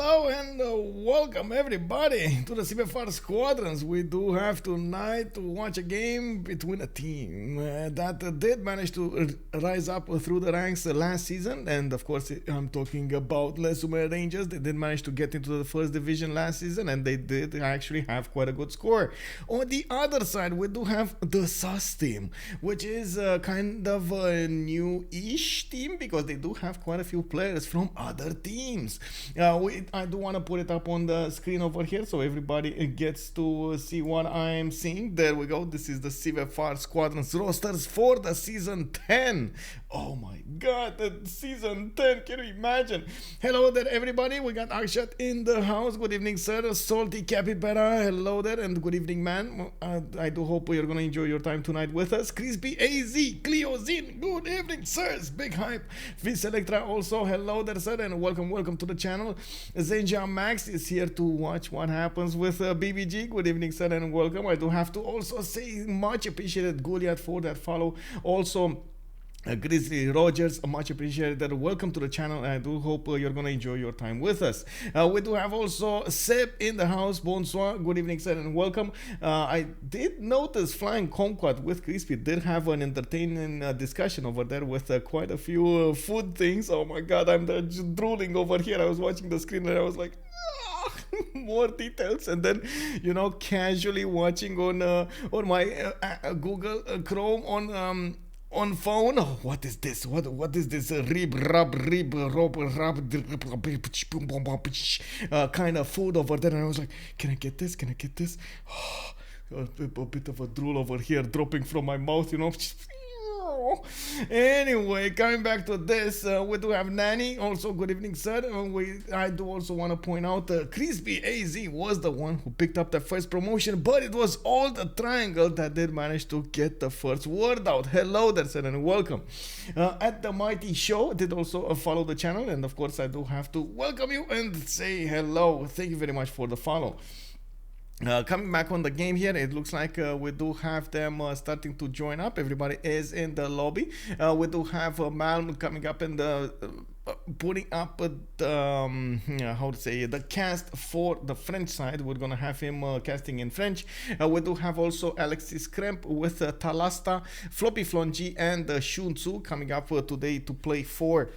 hello and welcome everybody to the CivFR Squadrons. We do have tonight to watch a game between a team that did manage to rise up through the ranks last season, and of course I'm talking about Lesume Rangers. They did manage to get into the first division last season, and they did actually have quite a good score. On the other side, we do have the SUS team, which is kind of a new-ish team because they do have quite a few players from other teams. I do want to put it up on the screen over here so everybody gets to see what I'm seeing. There we go. This is the CivFR Squadrons rosters for the season 10. Oh my god, the season 10. Can you imagine? Hello there, everybody. We got Akshat in the house. Good evening, sir. Salty Capybara. Hello there, and good evening, man. I do hope you're going to enjoy your time tonight with us. Crispy AZ, Cleozine. Good evening, sirs. Big hype. Vince Electra also. Hello there, sir, and welcome to the channel. Zenja Max is here to watch what happens with BBG. Good evening, sir, and welcome. I do have to also say much appreciated Goliath for that follow. Also, Grizzly Rogers, much appreciated. Welcome to the channel. I do hope you're going to enjoy your time with us. We do have also Seb in the house. Bonsoir. Good evening, sir, and welcome. I did notice Flying Kumquat with Crispy did have an entertaining discussion over there with quite a few food things. Oh my god, I'm just drooling over here. I was watching the screen and I was like, more details, and then casually watching on my Google Chrome on phone. Oh, what is this? What is this kind of food over there? And I was like, can I get this? A bit of a drool over here dropping from my mouth, Anyway, coming back to this, we do have Nanny. Also, good evening, sir. I do also want to point out Crispy AZ was the one who picked up the first promotion, but it was all the triangle that did manage to get the first word out. Hello there, sir, and welcome. At the Mighty Show did also follow the channel, and of course I do have to welcome you and say hello. Thank you very much for the follow. Coming back on the game here, it looks like we do have them starting to join up. Everybody is in the lobby. We do have Malm coming up and putting up the cast for the French side. We're gonna have him casting in French. We do have also Alexis krempp with Talasta, FloppyFlong and Sun-Tzu coming up today to play for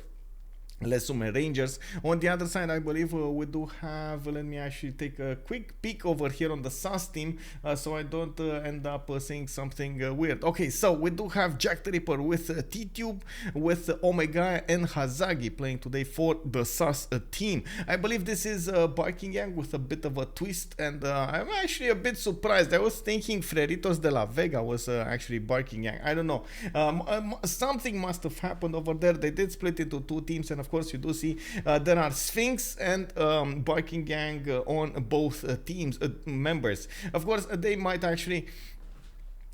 Lesume Rangers. On the other side, I believe we do have, let me actually take a quick peek over here on the SUS team so I don't end up saying something weird. Okay, so we do have JackTheRipper with Tidube, with Omegaia and Hazaggi playing today for the SUS team. I believe this is Barking Gang with a bit of a twist, and I'm actually a bit surprised. I was thinking Freritos de la Vega was actually Barking Gang. I don't know. Something must have happened over there. They did split into two teams, and of course you do see there are Sphinx and Barking Gang on both teams members. Of course they might actually,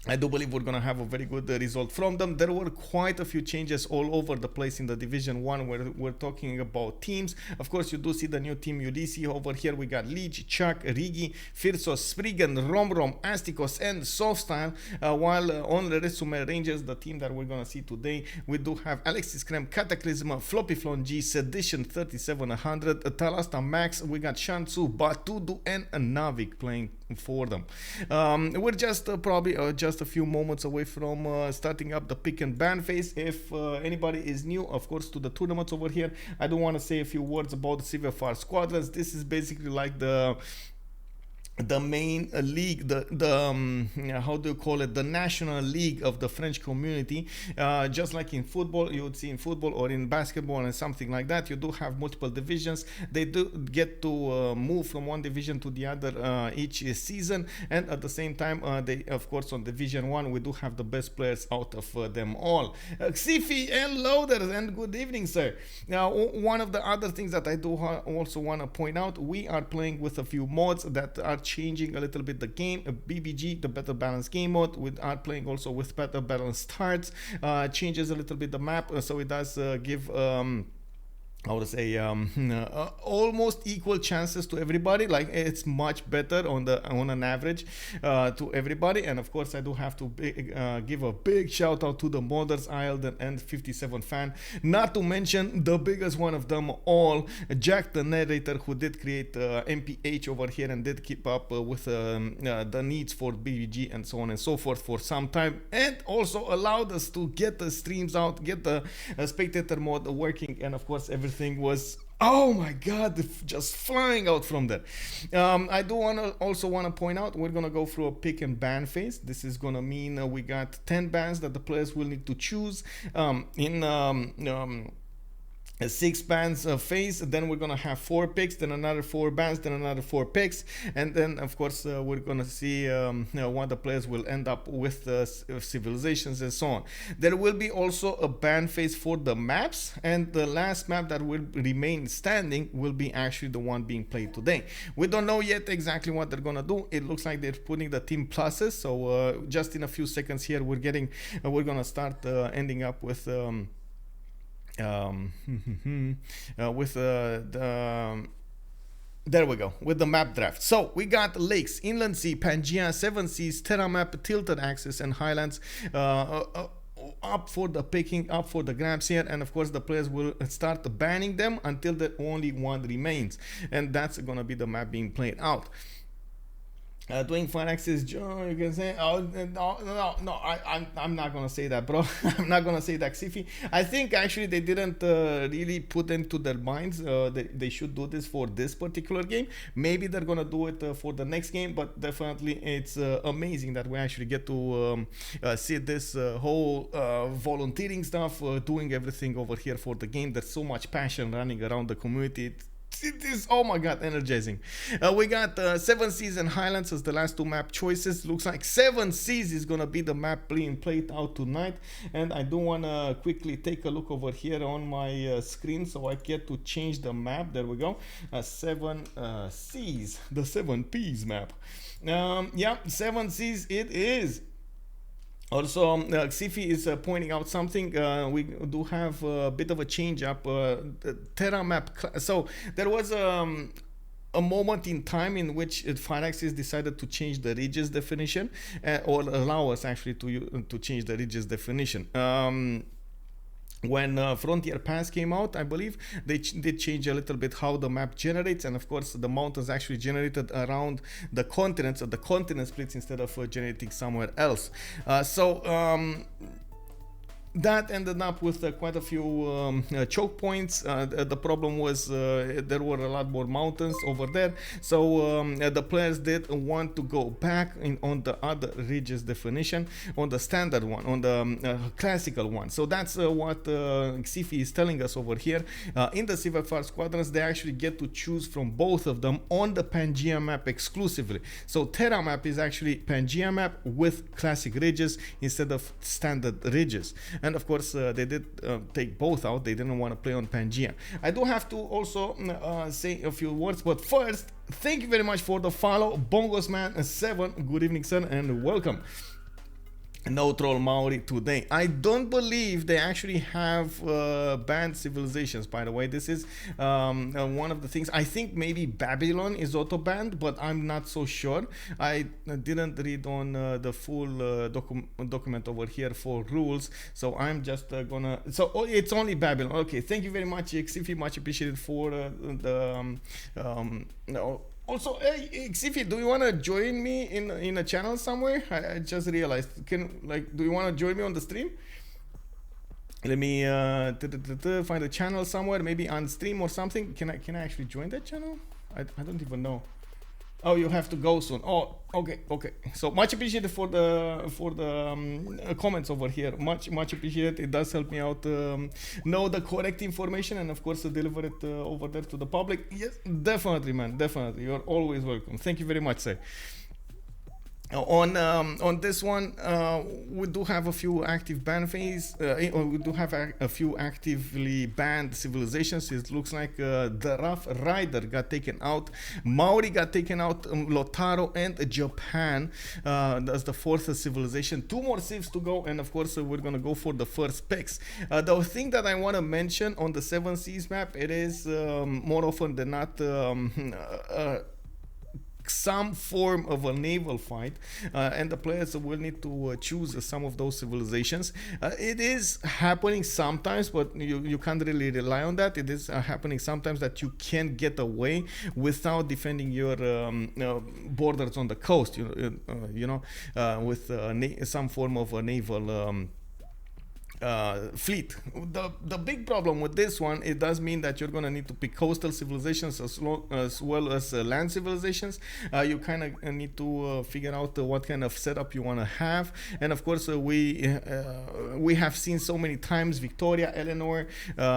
I do believe we're going to have a very good result from them. There were quite a few changes all over the place in the Division 1 where we're talking about teams. Of course, you do see the new team Ulysses over here. We got Leech, Chuck, Rigi, Firsos, Spriggan, Romrom, Asticos, and Softstyle. While on the Lesume Rangers, the team that we're going to see today, we do have Alexis krempp, Cataclysm, FloppyFlong, Sedition 3700, Talasta Max. We got Sun-Tzu, Batudu, and Navik playing for them. We're just probably just a few moments away from starting up the pick and ban phase. If anybody is new, of course, to the tournaments over here, I do want to say a few words about the CivFR Squadrons. This is basically like the main league, how do you call it, the national league of the French community. Just like in football, you would see in football or in basketball and something like that, you do have multiple divisions. They do get to move from one division to the other each season, and at the same time they, of course, on Division 1 we do have the best players out of them all. Xifi and Loaders, and good evening, sir. Now, one of the other things that I do also want to point out, we are playing with a few mods that are changing a little bit the game. BBG, the Better Balance game mode, we are playing also with Better Balance starts, changes a little bit the map, so it does give I would say almost equal chances to everybody. Like it's much better on an average to everybody. And of course, I do have to give a big shout out to the modders Isle and 57 fan, not to mention the biggest one of them all, Jack the narrator, who did create MPH over here and did keep up with the needs for BVG and so on and so forth for some time, and also allowed us to get the streams out, get the spectator mode working, and of course everything was, oh my god, just flying out from there. I do also want to point out, we're gonna go through a pick and ban phase. This is gonna mean we got 10 bans that the players will need to choose in a 6 bans phase. Then we're gonna have 4 picks, then another 4 bans, then another 4 picks, and then of course we're gonna see what the players will end up with civilizations and so on. There will be also a ban phase for the maps, and the last map that will remain standing will be actually the one being played today. We don't know yet exactly what they're gonna do. It looks like they're putting the team pluses, so just in a few seconds here we're gonna start ending up with there we go, with the map draft. So we got lakes, inland sea, Pangea, 7 seas, terra map, tilted axis, and highlands up for the picking, up for the grabs here. And of course the players will start banning them until the only one remains, and that's gonna be the map being played out. Doing fine axis, Joe, you can say, oh, no, I'm not gonna say that, bro. I'm not gonna say that, CivFR. I think actually they didn't really put into their minds they should do this for this particular game. Maybe they're gonna do it for the next game, but definitely it's amazing that we actually get to see this whole volunteering stuff, doing everything over here for the game. There's so much passion running around the community. It is, oh my god, energizing. We got 7 seas and highlands as the last 2 map choices. Looks like 7 seas is gonna be the map being played out tonight, and I do want to quickly take a look over here on my screen so I get to change the map. There we go. 7 seas, the 7 P's map. Yeah, 7 seas it is. Also, CivFR is pointing out something. We do have a bit of a change up. Terra map. So there was a moment in time in which Firaxis decided to change the regions definition, or allow us actually to change the regions definition. When Frontier Pass came out, I believe they did change a little bit how the map generates, and of course the mountains actually generated around the continents, or the continent splits, instead of generating somewhere else. That ended up with quite a few choke points. The problem was there were a lot more mountains over there, so the players did want to go back on the other regions definition, on the standard one, on the classical one. So that's what CivFR is telling us over here. In the CivFR Squadrons, they actually get to choose from both of them on the Pangea map exclusively. So Terra map is actually Pangea map with classic ridges instead of standard ridges. And of course, they did take both out. They didn't want to play on Pangea. I do have to also say a few words, but first, thank you very much for the follow, Bongosman7. Good evening, sir, and welcome. No Troll Maori today. I don't believe they actually have banned civilizations, by the way. This is one of the things. I think maybe Babylon is auto banned, but I'm not so sure. I didn't read on the full document over here for rules, so I'm just gonna, so it's only Babylon. Okay, thank you very much, CivFR, much appreciated for the no. Also, hey, CivFR, do you want to join me in a channel somewhere? I just realized. Do you want to join me on the stream? Let me find a channel somewhere, maybe on stream or something. Can I actually join that channel? I don't even know. Oh, you have to go soon. Oh, okay. So much appreciated for the comments over here. Much appreciated. It does help me out know the correct information, and of course deliver it over there to the public. Yes, definitely, man. Definitely. You're always welcome. Thank you very much, sir. On this one, we do have a few active ban phase. We do have a few actively banned civilizations. It looks like the Rough Rider got taken out, Maori got taken out, Lotaro and Japan. That's the fourth civilization. Two more civs to go, and of course we're gonna go for the first picks. The thing that I want to mention on the Seven Seas map, it is more often than not some form of a naval fight, and the players will need to choose some of those civilizations. It is happening sometimes, but you can't really rely on that. It is happening sometimes that you can get away without defending your borders on the coast, with some form of a naval fleet. The big problem with this one, it does mean that you're going to need to pick coastal civilizations as well as land civilizations. You kind of need to figure out what kind of setup you want to have, and of course we have seen so many times Victoria, Eleanor,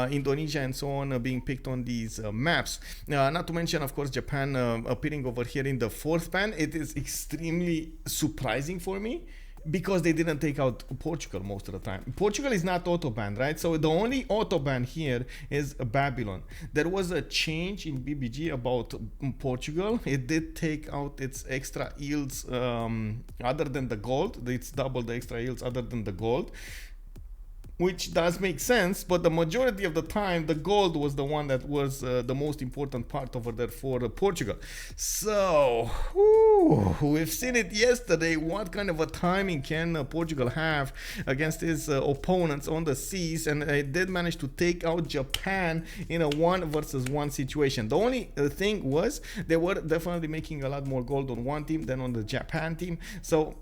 Indonesia and so on being picked on these maps. Not to mention of course Japan appearing over here in the fourth ban. It is extremely surprising for me, because they didn't take out Portugal most of the time. Portugal is not auto-banned, right? So the only auto-ban here is Babylon. There was a change in BBG about Portugal. It did take out its extra yields other than the gold. It's doubled the extra yields other than the gold, which does make sense, but the majority of the time the gold was the one that was the most important part over there for Portugal. So we've seen it yesterday. What kind of a timing can Portugal have against his opponents on the seas? And it did manage to take out Japan in a 1 versus 1 situation. The only thing was they were definitely making a lot more gold on one team than on the Japan team, so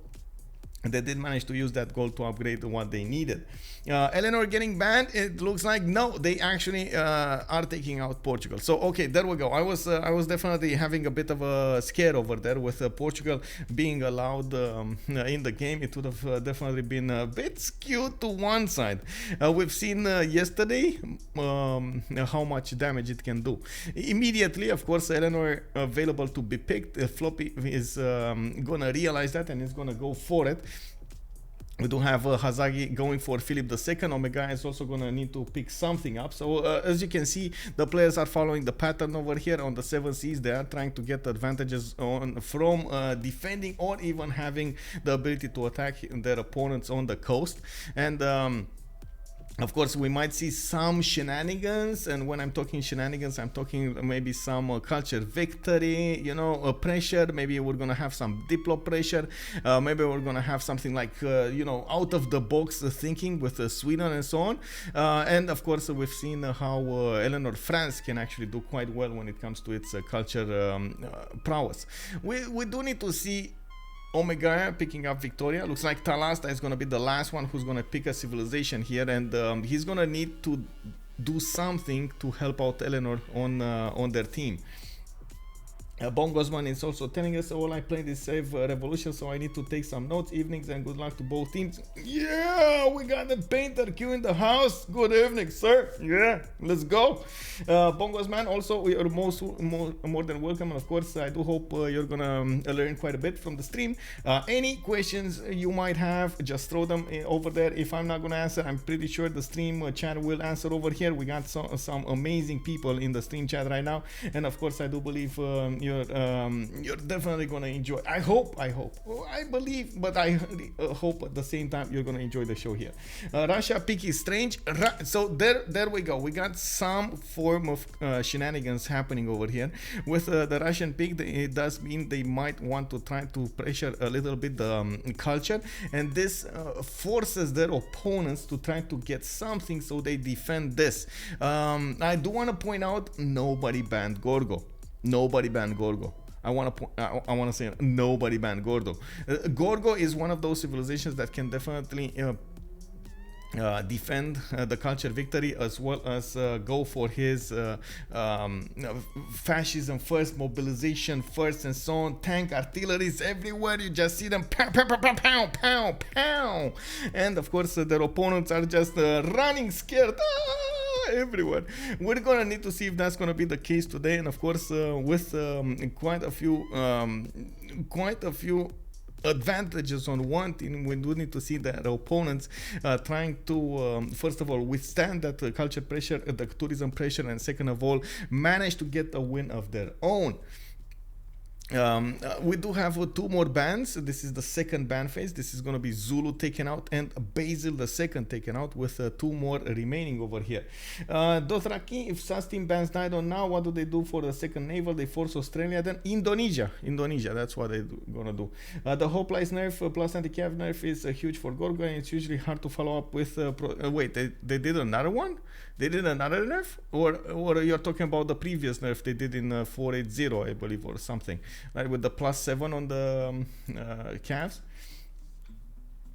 they did manage to use that gold to upgrade what they needed. Eleanor getting banned, it looks like no, they actually are taking out Portugal. So okay, there we go. I was definitely having a bit of a scare over there with Portugal being allowed in the game. It would have definitely been a bit skewed to one side. We've seen yesterday how much damage it can do. Immediately, of course, Eleanor available to be picked. Floppy is gonna realize that and is gonna go for it. We do have Hazaggi going for Philip II. Omegaia is also going to need to pick something up. So as you can see, the players are following the pattern over here on the 7 seas. They are trying to get advantages from defending or even having the ability to attack their opponents on the coast. And of course, we might see some shenanigans, and when I'm talking shenanigans, I'm talking maybe some culture victory, pressure. Maybe we're gonna have some diplo pressure. Maybe we're gonna have something like, out of the box thinking with Sweden and so on. And of course, we've seen how Eleanor France can actually do quite well when it comes to its culture prowess. We do need to see Omegaia picking up Victoria. Looks like Talasta is going to be the last one who's going to pick a civilization here, and he's going to need to do something to help out Eleanor on their team. Bongosman is also telling us, all I played is Save Revolution, so I need to take some notes. Evenings and good luck to both teams. Yeah, we got the painter Q in the house. Good evening, sir. Yeah, let's go. Bongosman, also you're more than welcome, and of course I do hope you're gonna learn quite a bit from the stream. Any questions you might have, just throw them over there. If I'm not gonna answer, I'm pretty sure the stream chat will answer over here. We got some amazing people in the stream chat right now, and of course I do believe you're definitely gonna enjoy. I believe, but I hope at the same time you're gonna enjoy the show here. Russia pick is strange. So there we go. We got some form of shenanigans happening over here with the Russian pick. It does mean they might want to try to pressure a little bit the culture, and this forces their opponents to try to get something, so they defend this. I do want to point out, nobody banned Gorgo. Nobody banned Gorgo. I want to say nobody banned Gorgo. Gorgo is one of those civilizations that can definitely defend the culture victory, as well as go for his fascism first, mobilization first, and so on. Tank artilleries everywhere. You just see them pow, pow, pow, pow, pow, pow, pow. And of course their opponents are just running scared everywhere. We're gonna need to see if that's gonna be the case today, and of course with quite a few advantages on one team. We do need to see that opponents trying to first of all withstand that culture pressure, the tourism pressure, and second of all manage to get a win of their own. We do have two more bans. This is the second ban phase. This is going to be Zulu taken out and Basil the second taken out, with two more remaining over here. Dothraki, if SAS team bans died on now, what do they do for the second naval? They force Australia, then Indonesia, that's what they're going to do. The Hoplice nerf plus anti-cav nerf is huge for Gorgo, and it's usually hard to follow up with wait, they did another one? They did another nerf? Or you're talking about the previous nerf they did in 480, I believe, or something, right, with the +7 on the calves.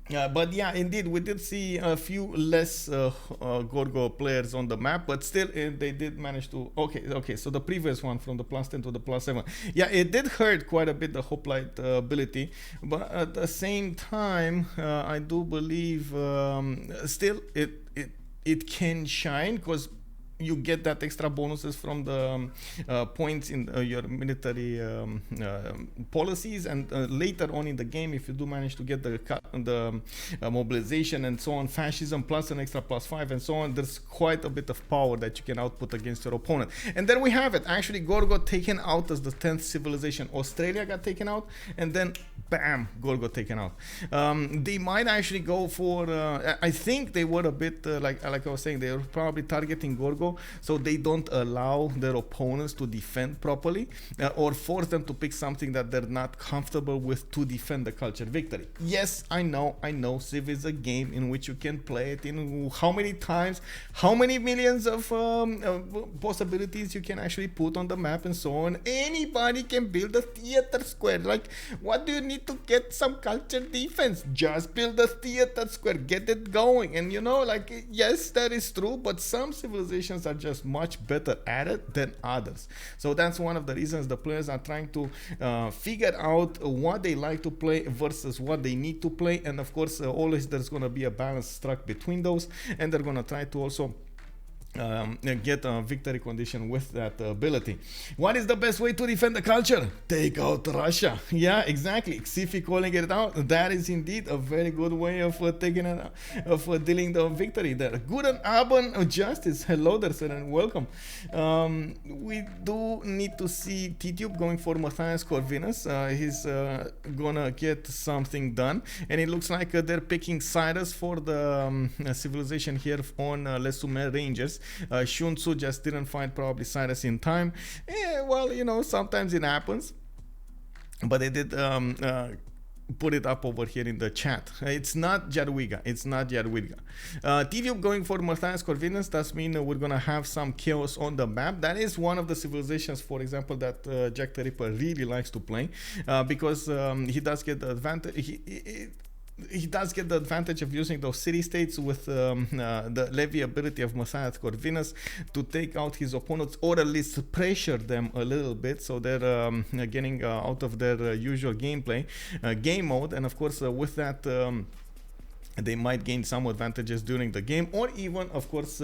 But yeah, indeed, we did see a few less Gorgo players on the map, but still they did manage to... Okay, so the previous one from the +10 to the +7. Yeah, it did hurt quite a bit, the Hoplite ability, but at the same time, I do believe still it can shine, because you get that extra bonuses from the points in your military policies, and later on in the game, if you do manage to get the mobilization and so on, fascism plus an extra +5 and so on, there's quite a bit of power that you can output against your opponent. And then we have it. Actually, Gorgo taken out as the 10th civilization. Australia got taken out, and then bam, Gorgo taken out. They might actually go for I think they were a bit like I was saying, they were probably targeting Gorgo, so they don't allow their opponents to defend properly, or force them to pick something that they're not comfortable with to defend the culture victory. Yes, I know Civ is a game in which you can play it in how many times, how many millions of possibilities you can actually put on the map and so on. Anybody can build a theater square. Like, what do you need to get some culture defense? Just build a theater square, get it going. And like, yes, that is true, but some civilizations are just much better at it than others. So that's one of the reasons the players are trying to figure out what they like to play versus what they need to play. And of course, always there's going to be a balance struck between those, and they're going to try to also get a victory condition with that ability. What is the best way to defend the culture? Take out Russia. Yeah, exactly. Xifi calling it out. That is indeed a very good way of taking it, of dealing the victory there. Good and Abon Justice. Hello there, sir, and welcome. We do need to see Tidube going for Matthias Corvinus. He's gonna get something done, and it looks like they're picking Cyrus for the civilization here on Les Sumer Rangers. Sun-Tzu just didn't find probably Cyrus in time. Well, sometimes it happens, but they did put it up over here in the chat. It's not Jadwiga. TV going for Matthias Corvinus does mean we're gonna have some chaos on the map. That is one of the civilizations, for example, that JackTheRipper really likes to play, because he does get the advantage. He does get the advantage of using those city-states with the levy ability of Matthias Corvinus to take out his opponents, or at least pressure them a little bit, so they're getting out of their usual game mode. And of course, with that, they might gain some advantages during the game, or even, of course,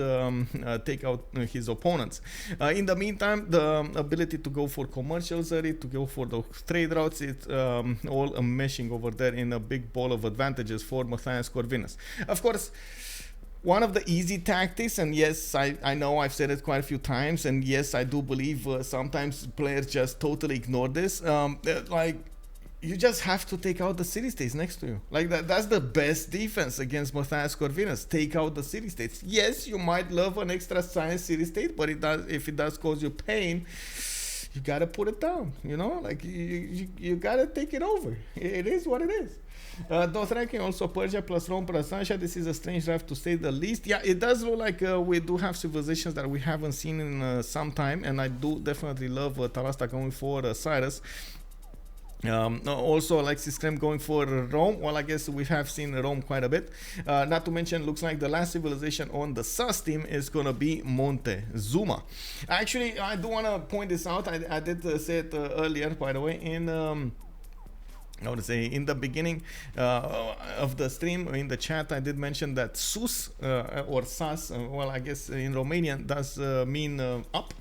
take out his opponents. In the meantime, the ability to go for commercials, to go for the trade routes, it's all meshing over there in a big ball of advantages for Matthias Corvinus. Of course, one of the easy tactics, and yes, I know I've said it quite a few times, and yes, I do believe sometimes players just totally ignore this. You just have to take out the city-states next to you. Like that's the best defense against Matthias Corvinus. Take out the city-states. Yes, you might love an extra science city-state, but if it does cause you pain, you gotta put it down. Like you gotta take it over. It is what it is. Dothraki also Persia plus Rome plus Russia. This is a strange draft to say the least. Yeah, it does look like we do have civilizations that we haven't seen in some time, and I do definitely love Talasta going for Cyrus. Also Alexis krempp going for Rome. Well, I guess we have seen Rome quite a bit. Not to mention, looks like the last civilization on the SAS team is gonna be Montezuma. Actually, I do want to point this out. I did say it earlier, by the way, in I would say in the beginning of the stream, in the chat, I did mention that sus or sas, well, I guess in Romanian does mean up.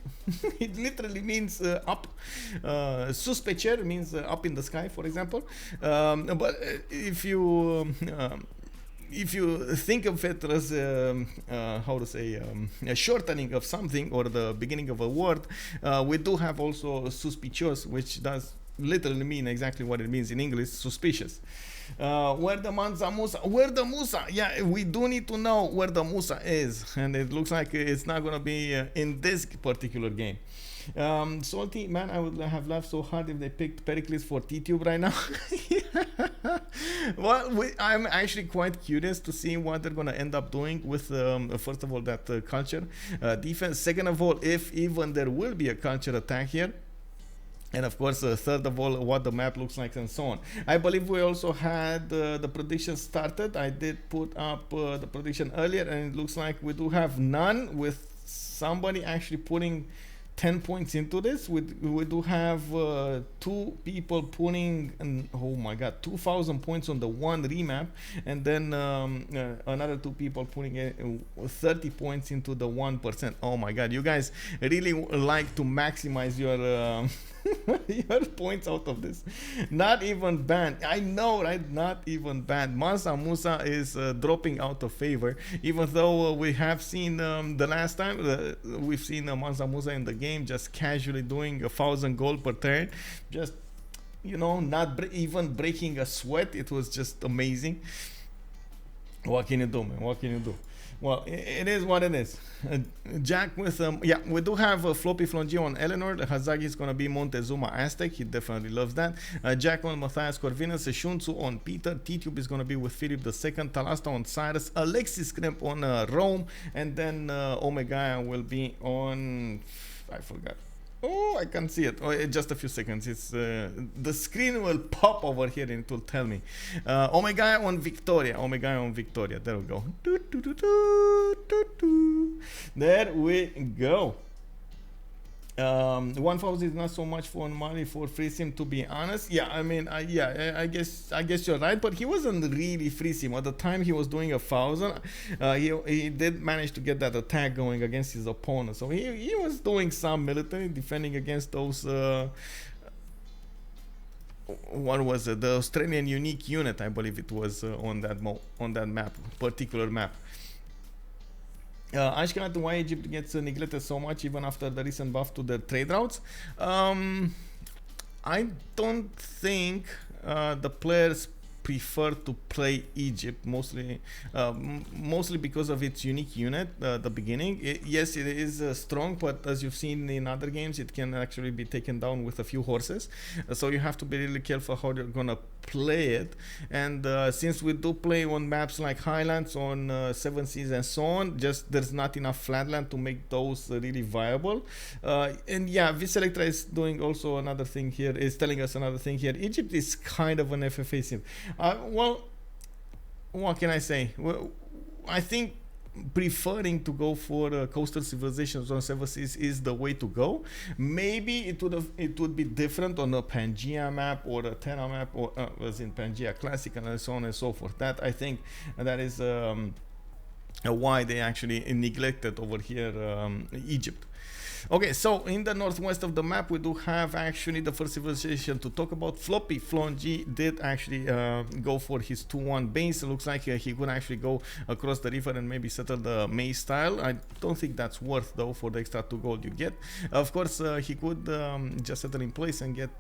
It literally means up. Sus pe cer means up in the sky, for example. But if you think of it as how to say a shortening of something or the beginning of a word, we do have also suspicious, which does literally mean exactly what it means in English, suspicious. Where the Mansa Musa? Where the Musa? Yeah, we do need to know where the Musa is, and it looks like it's not gonna be in this particular game. Salty, man, I would have laughed so hard if they picked Pericles for Tidube right now. Well, I'm actually quite curious to see what they're gonna end up doing with first of all that culture defense. Second of all, if even there will be a culture attack here. And of course, third of all, what the map looks like and so on. I believe we also had the prediction started. I did put up the prediction earlier, and it looks like we do have none, with somebody actually putting 10 points into this. We do have 2 people putting, oh my god, 2,000 points on the one remap, and then another 2 people putting 30 points into the 1%. Oh my god, you guys really like to maximize your your points out of this. Not even banned. I know, right? Not even banned. Mansa Musa is dropping out of favor, even though we have seen the last time we've seen Mansa Musa in the game just casually doing 1,000 gold per turn, just, you know, not even breaking a sweat. It was just amazing. What can you do, man? What can you do? Well, it is what it is. Jack with yeah, we do have FloppyFlong on Eleanor. Hazaggi is gonna be Montezuma Aztec. He definitely loves that. Jack on Matthias Corvinus. Sun-Tzu on Peter. Tidube is gonna be with Philip II. Talasta on Cyrus. Alexis krempp on Rome, and then Omegaia will be on. I forgot. Oh, I can't see it. Oh, just a few seconds. It's the screen will pop over here and it will tell me. Omegaia on Victoria. Omegaia on Victoria. There we go. There we go. 1,000 is not so much for money for free sim, to be honest. Yeah, I mean, I guess you're right, but he wasn't really free sim at the time. He was doing 1,000. He did manage to get that attack going against his opponent, so he was doing some military defending against those. What was it? The Australian unique unit, I believe it was on that map, particular map. Ashkenaz, why Egypt gets neglected so much even after the recent buff to the trade routes? I don't think the players prefer to play Egypt, mostly because of its unique unit, the beginning. Yes, it is strong, but as you've seen in other games, it can actually be taken down with a few horses. So you have to be really careful how you're gonna play it. And since we do play on maps like Highlands, on 7 Seas and so on, just there's not enough flatland to make those really viable. And yeah, Viselectra is doing also another thing here, is telling us another thing here. Egypt is kind of an FFA sim. Well, what can I say? Well, I think preferring to go for coastal civilizations on 7 Seas is the way to go. Maybe it would be different on a Pangea map or a Terra map, or as in Pangea Classic and so on and so forth. That I think that is why they actually neglected over here Egypt. Okay, so in the northwest of the map, we do have actually the first civilization to talk about. FloppyFlong did actually go for his 2-1 base. It looks like he could actually go across the river and maybe settle the May style. I don't think that's worth, though, for the extra 2 gold you get. Of course, he could just settle in place and get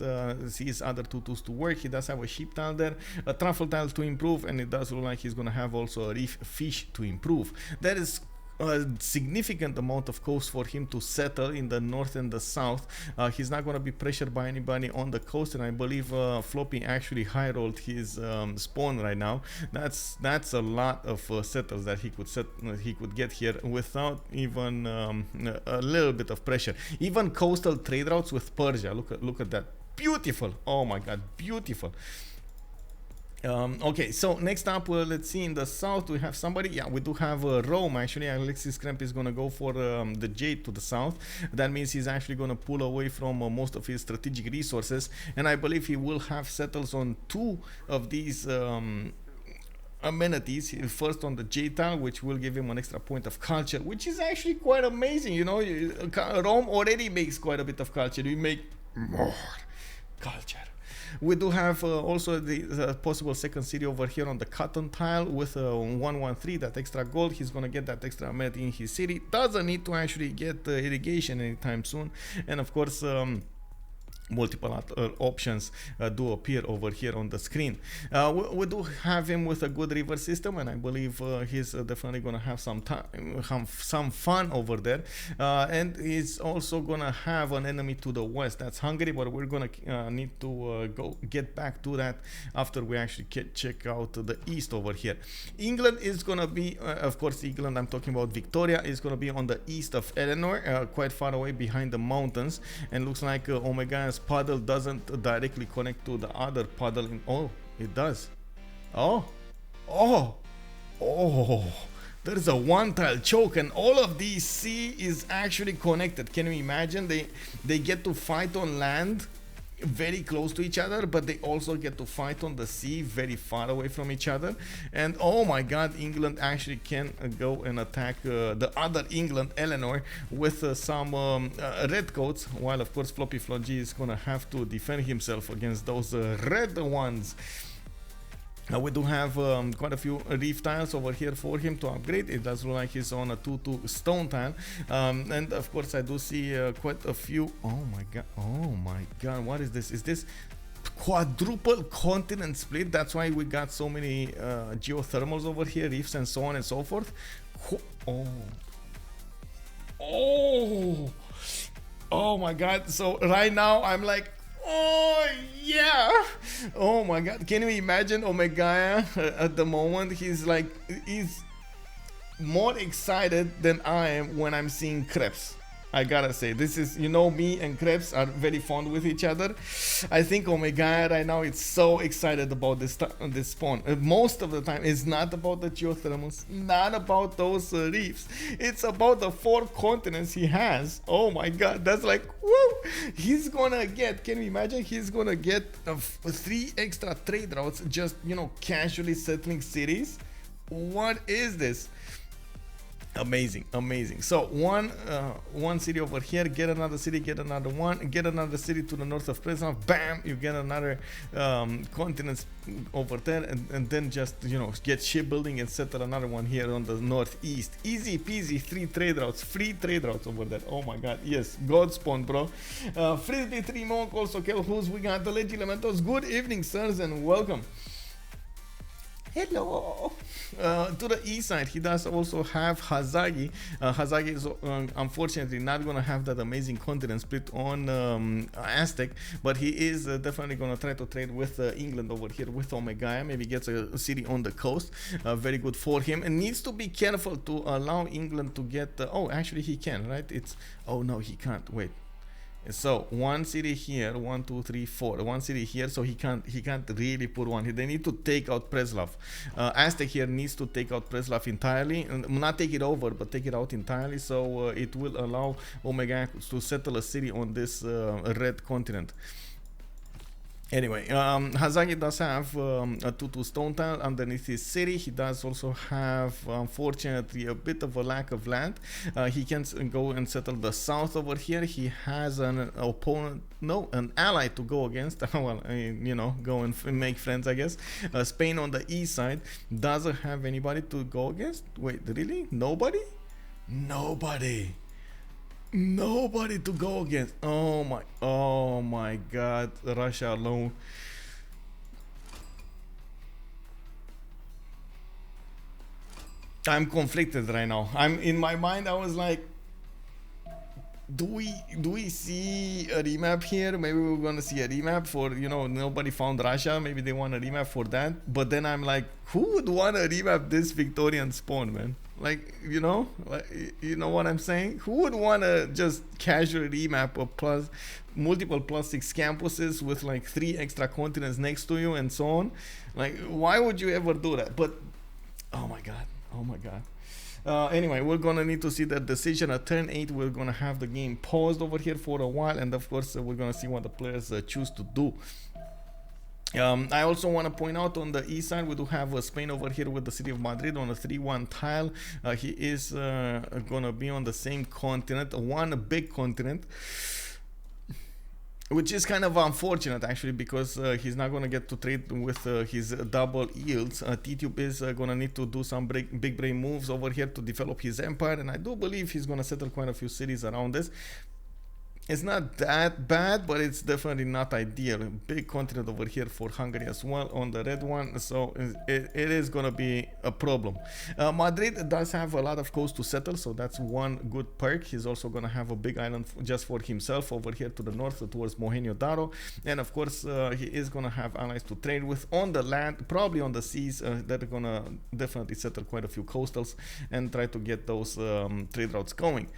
his other 2-2s to work. He does have a sheep tile there, a truffle tile to improve, and it does look like he's going to have also a reef fish to improve. That is a significant amount of coast for him to settle in the north and the south. He's not going to be pressured by anybody on the coast, and I believe Floppy actually high rolled his spawn right now. That's a lot of settles that he could get here without even a little bit of pressure. Even coastal trade routes with Persia. Look at that, beautiful. Oh my god, beautiful. Okay, so next up, let's see, in the south we have somebody. Yeah, we do have Rome. Actually, Alexis krempp is gonna go for the jade to the south. That means he's actually gonna pull away from most of his strategic resources, and I believe he will have settles on two of these amenities. First on the J tile, which will give him an extra point of culture, which is actually quite amazing. You know, Rome already makes quite a bit of culture. We make more culture. We do have also the possible second city over here on the cotton tile with 113, that extra gold. He's gonna get that extra amenity in his city. Doesn't need to actually get irrigation anytime soon, and of course multiple options do appear over here on the screen. We do have him with a good river system, and I believe he's definitely gonna have some time, some fun over there. And he's also gonna have an enemy to the west, that's Hungary, but we're gonna need to go get back to that after we actually check out the east over here. England is gonna be, of course, England, I'm talking about Victoria, is gonna be on the east of Eleanor, quite far away behind the mountains, and looks like Omegaia's puddle doesn't directly connect to the other puddle in, oh, it does. Oh, there's a one tile choke, and all of these sea is actually connected. Can you imagine? They get to fight on land very close to each other, but they also get to fight on the sea very far away from each other. And oh my god, England actually can go and attack the other England, Eleanor, with some red coats, while of course FloppyFlong is gonna have to defend himself against those red ones. We do have quite a few reef tiles over here for him to upgrade. It does look like he's on a 2-2 stone tile, and of course I do see quite a few. Oh my god, what is this? Is this quadruple continent split? That's why we got so many geothermals over here, reefs and so on and so forth. Oh my god, so right now I'm like, oh yeah, oh my god, can you imagine Omegaia at the moment? He's more excited than I am when I'm seeing krepps. I gotta say, this is, you know, me and krepps are very fond with each other. I think Omegaia right now is so excited about this spawn. Most of the time it's not about the geothermals, not about those reefs, it's about the 4 continents he has. Oh my god, that's like, woo! He's gonna get, can you imagine, he's gonna get 3 extra trade routes just, you know, casually settling cities. What is this? Amazing, amazing. So one city over here, get another city, get another one, get another city to the north of Persia, bam, you get another continent over there, and then just, you know, get shipbuilding and settle another one here on the northeast. Easy peasy, 3 trade routes, free trade routes over there. Oh my god, yes, God spawn, bro. Frisbee 3 Monk, also Kelhus, we got the Legend Elementals. Good evening, sirs, and welcome. Hello. To the east side, he does also have Hazaggi. Hazaggi is unfortunately not going to have that amazing continent split on Aztec, but he is definitely going to try to trade with England over here with Omegaia. Maybe gets a city on the coast. Very good for him, and needs to be careful to allow England to get. Oh, actually, he can, right? It's. Oh no, he can't. Wait. So one city here, 1, 2, 3, 4. One city here, so he can't really put one here. They need to take out Preslav. Aztec here needs to take out Preslav entirely, not take it over, but take it out entirely. So it will allow Omegaia to settle a city on this red continent. Anyway, Hazaggi does have a 2-2 stone tile underneath his city. He does also have, unfortunately, a bit of a lack of land. He can go and settle the south over here. He has an opponent, no, an ally to go against. Well, you know, go and make friends, I guess. Spain on the east side doesn't have anybody to go against. Wait, really? Nobody? Nobody to go against. Oh my god, Russia alone. I'm conflicted right now. I'm in my mind, I was like, do we see a remap here? Maybe we're gonna see a remap for, you know, nobody found Russia. Maybe they want a remap for that. But then I'm like, who would want to remap this Victorian spawn, man? Like, you know what I'm saying? Who would want to just casual remap a multiple +6 campuses with like 3 extra continents next to you and so on? Like, why would you ever do that? But oh my god. Anyway, we're gonna need to see the decision at turn 8. We're gonna have the game paused over here for a while, and of course we're gonna see what the players choose to do. I also want to point out on the east side we do have Spain over here with the city of Madrid on a 3-1 tile. He is gonna be on the same continent, one big continent, which is kind of unfortunate actually, because he's not going to get to trade with his double yields. Tidube is going to need to do some big brain moves over here to develop his empire, and I do believe he's going to settle quite a few cities around this. It's not that bad, but it's definitely not ideal. Big continent over here for Hungary as well on the red one, so it is going to be a problem. Madrid does have a lot of coast to settle, so that's one good perk. He's also going to have a big island just for himself over here to the north towards Mohenjo-Daro, and of course he is going to have allies to trade with on the land, probably on the seas. That are going to definitely settle quite a few coastals and try to get those trade routes going.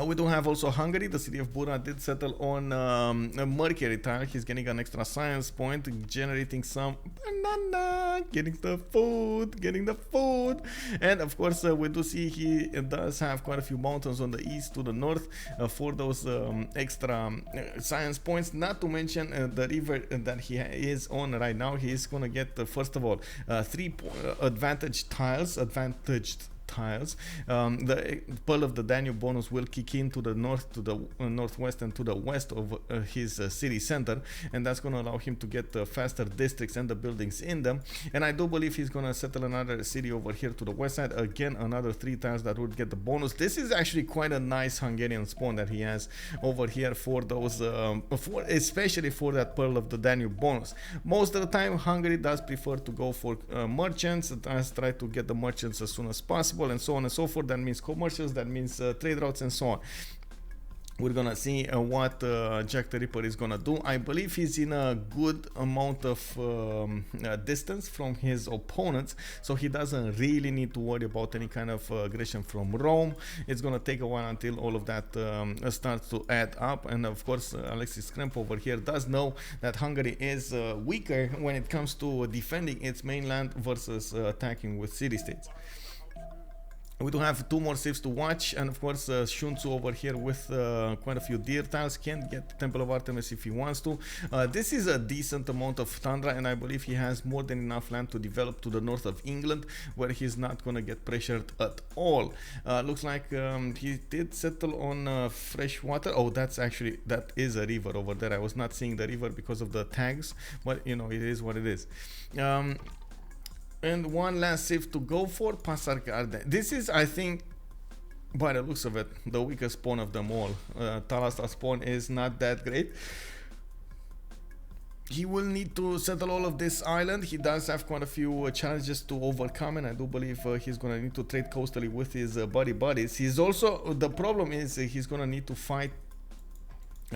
We do have also Hungary. The city of Bura did settle on a Mercury tile. He's getting an extra science point, generating some banana, getting the food. And of course, we do see he does have quite a few mountains on the east to the north for those extra science points. Not to mention the river that he is on right now. He is going to get, first of all, 3 advantaged tiles. The Pearl of the Danube bonus will kick in to the north, to the northwest, and to the west of his city center, and that's going to allow him to get faster districts and the buildings in them. And I do believe he's going to settle another city over here to the west side. Again, another 3 tiles that would get the bonus. This is actually quite a nice Hungarian spawn that he has over here for those, especially for that Pearl of the Danube bonus. Most of the time, Hungary does prefer to go for merchants. It does try to get the merchants as soon as possible, and so on and so forth. That means commercials, that means trade routes, and so on. We're gonna see what JackTheRipper is gonna do. I believe he's in a good amount of distance from his opponents, so he doesn't really need to worry about any kind of aggression from Rome. It's gonna take a while until all of that starts to add up, and of course Alexis krempp over here does know that Hungary is weaker when it comes to defending its mainland versus attacking with city-states. We do have 2 more saves to watch, and of course Sun-Tzu over here with quite a few deer tiles. Can't get Temple of Artemis if he wants to. This is a decent amount of tundra, and I believe he has more than enough land to develop to the north of England, where he's not gonna get pressured at all. Looks like he did settle on fresh water. Oh, that is a river over there. I was not seeing the river because of the tags, but you know, it is what it is. And one last save to go for Pasargade. This is, I think, by the looks of it, the weakest spawn of them all. Talasta spawn is not that great. He will need to settle all of this island. He does have quite a few challenges to overcome, and I do believe he's going to need to trade coastally with his buddies. He's also, the problem is he's going to need to fight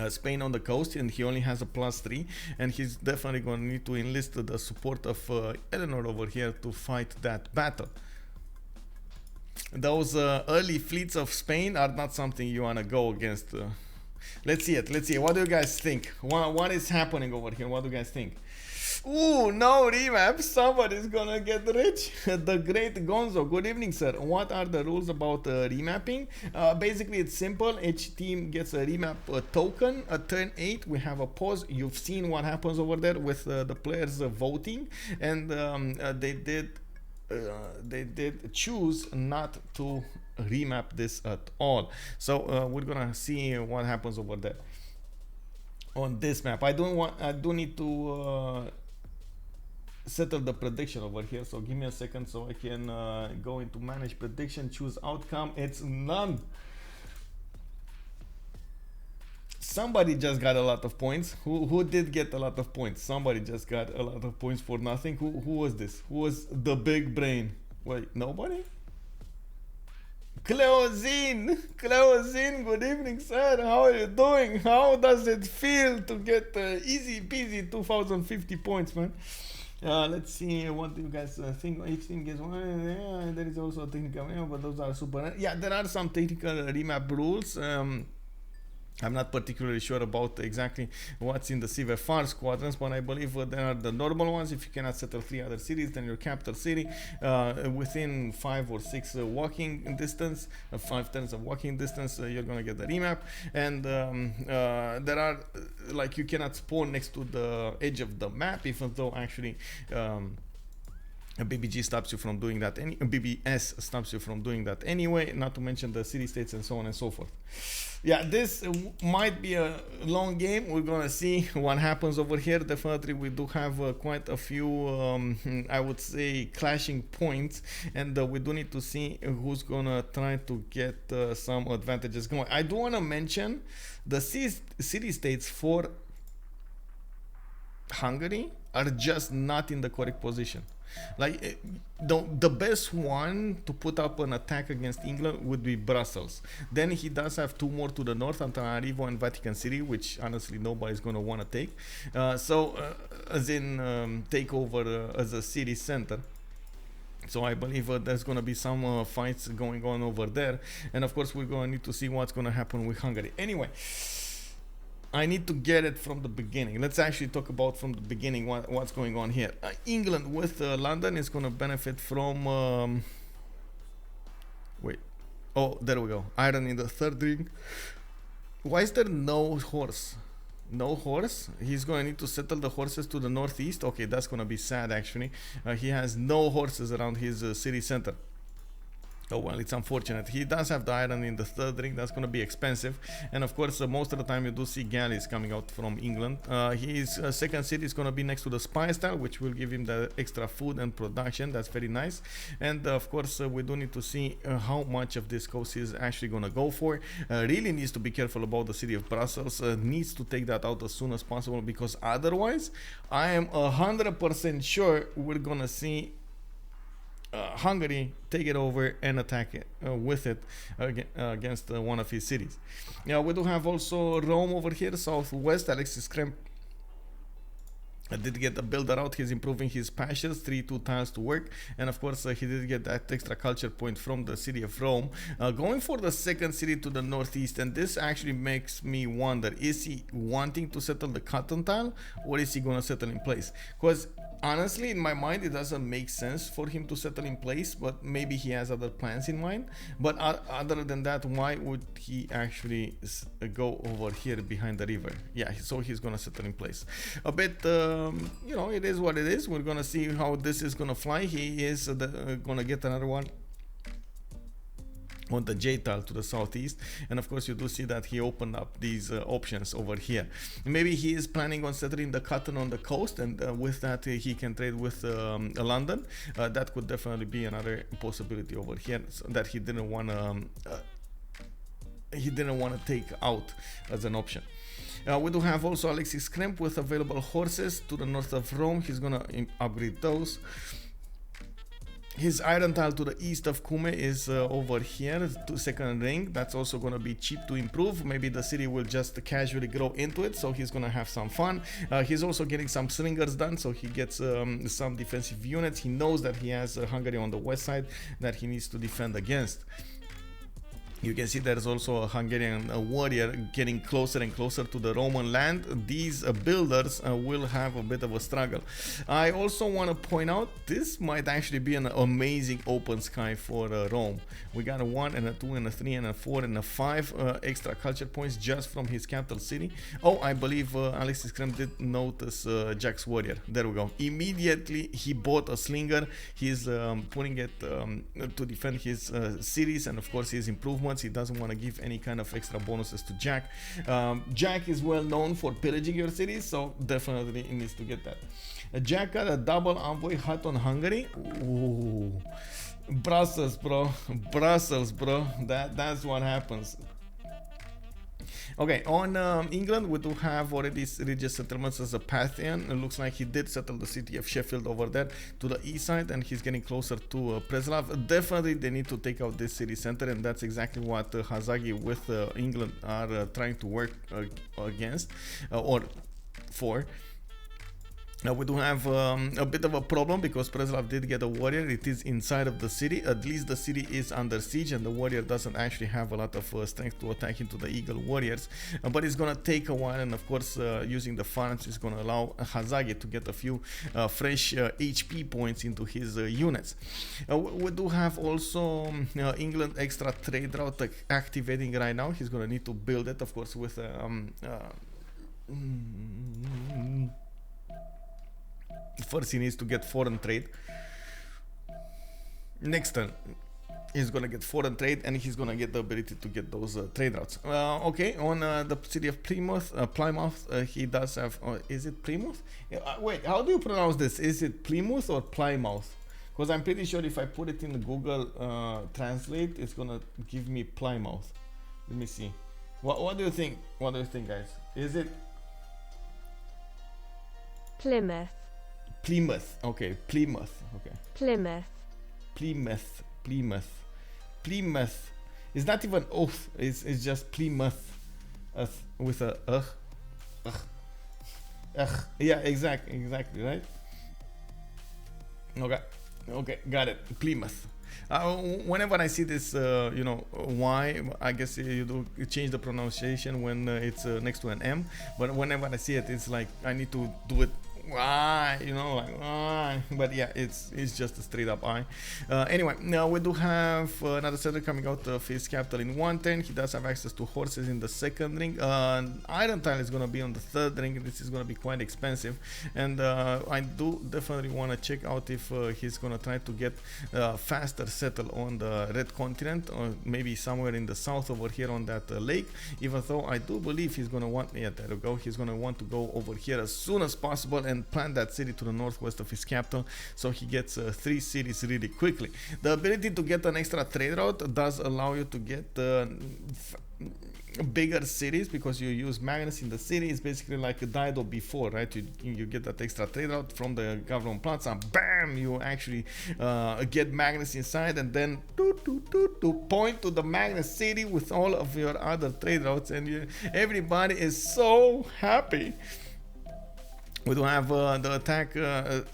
Spain on the coast, and he only has a +3, and he's definitely going to need to enlist the support of Eleanor over here to fight that battle. Those early fleets of Spain are not something you want to go against. Let's see it. What do you guys think? What is happening over here? What do you guys think? Ooh, no remap. Somebody's gonna get rich. The great Gonzo. Good evening, sir. What are the rules about remapping? Basically, it's simple. Each team gets a remap token. At turn 8, we have a pause. You've seen what happens over there with the players voting, and they did choose not to remap this at all. So we're gonna see what happens over there on this map. I do need to settle the prediction over here, so give me a second so I can go into manage prediction, choose outcome. It's none. Somebody just got a lot of points. Who did get a lot of points? Somebody just got a lot of points for nothing. Who was this? Who was the big brain? Wait, nobody? Cleozine, good evening, sir. How are you doing? How does it feel to get easy peasy 2050 points, man? Let's see, what do you guys think? Each team gets one. There is also a technical, but those are super. Yeah, there are some technical remap rules. I'm not particularly sure about exactly what's in the CivFR squadrons, but I believe there are the normal ones. If you cannot settle 3 other cities, then your capital city within 5 or 6 walking distance, 5 turns of walking distance, you're gonna get the remap. And there are like, you cannot spawn next to the edge of the map, even though actually a BBG stops you from doing that. BBS stops you from doing that anyway. Not to mention the city states and so on and so forth. Yeah, this might be a long game. We're gonna see what happens over here. Definitely, we do have quite a few, I would say, clashing points, and we do need to see who's gonna try to get some advantages going. I do want to mention the city states for Hungary are just not in the correct position. Like, the best one to put up an attack against England would be Brussels. Then he does have 2 more to the north, Antananarivo and Vatican City, which honestly nobody's going to want to take. As in take over as a city center. So I believe there's going to be some fights going on over there. And of course, we're going to need to see what's going to happen with Hungary. Anyway, I need to get it from the beginning. Let's actually talk about from the beginning what's going on here. England with London is going to benefit from... wait. Oh, there we go. Iron in the 3rd ring. Why is there no horse? No horse? He's going to need to settle the horses to the northeast. Okay, that's going to be sad actually. He has no horses around his city center. Oh well, it's unfortunate. He does have the iron in the 3rd ring. That's going to be expensive. And of course, most of the time you do see galleys coming out from England. His 2nd city is going to be next to the spy style, which will give him the extra food and production. That's very nice. And of course, we do need to see how much of this coast he's actually going to go for. Really needs to be careful about the city of Brussels. Needs to take that out as soon as possible, because otherwise, I am 100% sure we're going to see Hungary take it over and attack it with it against one of his cities. Yeah, we do have also Rome over here, southwest. Alexis krempp did get the builder out. He's improving his pastures, 3-2 tiles to work, and of course he did get that extra culture point from the city of Rome. Going for the 2nd city to the northeast, and this actually makes me wonder, is he wanting to settle the cotton tile, or is he going to settle in place? Because honestly, in my mind, it doesn't make sense for him to settle in place, but maybe he has other plans in mind. But other than that, why would he actually go over here behind the river? Yeah, so he's gonna settle in place. A bit, you know, it is what it is. We're gonna see how this is gonna fly. He is gonna get another one on the J tile to the southeast, and of course you do see that he opened up these options over here. Maybe he is planning on settling the cotton on the coast, and with that he can trade with London. That could definitely be another possibility over here, so that he didn't want to take out as an option. We do have also Alexis krempp with available horses to the north of Rome. He's gonna upgrade those. His iron tile to the east of Cume is over here to 2nd ring. That's also going to be cheap to improve. Maybe the city will just casually grow into it, so he's going to have some fun. He's also getting some slingers done, so he gets some defensive units. He knows that he has Hungary on the west side that he needs to defend against. You can see there's also a Hungarian warrior getting closer and closer to the Roman land. These builders will have a bit of a struggle. I also want to point out, this might actually be an amazing open sky for Rome. We got a 1 and a 2 and a 3 and a 4 and a 5 extra culture points just from his capital city. Oh, I believe Alexis krempp did notice Jack's warrior. There we go. Immediately he bought a slinger. He's putting it to defend his cities, and of course his improvements. He doesn't want to give any kind of extra bonuses to Jack. Jack is well known for pillaging your cities, so definitely he needs to get that. Jack got a double envoy hut on Hungary. Ooh. Brussels, bro. Brussels, bro. That's what happens. Okay, on England, we do have already religious settlements as a Parthian. It looks like he did settle the city of Sheffield over there to the east side, and he's getting closer to Preslav. Definitely, they need to take out this city center, and that's exactly what Hazaggi with England are trying to work against or for. Now we do have a bit of a problem because Preslav did get a warrior. It is inside of the city. At least the city is under siege, and the warrior doesn't actually have a lot of strength to attack into the eagle warriors. But it's gonna take a while, and of course using the farms is gonna allow Hazaggi to get a few fresh HP points into his units. We do have also England extra trade route activating right now. He's gonna need to build it, of course, with first he needs to get foreign trade. Next turn he's gonna get foreign trade, and he's gonna get the ability to get those trade routes. Okay, on the city of Plymouth, he does have. Is it Plymouth? Wait, how do you pronounce this? Is it Plymouth or Plymouth? Because I'm pretty sure if I put it in Google Translate, it's gonna give me Plymouth. Let me see. What do you think? What do you think, guys? Is it Plymouth? Plymouth. Okay, Plymouth. Okay. Plymouth. Plymouth. Plymouth. It's not even oath. It's just Plymouth. With a Yeah, exactly, right? Okay, got it. Plymouth. Whenever I see this, Y, I guess you do change the pronunciation when it's next to an M. But whenever I see it, it's like I need to do it. Why, but yeah, it's just a straight up I. Anyway, now we do have another settler coming out of his capital in 110. He does have access to horses in the second ring. Iron tile is gonna be on the third ring. This is gonna be quite expensive, and I do definitely want to check out if he's gonna try to get faster settle on the red continent, or maybe somewhere in the south over here on that lake. Even though I do believe he's gonna want, yeah, there we go, he's gonna want to go over here as soon as possible and plant that city to the northwest of his capital, so he gets 3 cities really quickly. The ability to get an extra trade route does allow you to get bigger cities, because you use magnets in the city. It's basically like a Dido before, right? You get that extra trade route from the government plaza, bam, you actually get magnets inside, and then point to the magnet city with all of your other trade routes, and everybody is so happy. We do have the attack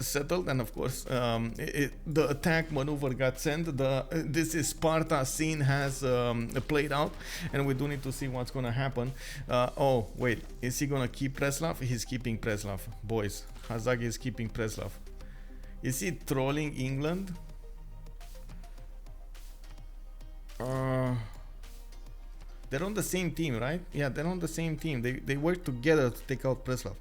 settled, and of course the attack maneuver got sent. This is Sparta scene has played out, and we do need to see what's gonna happen. Oh wait, is he gonna keep Preslav? He's keeping Preslav, boys. Hazaggi is keeping Preslav. Is he trolling England? They're on the same team, right? Yeah, they're on the same team. They work together to take out Preslav.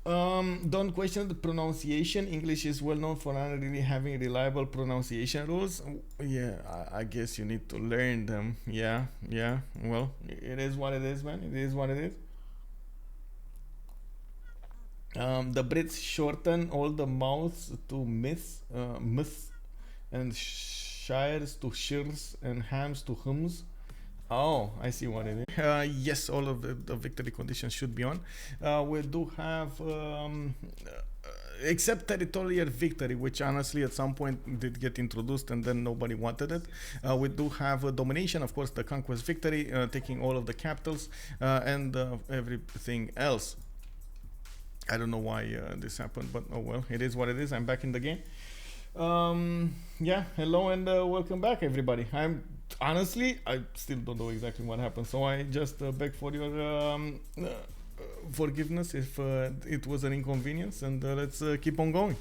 Don't question the pronunciation. English is well known for not really having reliable pronunciation rules. Yeah, I guess you need to learn them. Yeah. Well, it is what it is, man. It is what it is. The Brits shorten all the mouths to myths, and shires to shirs, and hams to hums. Oh, I see what it is. Yes, all of the victory conditions should be on. We do have, except territorial victory, which honestly at some point did get introduced and then nobody wanted it. We do have a domination, of course, the conquest victory, taking all of the capitals, and everything else. I don't know why this happened, but oh well, it is what it is. I'm back in the game. Yeah, hello and welcome back, everybody. Honestly, I still don't know exactly what happened, so I just beg for your forgiveness if it was an inconvenience, and let's keep on going.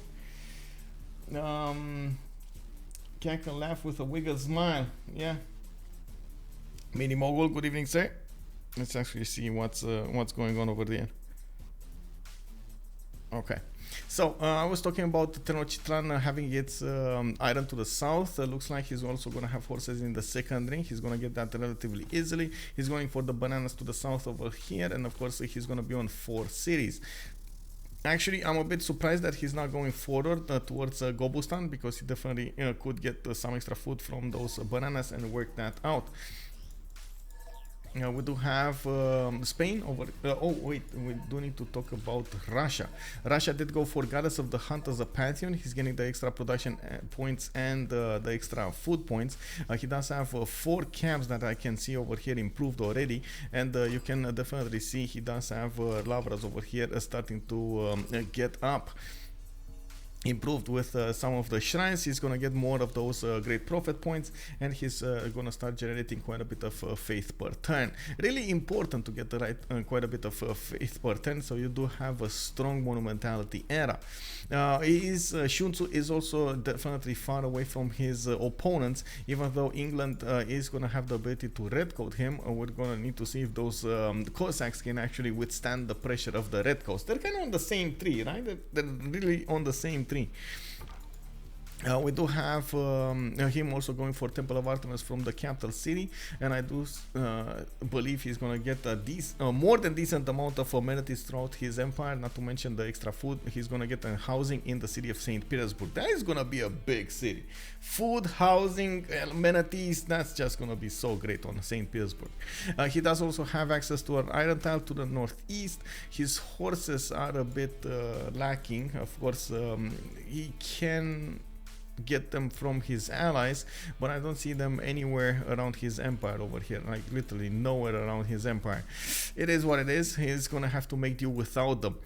Cackle laugh with a wiggle smile. Yeah. Mini Mogul, good evening, sir. Let's actually see what's going on over there. Okay. So I was talking about Tenochtitlan having its iron to the south. Looks like he's also going to have horses in the second ring. He's going to get that relatively easily. He's going for the bananas to the south over here, and of course he's going to be on 4 cities. Actually, I'm a bit surprised that he's not going forward towards Gobustan, because he definitely could get some extra food from those bananas and work that out. We do have Spain over. Oh wait, we do need to talk about Russia. Russia did go for Goddess of the Hunt as a pantheon. He's getting the extra production points and the extra food points. He does have 4 camps that I can see over here improved already, and you can definitely see he does have Lavras over here starting to get up. Improved with some of the shrines. He's gonna get more of those great prophet points, and he's gonna start generating quite a bit of faith per turn. Really important to get the right quite a bit of faith per turn, so you do have a strong monumentality era. Sun-Tzu is also definitely far away from his opponents, even though England is gonna have the ability to redcoat him. We're gonna need to see if those Cossacks can actually withstand the pressure of the redcoats. They're kind of on the same tree, right? They're really on the same tree. We do have him also going for Temple of Artemis from the capital city, and I do believe he's going to get a more than decent amount of amenities throughout his empire, not to mention the extra food. He's going to get a housing in the city of St. Petersburg. That is going to be a big city. Food, housing, amenities, that's just going to be so great on St. Petersburg. He does also have access to an iron tile to the northeast. His horses are a bit lacking. Of course, he can get them from his allies, but I don't see them anywhere around his empire over here, like literally nowhere around his empire. It is what it is. He's gonna have to make do without them.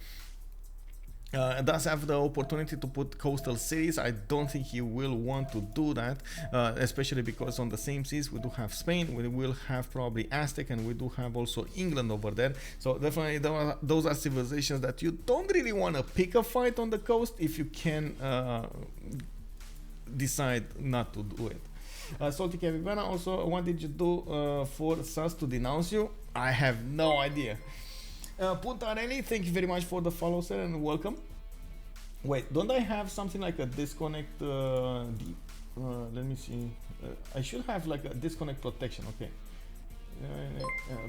Does have the opportunity to put coastal cities. I don't think he will want to do that, especially because on the same seas we do have Spain, we will have probably Aztec, and we do have also England over there. So definitely those are civilizations that you don't really want to pick a fight on the coast if you can decide not to do it. Salty Capybara also, what did you do for SAS to denounce you? I have no idea. Puntarelli, thank you very much for the follow, sir, and welcome. Wait, don't I have something like a disconnect? Let me see. I should have like a disconnect protection. Okay.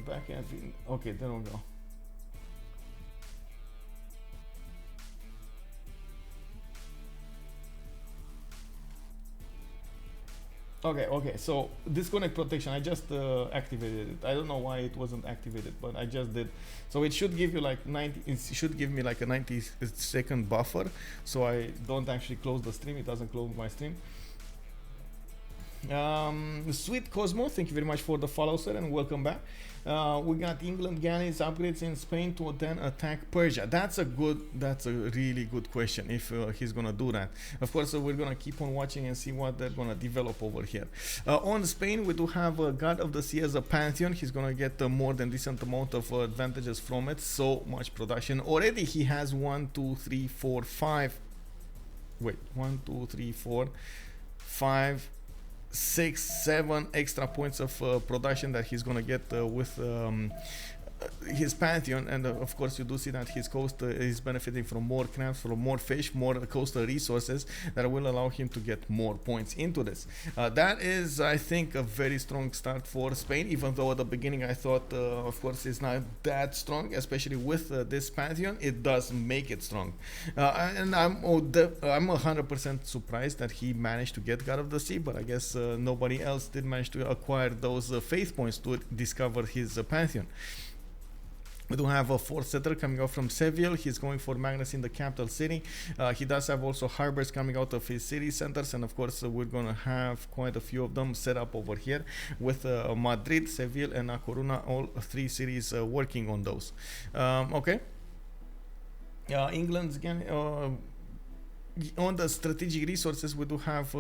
Back end. Okay, there we go. Okay, so disconnect protection, I just activated it. I don't know why it wasn't activated, but I just did. So it should give you like 90, it should give me like a 90-second buffer, so I don't actually close the stream. It doesn't close my stream. Sweet Cosmo, thank you very much for the follow, sir, and welcome back. We got England galleys upgrades in Spain to then attack Persia. That's a really good question if he's gonna do that. Of course, we're gonna keep on watching and see what they're gonna develop over here. On Spain, we do have God of the Sea as a pantheon. He's gonna get a more than decent amount of advantages from it. So much production already. He has 1, 2, 3, 4, 5. Wait, 1, 2, 3, 4, 5. 6, 7 extra points of production that he's gonna get with his pantheon, and of course you do see that his coast is benefiting from more crabs, from more fish, more coastal resources that will allow him to get more points into this. That is, I think, a very strong start for Spain, even though at the beginning I thought of course it's not that strong, especially with this pantheon. It does make it strong, and I'm 100% surprised that he managed to get God of the Sea, but I guess nobody else did manage to acquire those faith points to discover his pantheon. We do have a fourth settler coming out from Seville. He's going for Magnus in the capital city. He does have also harbors coming out of his city centers, and of course we're going to have quite a few of them set up over here with Madrid, Seville, and A Coruña, all 3 cities working on those. Okay. England's again. On the strategic resources, we do have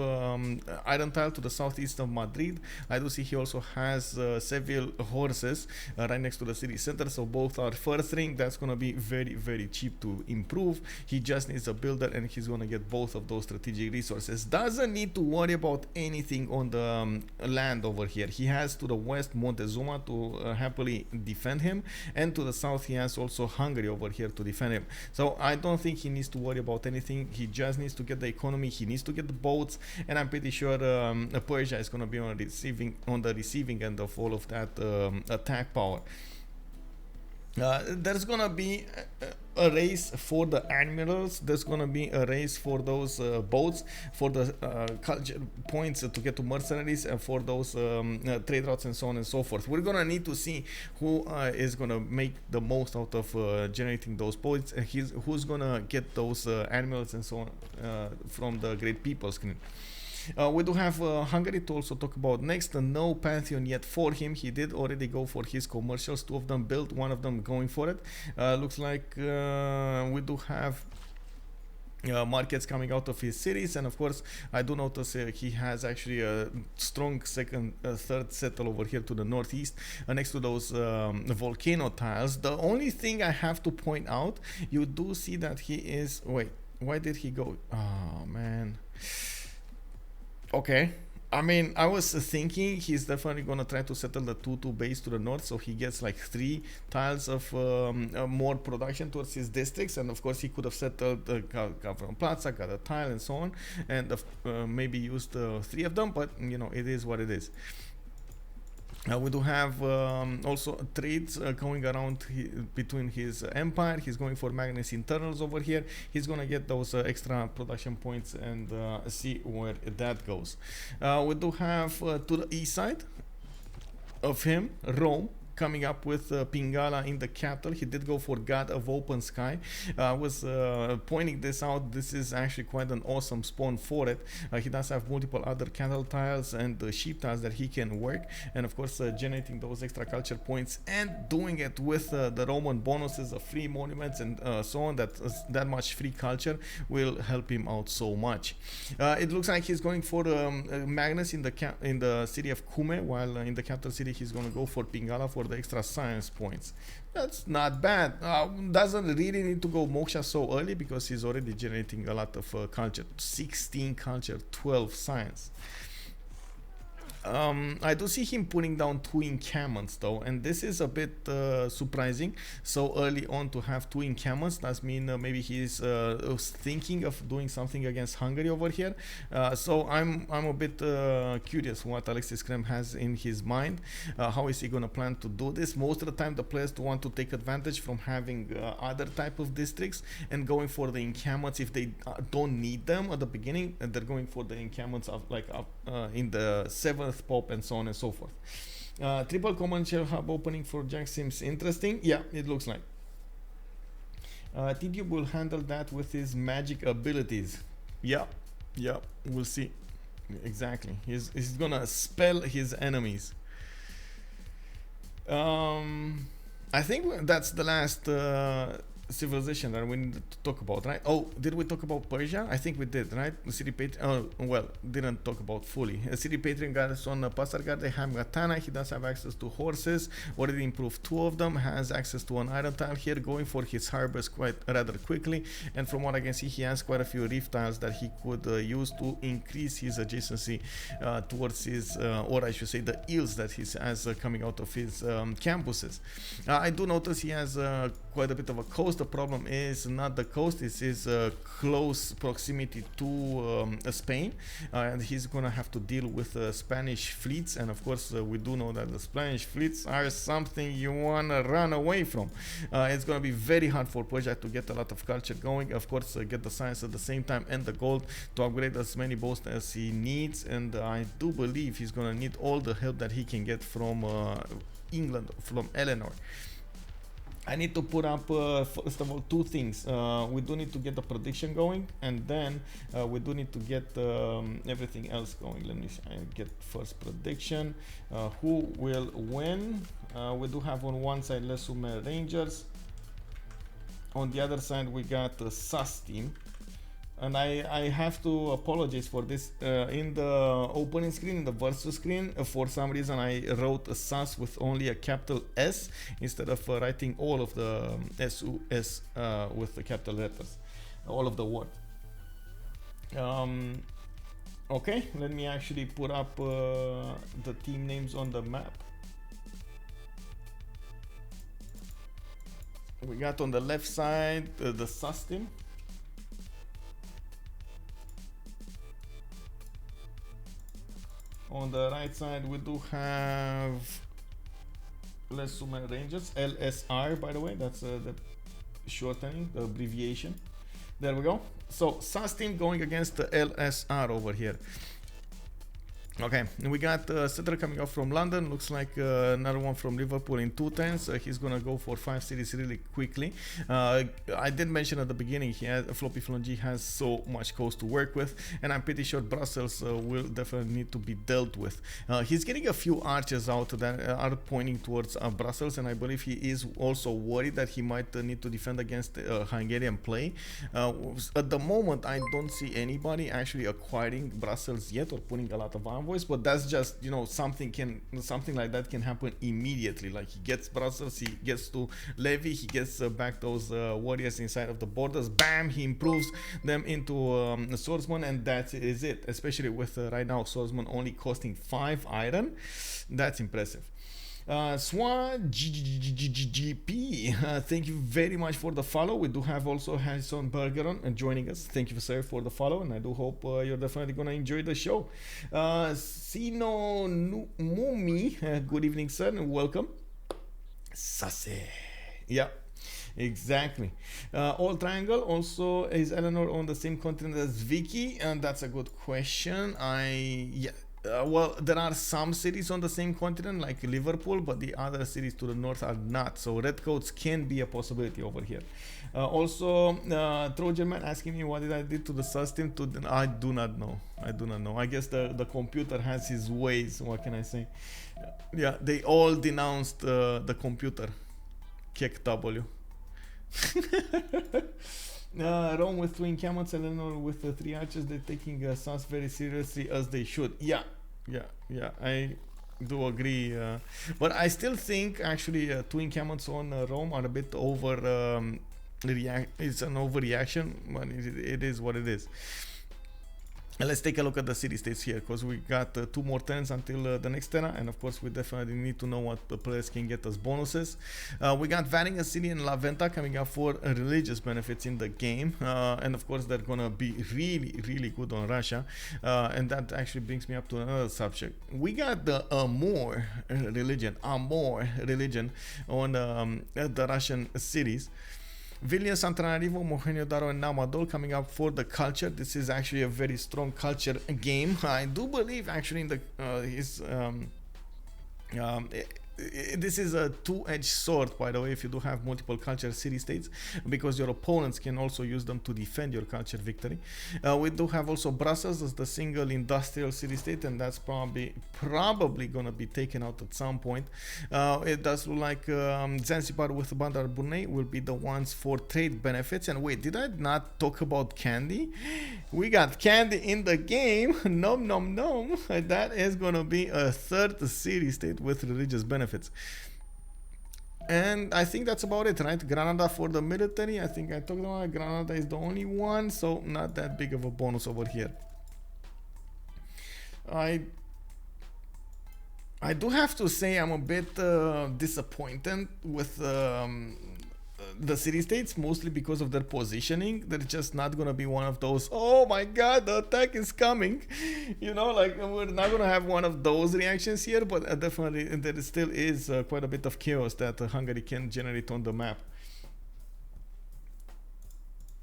iron tile to the southeast of Madrid. I do see he also has Seville horses right next to the city center, so both are first ring. That's going to be very, very cheap to improve. He just needs a builder, and he's going to get both of those strategic resources. Doesn't need to worry about anything on the land over here. He has to the west Montezuma to happily defend him, and to the south he has also Hungary over here to defend him. So I don't think he needs to worry about anything. He just needs to get the economy, he needs to get the boats, and I'm pretty sure Persia is going to be on the receiving end of all of that attack power. There's gonna be a race for the admirals. There's gonna be a race for those boats, for the culture points to get to mercenaries, and for those trade routes and so on and so forth. We're gonna need to see who is gonna make the most out of generating those points, and who's gonna get those admirals and so on from the Great People screen. We do have Hungary to also talk about next. No Pantheon yet for him. He did already go for his commercials. 2 of them built, 1 of them going for it. Looks like we do have markets coming out of his cities, and of course I do notice he has actually a strong third settle over here to the northeast next to those volcano tiles. The only thing I have to point out, you do see that he is, wait, why did he go? Oh man. Okay, I mean, I was thinking he's definitely gonna try to settle the 2-2 base to the north, so he gets like 3 tiles of more production towards his districts, and of course he could have settled Gavron Plaza, got a tile and so on, and maybe used 3 of them, but you know, it is what it is. We do have also trades going around between his empire. He's going for Magnus internals over here. He's gonna get those extra production points and see where that goes. We do have to the east side of him, Rome, coming up with Pingala in the capital. He did go for God of Open Sky. I was pointing this out. This is actually quite an awesome spawn for it. He does have multiple other cattle tiles and sheep tiles that he can work, and of course generating those extra culture points and doing it with the Roman bonuses of free monuments and so on. That much free culture will help him out so much. It looks like he's going for Magnus in the city of Cume, while in the capital city he's going to go for Pingala for the extra science points. That's not bad. Doesn't really need to go Moksha so early because he's already generating a lot of culture. 16 culture, 12 science. I do see him putting down 2 encampments though, and this is a bit surprising. So early on to have 2 encampments does mean maybe he's thinking of doing something against Hungary over here. So I'm a bit curious what Alexis krempp has in his mind. How is he gonna plan to do this? Most of the time the players want to take advantage from having other type of districts and going for the encampments if they don't need them at the beginning, and they're going for the encampments of like in the 7th pop and so on and so forth. Triple commercial hub opening for Jack seems interesting. Yeah, it looks like. Tidube will handle that with his magic abilities. Yeah, we'll see. Exactly. He's gonna spell his enemies. I think that's the last civilization that we need to talk about, right? Oh, did we talk about Persia? I think we did, right? The city patron. Oh, well, didn't talk about fully. A city patron got on Pasargard. They have Gatana. He does have access to horses. Already improved 2 of them. Has access to an iron tile here. Going for his harbors rather quickly. And from what I can see, he has quite a few reef tiles that he could use to increase his adjacency towards his, or I should say, the eels that he has coming out of his campuses. I do notice he has quite a bit of a coast. The problem is not the coast, it's his close proximity to Spain, and he's gonna have to deal with Spanish fleets, and of course we do know that the Spanish fleets are something you wanna run away from. It's gonna be very hard for Persia to get a lot of culture going, of course get the science at the same time and the gold to upgrade as many boats as he needs, and I do believe he's gonna need all the help that he can get from England, from Eleanor. I need to put up first of all 2 things. We do need to get the prediction going, and then we do need to get everything else going. Let me get first prediction. Who will win? We do have on one side Les Sumer Rangers. On the other side we got the SAS team. And I have to apologize for this. In the opening screen, in the versus screen, for some reason I wrote a SAS with only a capital S instead of writing all of the SUS with the capital letters, all of the word. Okay, let me actually put up the team names on the map. We got on the left side the SAS team. On the right side we do have less submarine ranges. LSR, by the way, that's the shortening, the abbreviation. There we go. So SAS team going against the LSR over here. Okay, we got Setter coming up from London. Looks like another one from Liverpool in 210s. He's gonna go for 5 cities really quickly. I did mention at the beginning he has FloppyFlong G has so much coast to work with, and I'm pretty sure Brussels will definitely need to be dealt with. He's getting a few archers out that are pointing towards Brussels, and I believe he is also worried that he might need to defend against Hungarian play. At the moment, I don't see anybody actually acquiring Brussels yet or putting a lot of armor. But that's just, you know, something like that can happen immediately. Like he gets Brussels, he gets to Levy, he gets back those warriors inside of the borders, bam, he improves them into swordsman, and that is it. Especially with right now swordsman only costing 5 iron, that's impressive. Swan GGP, thank you very much for the follow. We do have also Hanson Bergeron joining us. Thank you, sir, for the follow, and I do hope you're definitely gonna enjoy the show. Sino Mumi, good evening, sir, and welcome. Sase, yeah. Exactly. All triangle also is Eleanor on the same continent as Vicky, and that's a good question. Well, there are some cities on the same continent like Liverpool, but the other cities to the north are not. So redcoats can be a possibility over here. Also, Trojan Man asking me what did I do to the SAS team. I do not know. I do not know. I guess the computer has his ways. What can I say? Yeah, they all denounced the computer. Kick W. Rome with 2 encampments, Eleanor with 3 archers. They're taking SAS very seriously, as they should. Yeah, I do agree. But I still think actually 2 encampments on Rome are a bit over. It's an overreaction, but it is what it is. And let's take a look at the city-states here, because we got 2 more turns until the next era, and of course we definitely need to know what the players can get as bonuses. We got Vatican City and La Venta coming up for religious benefits in the game, and of course they're gonna be really good on Russia, and that actually brings me up to another subject. We got the Amor religion on the Russian cities. Vilnius, Antananarivo, Mohenjo-Daro, and Namadol coming up for the culture. This is actually a very strong culture game. I do believe actually in the this is a two-edged sword, by the way, if you do have multiple culture city-states, because your opponents can also use them to defend your culture victory. We do have also Brussels as the single industrial city-state, and that's probably gonna be taken out at some point. It does look like Zanzibar with Bandar Brunei will be the ones for trade benefits. And wait, did I not talk about candy? We got candy in the game. Nom nom nom. That is gonna be a third city-state with religious benefits. And I think that's about it, right? Granada for the military. I think I talked about it. Granada is the only one, so not that big of a bonus over here. I do have to say I'm a bit disappointed with the city-states, mostly because of their positioning. They're just not gonna be one of those, oh my god, the attack is coming, you know, like we're not gonna have one of those reactions here, but definitely there still is quite a bit of chaos that Hungary can generate on the map.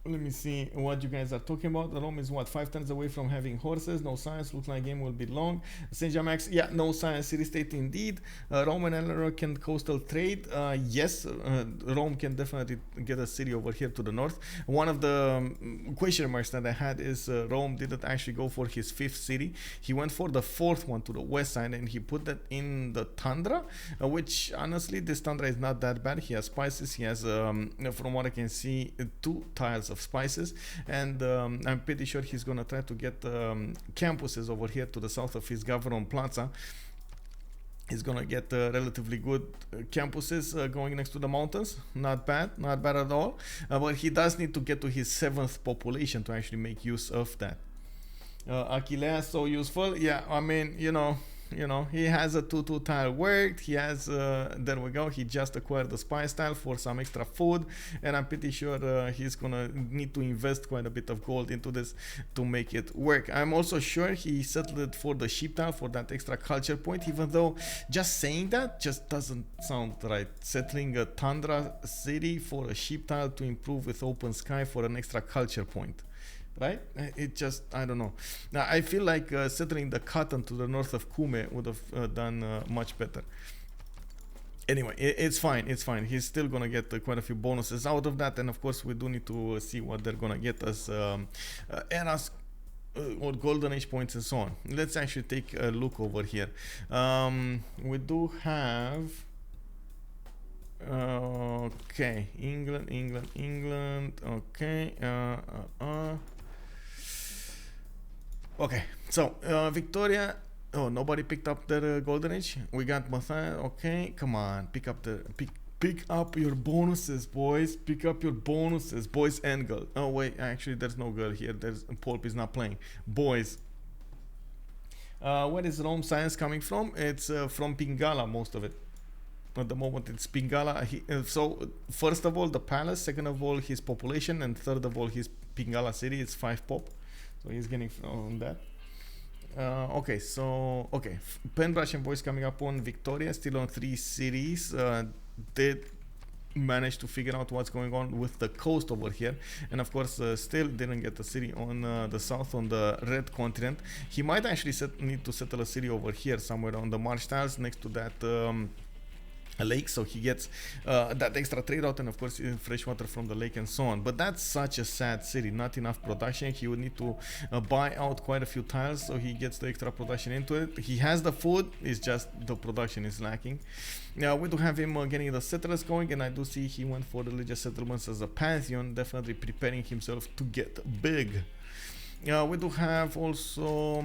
Let me see what you guys are talking about. Rome is what, 5 turns away from having horses. No science. Looks like game will be long. Saint Jamax, yeah, no science. City state indeed. Rome and Eleanor can coastal trade. Yes, Rome can definitely get a city over here to the north. One of the question marks that I had is Rome didn't actually go for his 5th city. He went for the 4th one to the west side, and he put that in the tundra, which honestly, this tundra is not that bad. He has spices. He has, from what I can see, 2 tiles of spices, and I'm pretty sure he's gonna try to get campuses over here to the south of his Gavron Plaza. He's gonna get relatively good campuses going next to the mountains. Not bad at all, but he does need to get to his 7th population to actually make use of that. Achilles, so useful. Yeah, I mean, you know, you know, he has a 2-2 tile worked. He has, there we go. He just acquired the spice tile for some extra food, and I'm pretty sure he's gonna need to invest quite a bit of gold into this to make it work. I'm also sure he settled it for the sheep tile for that extra culture point, even though just saying that just doesn't sound right. Settling a tundra city for a sheep tile to improve with open sky for an extra culture point. Right? It just, I don't know. Now, I feel like settling the cotton to the north of Kume would have done much better. Anyway, it's fine. It's fine. He's still gonna get quite a few bonuses out of that, and of course, we do need to see what they're gonna get as eras or golden age points and so on. Let's actually take a look over here. We do have. Okay, England. Okay. Okay, so Victoria. Oh, nobody picked up their golden age. We got Matthias. Okay, come on, pick up your bonuses, boys. Pick up your bonuses, boys and girls. Oh wait, actually, there's no girl here. There's Pulp is not playing. Boys. Where is Rome science coming from? It's from Pingala, most of it. At the moment, it's Pingala. So, first of all, the palace. Second of all, his population, and third of all, his Pingala city. It's 5 pop. So he's getting on that. Okay, so Penbrush and Voice coming up on Victoria, still on 3 cities. They managed to figure out what's going on with the coast over here, and of course, still didn't get a city on the south on the red continent. He might actually need to settle a city over here somewhere on the marsh tiles next to that. A lake, so he gets that extra trade route, and of course fresh water from the lake and so on. But that's such a sad city, not enough production. He would need to buy out quite a few tiles so he gets the extra production into it. He has the food, it's just the production is lacking. Now we do have him getting the settlers going, and I do see he went for religious settlements as a pantheon, definitely preparing himself to get big. We do have also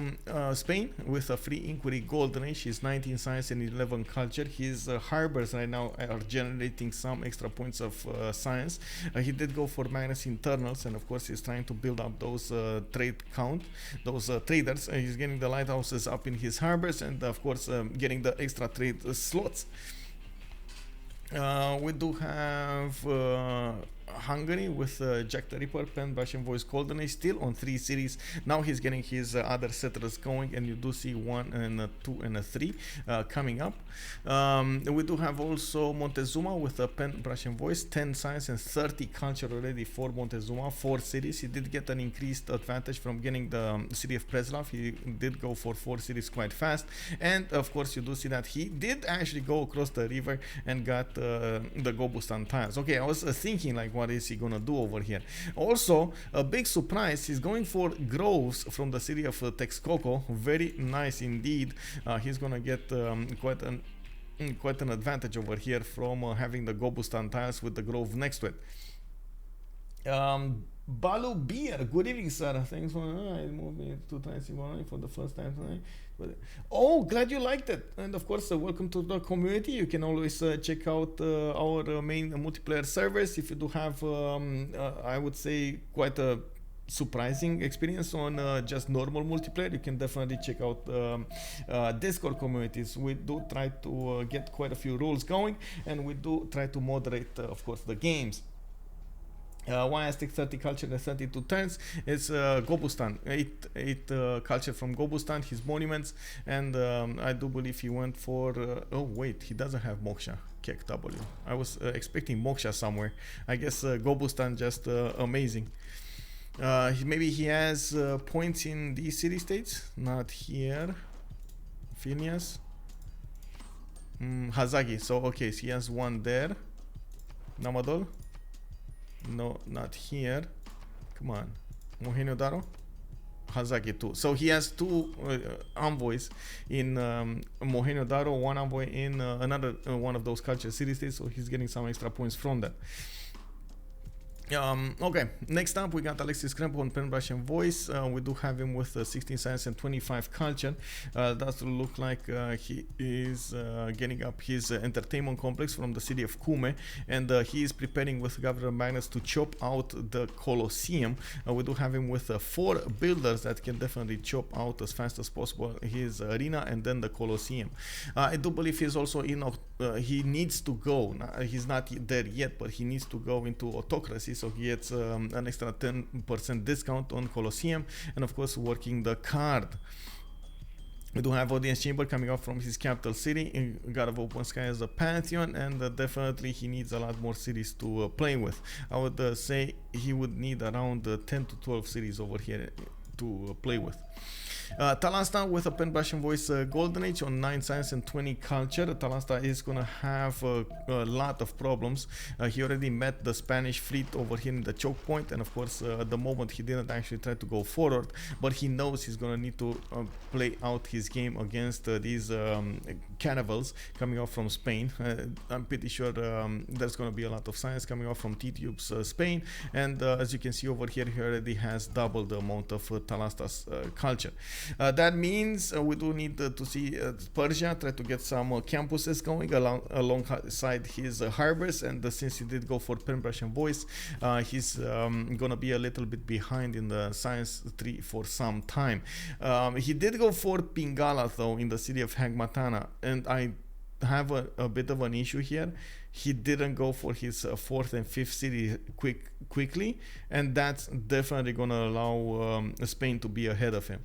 Spain with a free inquiry golden age. He's 19 science and 11 culture. His harbors right now are generating some extra points of science. He did go for Magnus internals, and of course he's trying to build up those trade count, those traders. He's getting the lighthouses up in his harbors, and of course getting the extra trade slots. We do have Hungary with JackTheRipper, Pen, Brush and Voice Golden Age, still on 3 series. Now he's getting his other settlers going, and you do see 1 and a 2 and a 3 coming up. We do have also Montezuma with a Pen, Brush and Voice, 10 science and 30 culture already for Montezuma, 4 cities. He did get an increased advantage from getting the city of Preslav. He did go for 4 cities quite fast, and of course you do see that he did actually go across the river and got the Gobustan tiles. Okay, I was thinking like, what is he gonna do over here? Also, a big surprise, he's going for groves from the city of Texcoco. Very nice indeed. He's gonna get quite an advantage over here from having the Gobustan tiles with the grove next to it. Balu Beer, good evening, sir. Thanks for I moved it 2 times for the first time tonight. Oh, glad you liked it. And of course, welcome to the community. You can always check out our main multiplayer servers if you do have, I would say, quite a surprising experience on just normal multiplayer. You can definitely check out Discord communities. We do try to get quite a few rules going, and we do try to moderate, of course, the games. Why Aztec 30 culture and 32 turns? It's Gobustan, 8 culture from Gobustan, his monuments, and I do believe he went for oh wait, he doesn't have Moksha. Kek W. I was expecting Moksha somewhere. I guess Gobustan just amazing. Maybe he has points in these city states, not here. Phineas, Hazaggi. So okay, so he has 1 there. Namadol. No, not here. Come on. Mohenjo-Daro. Hazaggi 2. So he has 2 envoys in Mohenjo-Daro, 1 envoy in another one of those culture city states. So he's getting some extra points from that. Okay, next up we got Alexis krempp on pen, brush, and voice. We do have him with 16 science and 25 culture. Does look like he is getting up his entertainment complex from the city of Cume, and he is preparing with governor Magnus to chop out the Colosseum. We do have him with 4 builders that can definitely chop out as fast as possible his arena and then the Colosseum. I do believe he's also in he needs to go. He's not there yet, but he needs to go into autocracy, so he gets an extra 10% discount on Colosseum, and of course working the card. We do have audience chamber coming up from his capital city, God of Open Sky as a Pantheon, and definitely he needs a lot more cities to play with. I would say he would need around 10 to 12 cities over here to play with. Talasta with a pen, brush, and voice golden age on 9 science and 20 culture. Talasta is gonna have a lot of problems. He already met the Spanish fleet over here in the choke point, and of course at the moment he didn't actually try to go forward, but he knows he's gonna need to play out his game against these cannibals coming off from Spain. I'm pretty sure there's gonna be a lot of science coming off from Tidube's Spain, and as you can see over here, he already has double the amount of Talasta's culture. That means we do need to see Persia try to get some campuses going alongside his harbors, and since he did go for pen, brush, and voice, he's gonna be a little bit behind in the science tree for some time. He did go for Pingala though in the city of Hagmatana, and I have a bit of an issue here. He didn't go for his 4th and 5th city quickly, and that's definitely gonna allow Spain to be ahead of him.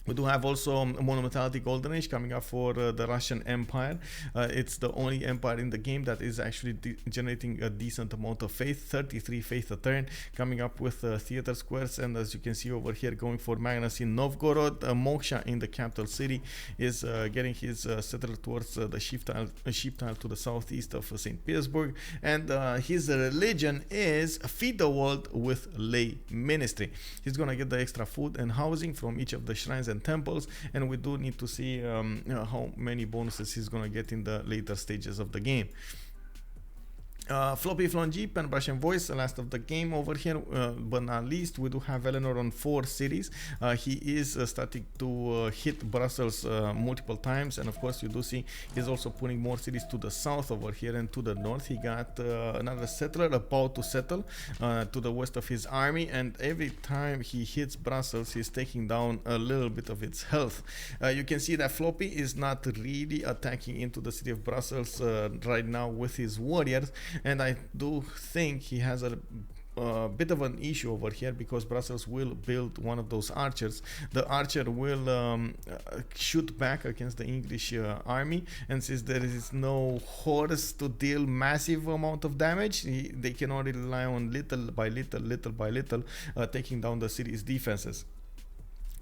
We do have also Monumentality Golden Age coming up for the Russian Empire. It's the only empire in the game that is actually generating a decent amount of faith, 33 faith a turn, coming up with theater squares, and as you can see over here, going for Magnus in Novgorod. Moksha in the capital city is getting his settler towards the sheep tile to the southeast of St. Petersburg, and his religion is feed the world with lay ministry. He's gonna get the extra food and housing from each of the shrines and temples, and we do need to see how many bonuses he's gonna get in the later stages of the game. FloppyFlong G, pen, brush, and voice, the last of the game over here, but not least, we do have Eleanor on 4 cities. He is starting to hit Brussels multiple times, and of course you do see he's also putting more cities to the south over here and to the north. He got another settler about to settle to the west of his army, and every time he hits Brussels, he's taking down a little bit of its health. You can see that Floppy is not really attacking into the city of Brussels right now with his warriors, and I do think he has a bit of an issue over here, because Brussels will build one of those archers. The archer will shoot back against the English army, and since there is no horse to deal massive amount of damage, they can only rely on little by little taking down the city's defenses.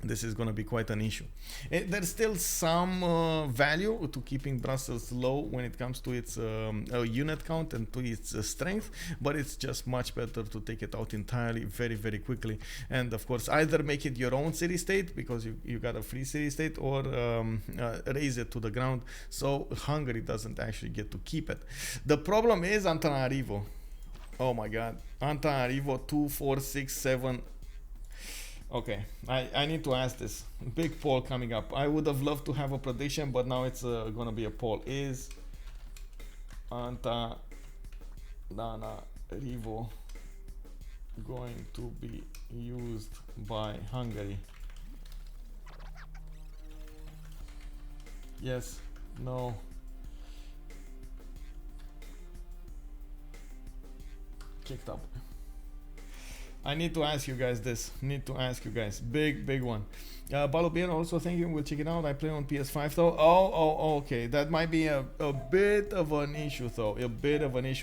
This is going to be quite an issue. There's still some value to keeping Brussels low when it comes to its unit count and to its strength, but it's just much better to take it out entirely very quickly, and of course either make it your own city-state because you got a free city-state, or raise it to the ground so Hungary doesn't actually get to keep it. The problem is Antananarivo. Oh my god, Antananarivo 2, 4, 6, 7. Okay, I need to ask this. Big poll coming up. I would have loved to have a prediction, but now it's gonna be a poll. Is Antananarivo going to be used by Hungary? Yes, no. Kicked up. I need to ask you guys this. Big one. Balobian also, thank you. We'll check it out. I play on PS5 though. Oh, okay. That might be a bit of an issue though.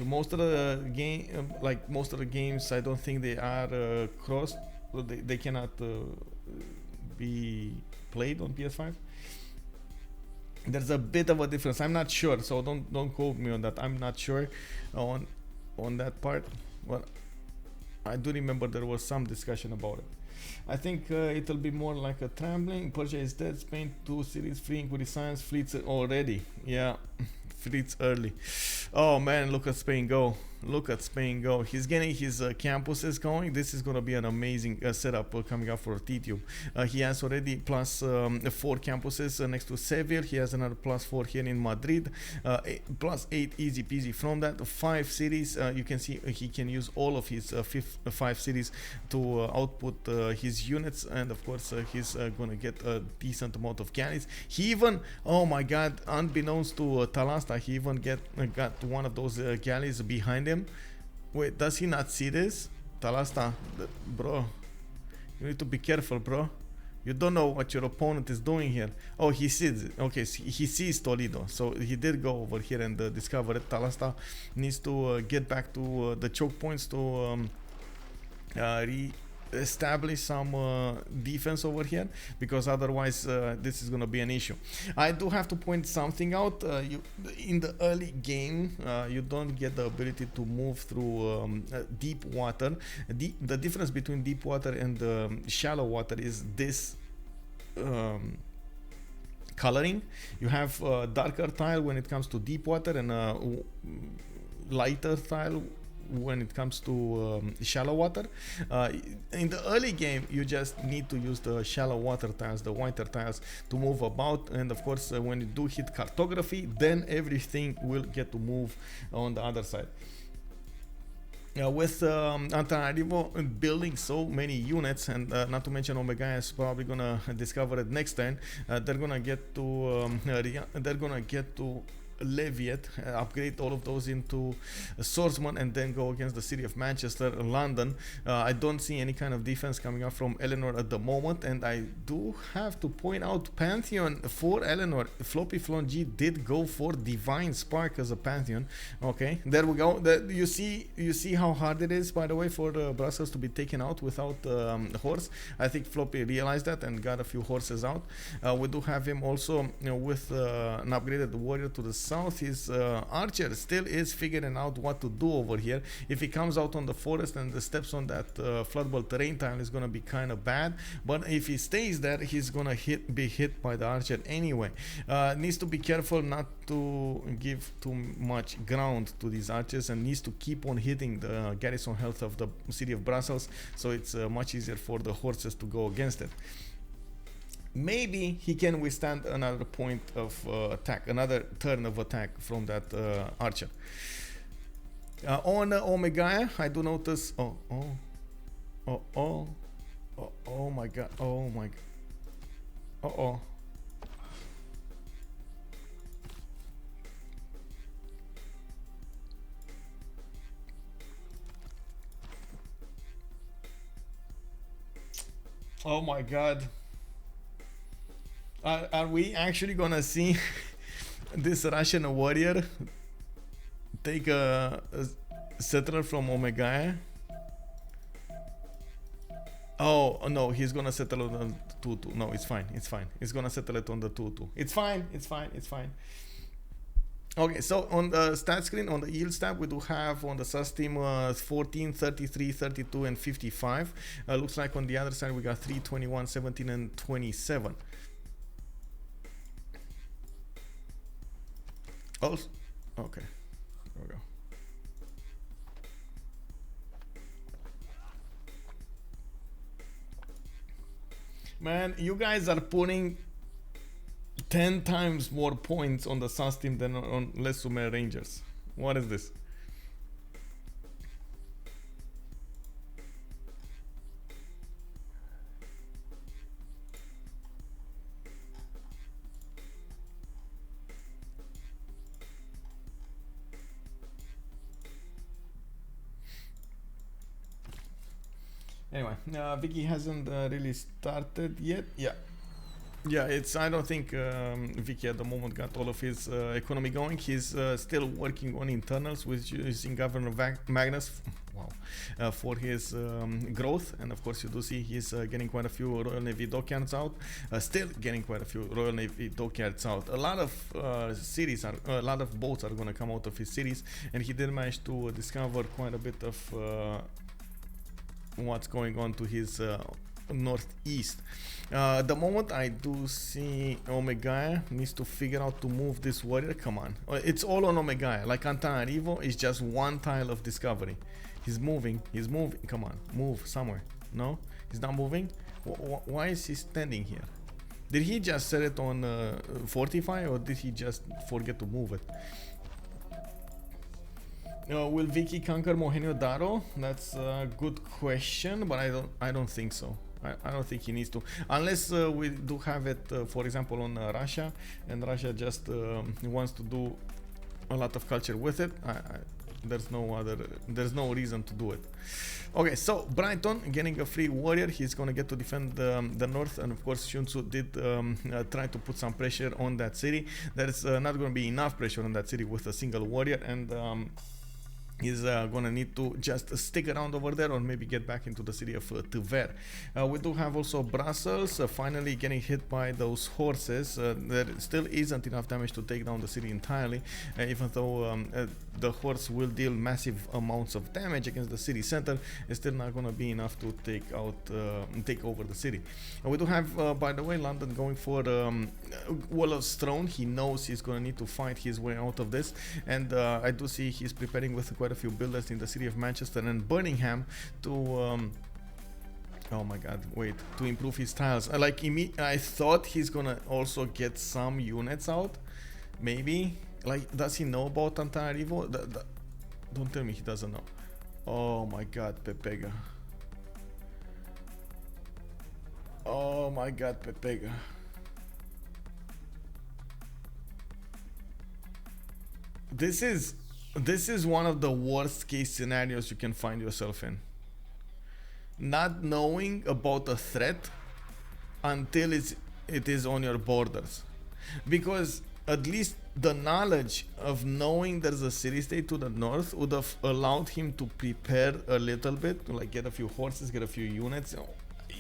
Most of the games, I don't think they are crossed. They cannot be played on PS5. There's a bit of a difference. I'm not sure, so don't quote me on that. I'm not sure on that part. Well, I do remember there was some discussion about it. I think it'll be more like a trembling. Persia is dead. Spain 2 cities free, including science fleets already. Yeah, Fritz early. Oh man, look at Spain go. Look at Spain go. He's getting his campuses going. This is going to be an amazing setup coming up for Tidube. He has already plus 4 campuses next to Seville. He has another plus 4 here in Madrid. Plus 8 easy peasy from that. 5 cities. You can see he can use all of his 5 cities to output his units. And of course, he's going to get a decent amount of galleys. He even, oh my god, unbeknownst to Talasta, he even got one of those galleys behind him. Wait, does he not see this? Talasta, bro, you need to be careful, bro. You don't know what your opponent is doing here. Oh, he sees it. Okay, so he sees Toledo, so he did go over here and discover it. Talasta needs to get back to the choke points to establish some defense over here, because otherwise this is going to be an issue. I do have to point something out. In the early game, you don't get the ability to move through deep water. The difference between deep water and shallow water is this coloring. You have darker tile when it comes to deep water and lighter tile when it comes to shallow water. In the early game, you just need to use the shallow water tiles, the whiter tiles, to move about. And of course, when you do hit cartography, then everything will get to move on the other side. With Antananarivo building so many units, and not to mention Omegaia is probably gonna discover it next turn, they're gonna get to Leviat, upgrade all of those into swordsman, and then go against the city of Manchester, London. I don't see any kind of defense coming up from Eleanor at the moment, and I do have to point out Pantheon for Eleanor. FloppyFlong G did go for Divine Spark as a Pantheon. Okay, there we go. You see how hard it is, by the way, for Brussels to be taken out without a horse. I think Floppy realized that and got a few horses out. We do have him also, with an upgraded warrior to the south. His archer still is figuring out what to do over here. If he comes out on the forest and steps on that floodable terrain tile, is going to be kind of bad. But if he stays there, he's going to be hit by the archer anyway. Needs to be careful not to give too much ground to these archers, and needs to keep on hitting the garrison health of the city of Brussels, so it's much easier for the horses to go against it. Maybe he can withstand another point of attack, another turn of attack from that archer. On Omegaia, I do notice. Oh my god! Oh my god! Oh my god! Are we actually gonna see this Russian warrior take a settler from Omegaia? Oh no, he's gonna settle on the 2-2. No, it's fine. He's gonna settle it on the 2-2. It's fine. Okay, so on the stat screen, on the yield tab, we do have on the sus team 14, 33, 32, and 55. Looks like on the other side we got 3, 21, 17, and 27. Also, okay, there we go. Man, you guys are putting 10 times more points on the sus team than on Les Sumer Rangers. What is this? Anyway, Vicky hasn't really started yet. Yeah, it's. I don't think Vicky at the moment got all of his economy going. He's still working on internals, which is in Governor Magnus. Wow, for his growth, and of course you do see he's getting quite a few Royal Navy dockyards out. Still getting quite a few Royal Navy dockyards out. A lot of a lot of boats are going to come out of his cities, and he did manage to discover quite a bit of what's going on to his northeast. The moment I do see Omegaia needs to figure out to move this warrior. Come on, it's all on Omegaia. Like Antananarivo is just one tile of discovery. He's moving. He's moving. Come on, move somewhere. No, he's not moving. Why is he standing here? Did he just set it on fortify, or did he just forget to move it? Will Vicky conquer Mohenjo-Daro? That's a good question, but I don't think so. I don't think he needs to, unless we do have it, for example, on Russia, and Russia just wants to do a lot of culture with it. There's no reason to do it. Okay, so Brighton getting a free warrior. He's gonna get to defend the north, and of course Sun-Tzu did try to put some pressure on that city. There's not gonna be enough pressure on that city with a single warrior, and he's gonna need to just stick around over there, or maybe get back into the city of Tver. We do have also Brussels finally getting hit by those horses. There still isn't enough damage to take down the city entirely, even though the horse will deal massive amounts of damage against the city center. It's still not gonna be enough to take over the city. We do have, by the way, London going for Wolf's Throne. He knows he's gonna need to fight his way out of this, and I do see he's preparing with quite a few builders in the city of Manchester and Birmingham to oh my god, wait, to improve his tiles. I thought he's gonna also get some units out, maybe. Like, does he know about Antananarivo? Don't tell me he doesn't know. Oh my god, Pepega. Oh my god, Pepega. This is one of the worst case scenarios you can find yourself in. Not knowing about a threat until it is on your borders. Because at least the knowledge of knowing there's a city state to the north would have allowed him to prepare a little bit, to like get a few horses, get a few units,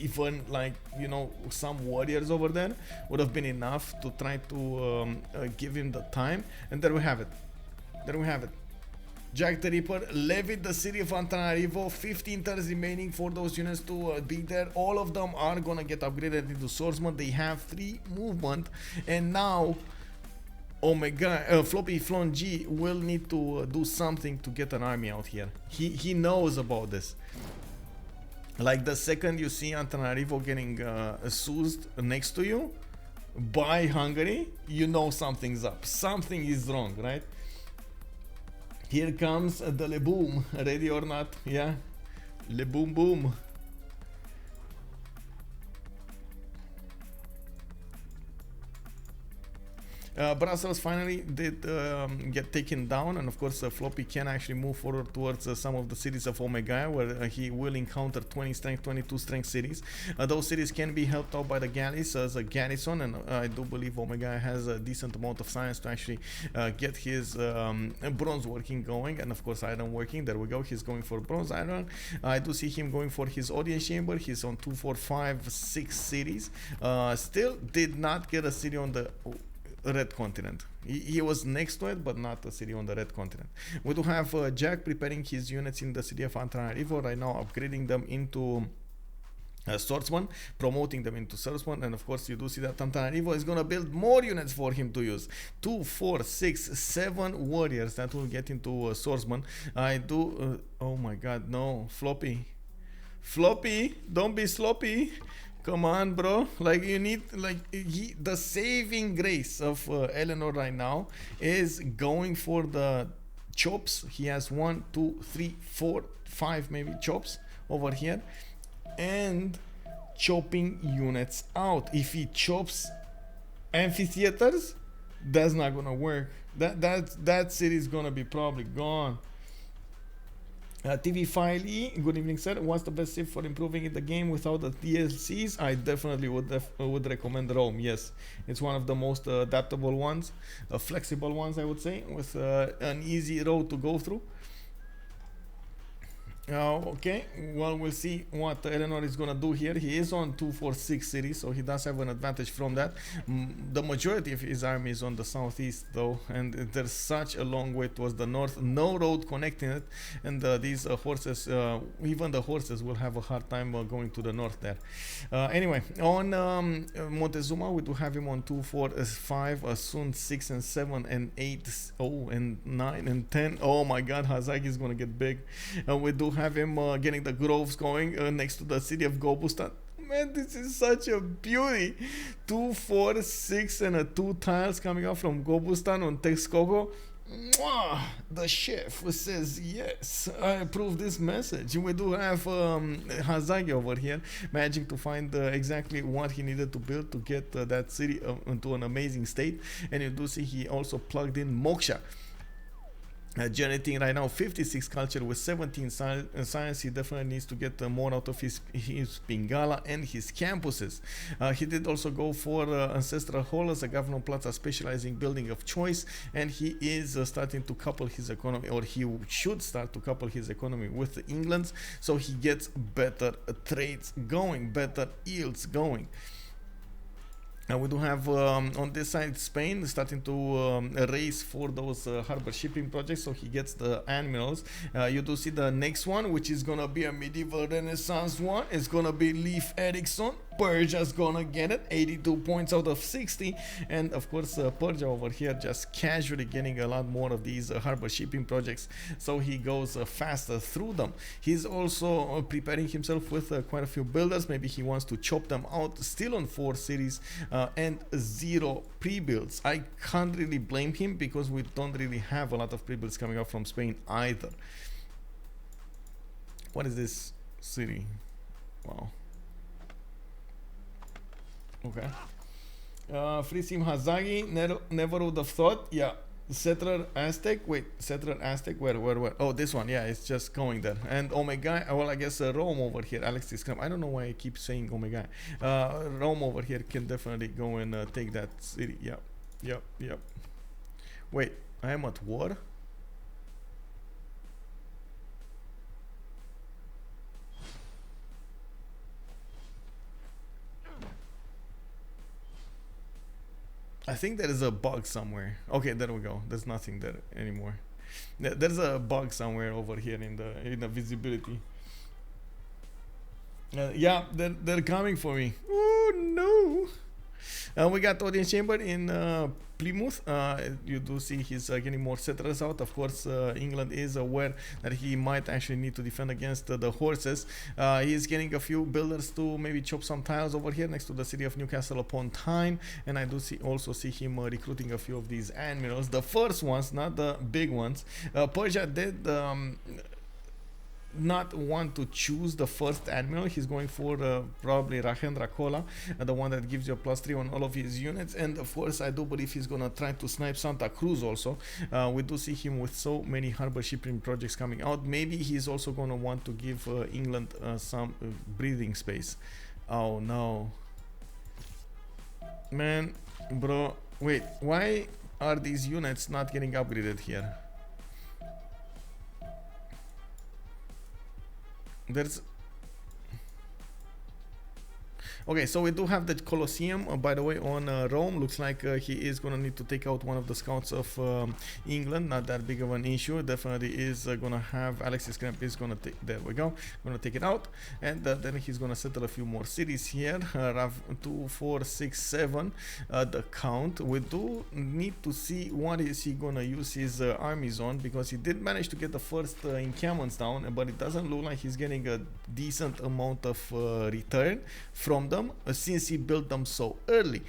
even like, you know, some warriors over there would have been enough to try to give him the time. And there we have it. There we have it. JackTheRipper levied the city of Antananarivo. 15 turns remaining for those units to be there. All of them are gonna get upgraded into swordsman. They have 3 movement, and now Omegaia, FloppyFlong G will need to do something to get an army out here. He knows about this. Like, the second you see Antananarivo getting seized next to you by Hungary, you know something's up. Something is wrong, right? Here comes the Le Boom, ready or not, yeah? Le Boom Boom. Brussels finally did get taken down, and of course Floppy can actually move forward towards some of the cities of Omegaia, where he will encounter 20 strength, 22 strength cities. Those cities can be helped out by the galleys as a garrison, and I do believe Omegaia has a decent amount of science to actually get his bronze working going, and of course iron working. There we go, he's going for bronze iron. I do see him going for his audience chamber. He's on 2, 4, 5, 6 cities. Still did not get a city on the red continent. He was next to it, but not a city on the red continent. We do have Jack preparing his units in the city of Antananarivo right now, upgrading them into swordsman, promoting them into swordsman, and of course you do see that Antananarivo is gonna build more units for him to use. 2, 4, 6, 7 warriors that will get into swordsman. I do oh my god, no, Floppy, don't be sloppy. Come on, bro. Like, you need, like, the saving grace of Eleanor right now is going for the chops. He has 1, 2, 3, 4, 5 maybe chops over here, and chopping units out. If he chops amphitheaters, that's not gonna work. That city is gonna be probably gone. TV File E, good evening sir. What's the best tip for improving in the game without the DLCs? I definitely would recommend Rome. Yes, it's one of the most adaptable ones, flexible ones, I would say, with an easy road to go through. Okay, well, we'll see what Eleanor is gonna do here. He is on 246 cities, so he does have an advantage from that. The majority of his army is on the southeast, though, and there's such a long way towards the north, no road connecting it, and these horses, even the horses, will have a hard time going to the north there. Anyway, on Montezuma, we do have him on 2, 4, 5, soon 6 and 7 and 8, oh, and 9 and 10. Oh my God, Hazaggi is gonna get big. We do have him getting the groves going next to the city of Gobustan. Man, this is such a beauty. 2, 4, 6 and a 2 tiles coming out from Gobustan on Texcoco. Mwah! The chef says yes, I approve this message. We do have Hazaggi over here managing to find exactly what he needed to build to get that city into an amazing state, and you do see he also plugged in Moksha. Generating right now 56 culture with 17 science. He definitely needs to get more out of his Pingala and his campuses. He did also go for Ancestral Hall as a government plaza specializing building of choice, and he is starting to couple his economy, or he should start to couple his economy with England's, so he gets better trades going, better yields going. We do have on this side Spain starting to race for those harbor shipping projects, so he gets the animals. You do see the next one, which is gonna be a medieval renaissance one. It's gonna be Leif Erikson. Persia's gonna get it, 82 points out of 60, and of course Persia over here just casually getting a lot more of these harbor shipping projects, so he goes faster through them. He's also preparing himself with quite a few builders. Maybe he wants to chop them out, still on 4 cities and 0 pre-builds. I can't really blame him because we don't really have a lot of pre-builds coming up from Spain either. What is this city? Wow. Okay. Free Sim Hazaggi, never would have thought. Yeah. Settler Aztec. Wait, Settler Aztec. Where? Oh, this one. Yeah, it's just going there. And Omegaia. Well, I guess Rome over here. Alexis, I don't know why I keep saying Omegaia. Rome over here can definitely go and take that city. Yep. Wait, I am at war? I think there is a bug somewhere. Okay, there we go. There's nothing there anymore. There's a bug somewhere over here in the visibility. Yeah, they're coming for me. Oh no! We got audience chamber in Plymouth. You do see he's getting more settlers out. Of course, England is aware that he might actually need to defend against the horses. He's getting a few builders to maybe chop some tiles over here next to the city of Newcastle upon Tyne, and I do also see him recruiting a few of these admirals. The first ones, not the big ones. Persia did not want to choose the first admiral. He's going for probably Rahendra Kola, the one that gives you a +3 on all of his units, and of course I do believe he's gonna try to snipe Santa Cruz also. We do see him with so many harbor shipping projects coming out. Maybe he's also gonna want to give England some breathing space. Oh no, man, bro, wait, why are these units not getting upgraded here? There's okay, so we do have the Colosseum, by the way, on Rome. Looks like he is gonna need to take out one of the scouts of England. Not that big of an issue. Definitely is gonna have Alexis krempp is gonna take. There we go. Gonna take it out, and then he's gonna settle a few more cities here. 2, 4, 6, 7. The count. We do need to see what is he gonna use his armies on, because he did manage to get the first encampments down, but it doesn't look like he's getting a decent amount of return from them since he built them so early.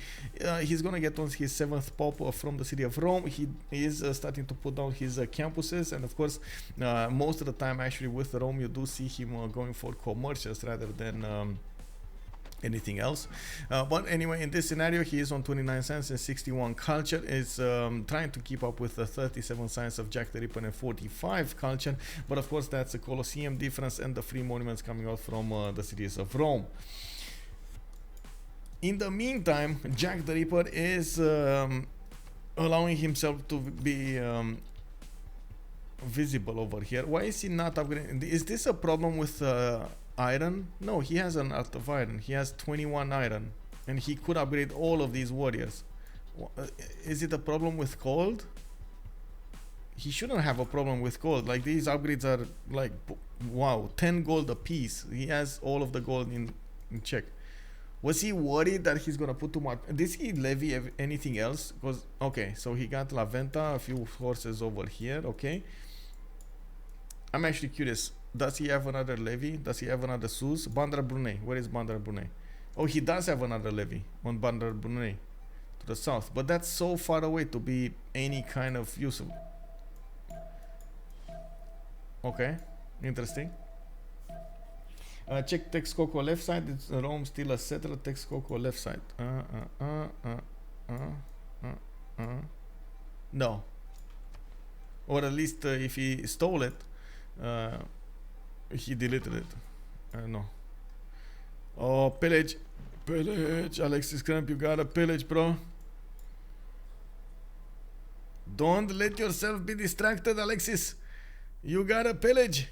He's gonna get on his 7th pop from the city of Rome. He is starting to put down his campuses, and of course most of the time actually with Rome you do see him going for commercials rather than anything else. But anyway, in this scenario he is on 29 science and 61 culture, is trying to keep up with the 37 science of JackTheRipper and 45 culture, but of course that's a Colosseum difference and the free monuments coming out from the cities of Rome. In the meantime, JackTheRipper is allowing himself to be visible over here. Why is he not upgrading? Is this a problem with iron? No, he has an art of iron. He has 21 iron, and he could upgrade all of these warriors. Is it a problem with gold? He shouldn't have a problem with gold. Like, these upgrades are like, wow, 10 gold a piece. He has all of the gold in check. Was he worried that he's gonna put too much? Did he levy anything else? Because, okay, so he got La Venta, a few horses over here. Okay, I'm actually curious. Does he have another levy? Does he have another Suz? Bandar Brunei. Where is Bandar Brunei? Oh, he does have another levy on Bandar Brunei to the south, but that's so far away to be any kind of useful. Okay, interesting. Check Texcoco left side. It's Rome still a settler. Texcoco left side. No. Or at least if he stole it, he deleted it. No. Oh, pillage. Pillage. Alexis Krempp, you gotta pillage, bro. Don't let yourself be distracted, Alexis. You gotta pillage.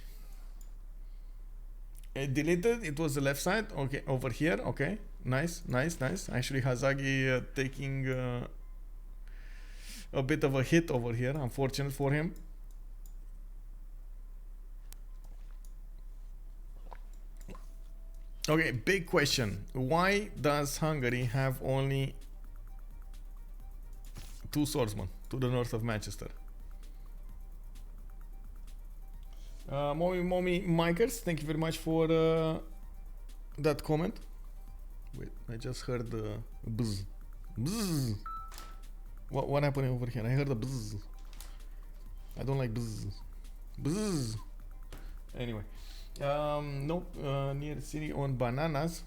Deleted. It was the left side. Okay, over here. Okay, nice, nice, nice. Actually, Hazaggi taking a bit of a hit over here. Unfortunate for him. Okay, big question. Why does Hungary have only 2 swordsmen to the north of Manchester? Mommy Mikers, thank you very much for that comment. Wait, I just heard the buzz. Buzz. What happened over here? I heard the buzz. I don't like buzz. Buzz. Anyway, nope. Near the city on bananas.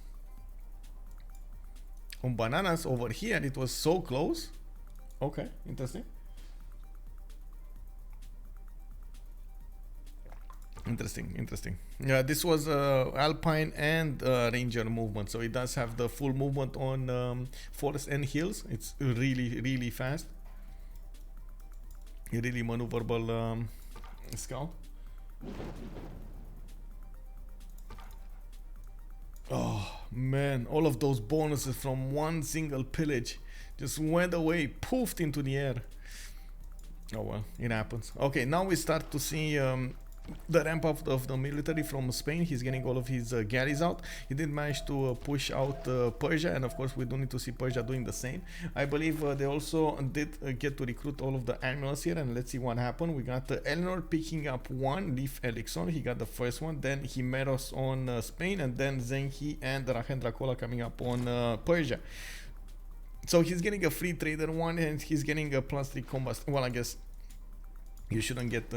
On bananas over here, it was so close. Okay, interesting. Interesting. Yeah, this was Alpine and Ranger movement, so it does have the full movement on forest and hills. It's really fast. A really maneuverable scout. Oh man, all of those bonuses from one single pillage just went away, poofed into the air. Oh well, it happens. Okay, now we start to see the ramp up of the military from Spain. He's getting all of his galleys out. He did manage to push out Persia, and of course we do need to see Persia doing the same. I believe they also did get to recruit all of the admirals here, and let's see what happened. We got Eleanor picking up one Leaf Elixon. He got the first one, then Himeros on Spain, and then Zengi and Rahendra Kola coming up on Persia. So he's getting a free trader one, and he's getting a +3 combat. Well, I guess you shouldn't get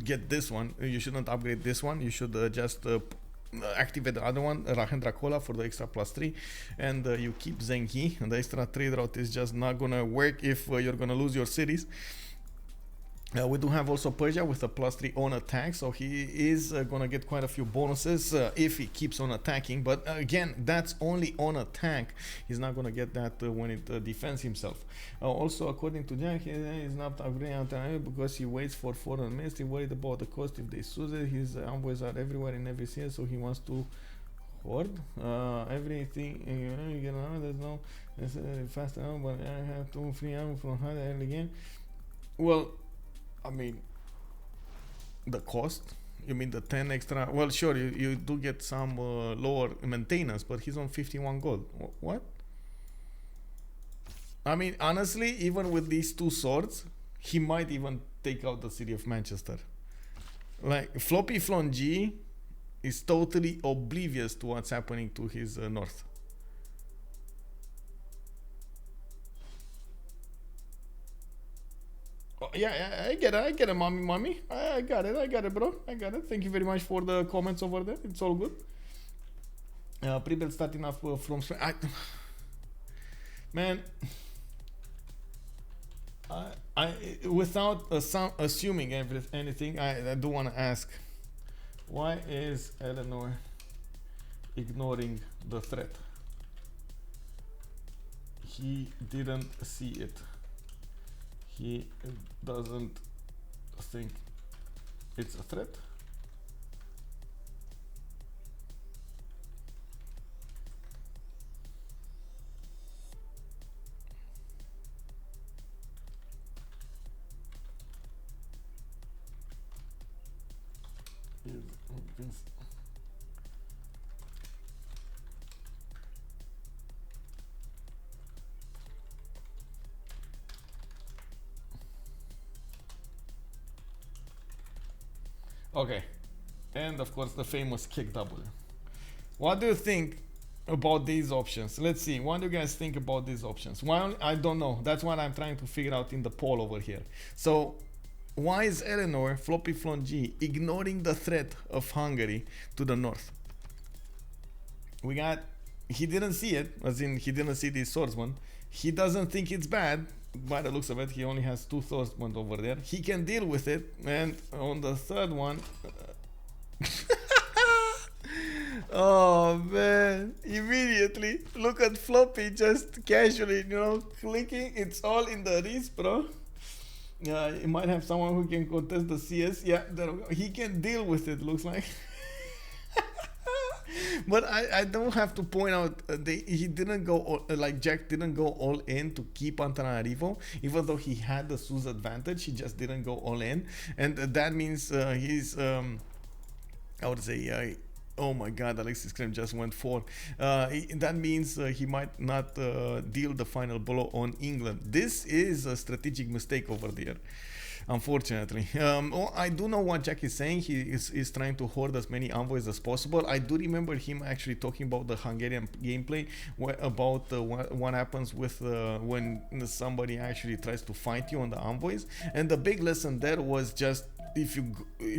get this one. You shouldn't upgrade this one. You should just activate the other one, Rahendra Kola, for the extra +3, and you keep Zengi. And the extra trade route is just not gonna work if you're gonna lose your cities. We do have also Persia with a +3 on attack, so he is gonna get quite a few bonuses if he keeps on attacking, but again, that's only on attack. He's not gonna get that when it defends himself. Also, according to Jack, he is not upgrading because he waits for foreign ministry, worried about the cost if they sue it. His envoys are everywhere in every city, so he wants to hoard everything. You get around, there's no fast ammo, but I have 2 free ammo from Hazaggi again. Well, I mean, the cost? You mean the 10 extra? Well, sure, you do get some lower maintenance, but he's on 51 gold. What? I mean, honestly, even with these 2 swords, he might even take out the city of Manchester. Like, FloppyFlong G is totally oblivious to what's happening to his north. Yeah, I get it, mommy. I got it, bro. I got it. Thank you very much for the comments over there. It's all good. Pre-build starting off from... Man, without assuming anything, I do want to ask, why is Eleanor ignoring the threat? He didn't see it. He doesn't think it's a threat. Okay, and of course the famous kick W. What do you think about these options? Let's see, what do you guys think about these options? Well, I don't know, that's what I'm trying to figure out in the poll over here. So why is Eleanor, FloppyFlong G, ignoring the threat of Hungary to the north? We got, he didn't see it, as in he didn't see the swordsman. He doesn't think it's bad. By the looks of it, he only has 2 swordsmen over there. He can deal with it. And on the third one... oh man, immediately, look at Floppy just casually, you know, clicking. It's all in the wrist, bro. You might have someone who can contest the CS. Yeah, there we go. He can deal with it, looks like. But I don't have to point out he didn't go all, like Jack didn't go all in to keep Antananarivo, even though he had the Sue's advantage. He just didn't go all in, and that means he's I would say oh my god, Alexis krempp just went 4. That means he might not deal the final blow on England. This is a strategic mistake over there, unfortunately. I do know what Jack is saying. He is trying to hoard as many envoys as possible. I do remember him actually talking about the Hungarian gameplay, about what happens with when somebody actually tries to fight you on the envoys. And the big lesson there was just, if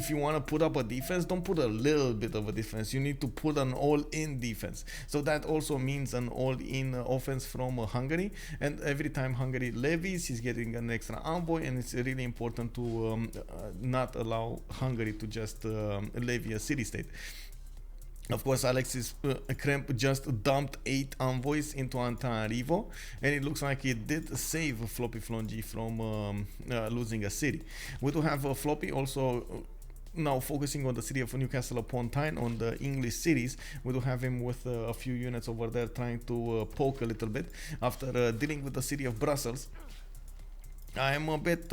you want to put up a defense, don't put a little bit of a defense. You need to put an all-in defense. So that also means an all-in offense from Hungary. And every time Hungary levies, he's getting an extra envoy, and it's really important to not allow Hungary to just levy a city-state. Of course, Alexis krempp just dumped 8 envoys into Antananarivo, and it looks like it did save FloppyFlong G from losing a city. We do have Floppy also now focusing on the city of Newcastle upon Tyne, on the English cities. We do have him with a few units over there trying to poke a little bit after dealing with the city of Brussels. I am a bit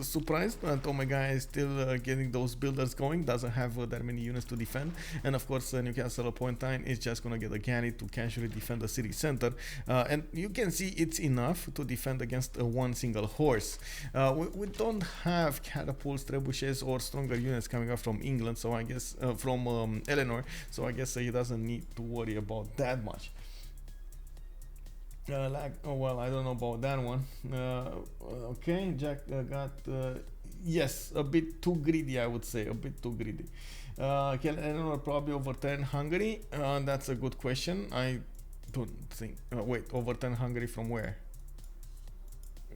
surprised that Omegaia is still getting those builders going, doesn't have that many units to defend, and of course Newcastle upon Tyne is just gonna get a galley to casually defend the city center, and you can see it's enough to defend against one single horse. We don't have catapults, trebuchets, or stronger units coming up from England, so I guess from Eleanor, so I guess he doesn't need to worry about that much. Oh well, I don't know about that one. Okay, Jack got yes, a bit too greedy, I would say, a bit too greedy. Can Eleanor probably overturn Hungary? That's a good question. I don't think. Wait, overturn Hungary from where?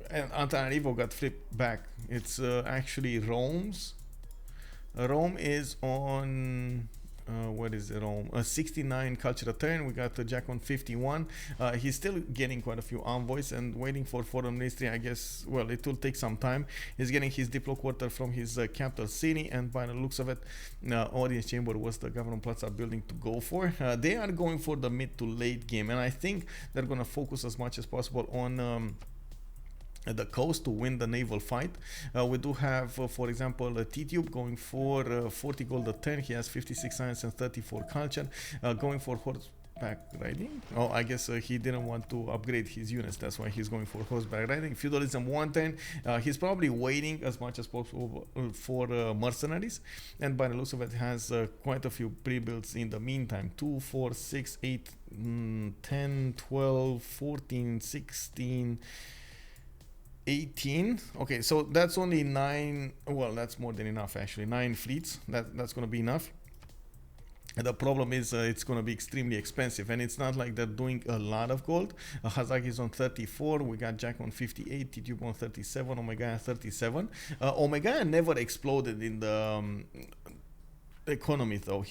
And Antananarivo got flipped back. It's actually Rome's. Rome is on. What is it? 69 cultural turn. We got Jack on 51. He's still getting quite a few envoys and waiting for foreign ministry. I guess, well, it will take some time. He's getting his diplo quarter from his capital city, and by the looks of it, audience chamber was the government plaza building to go for. They are going for the mid to late game, and I think they're going to focus as much as possible on the coast to win the naval fight. We do have, for example, Tidube going for 40 gold a turn. He has 56 science and 34 culture, going for horseback riding. Oh, I guess he didn't want to upgrade his units, that's why he's going for horseback riding. Feudalism 1 turn. He's probably waiting as much as possible for mercenaries, and by the looks of it has quite a few pre-builds in the meantime. 2, 4, 6, 8, 10, 12, 14, 16, 18. Okay, so that's only 9. Well, that's more than enough actually. 9 fleets. That's gonna be enough. And the problem is it's going to be extremely expensive, and it's not like they're doing a lot of gold. Hazaggi is on 34, we got Jack on 58, Tidube on 37, Omegaia 37. Omegaia never exploded in the economy though,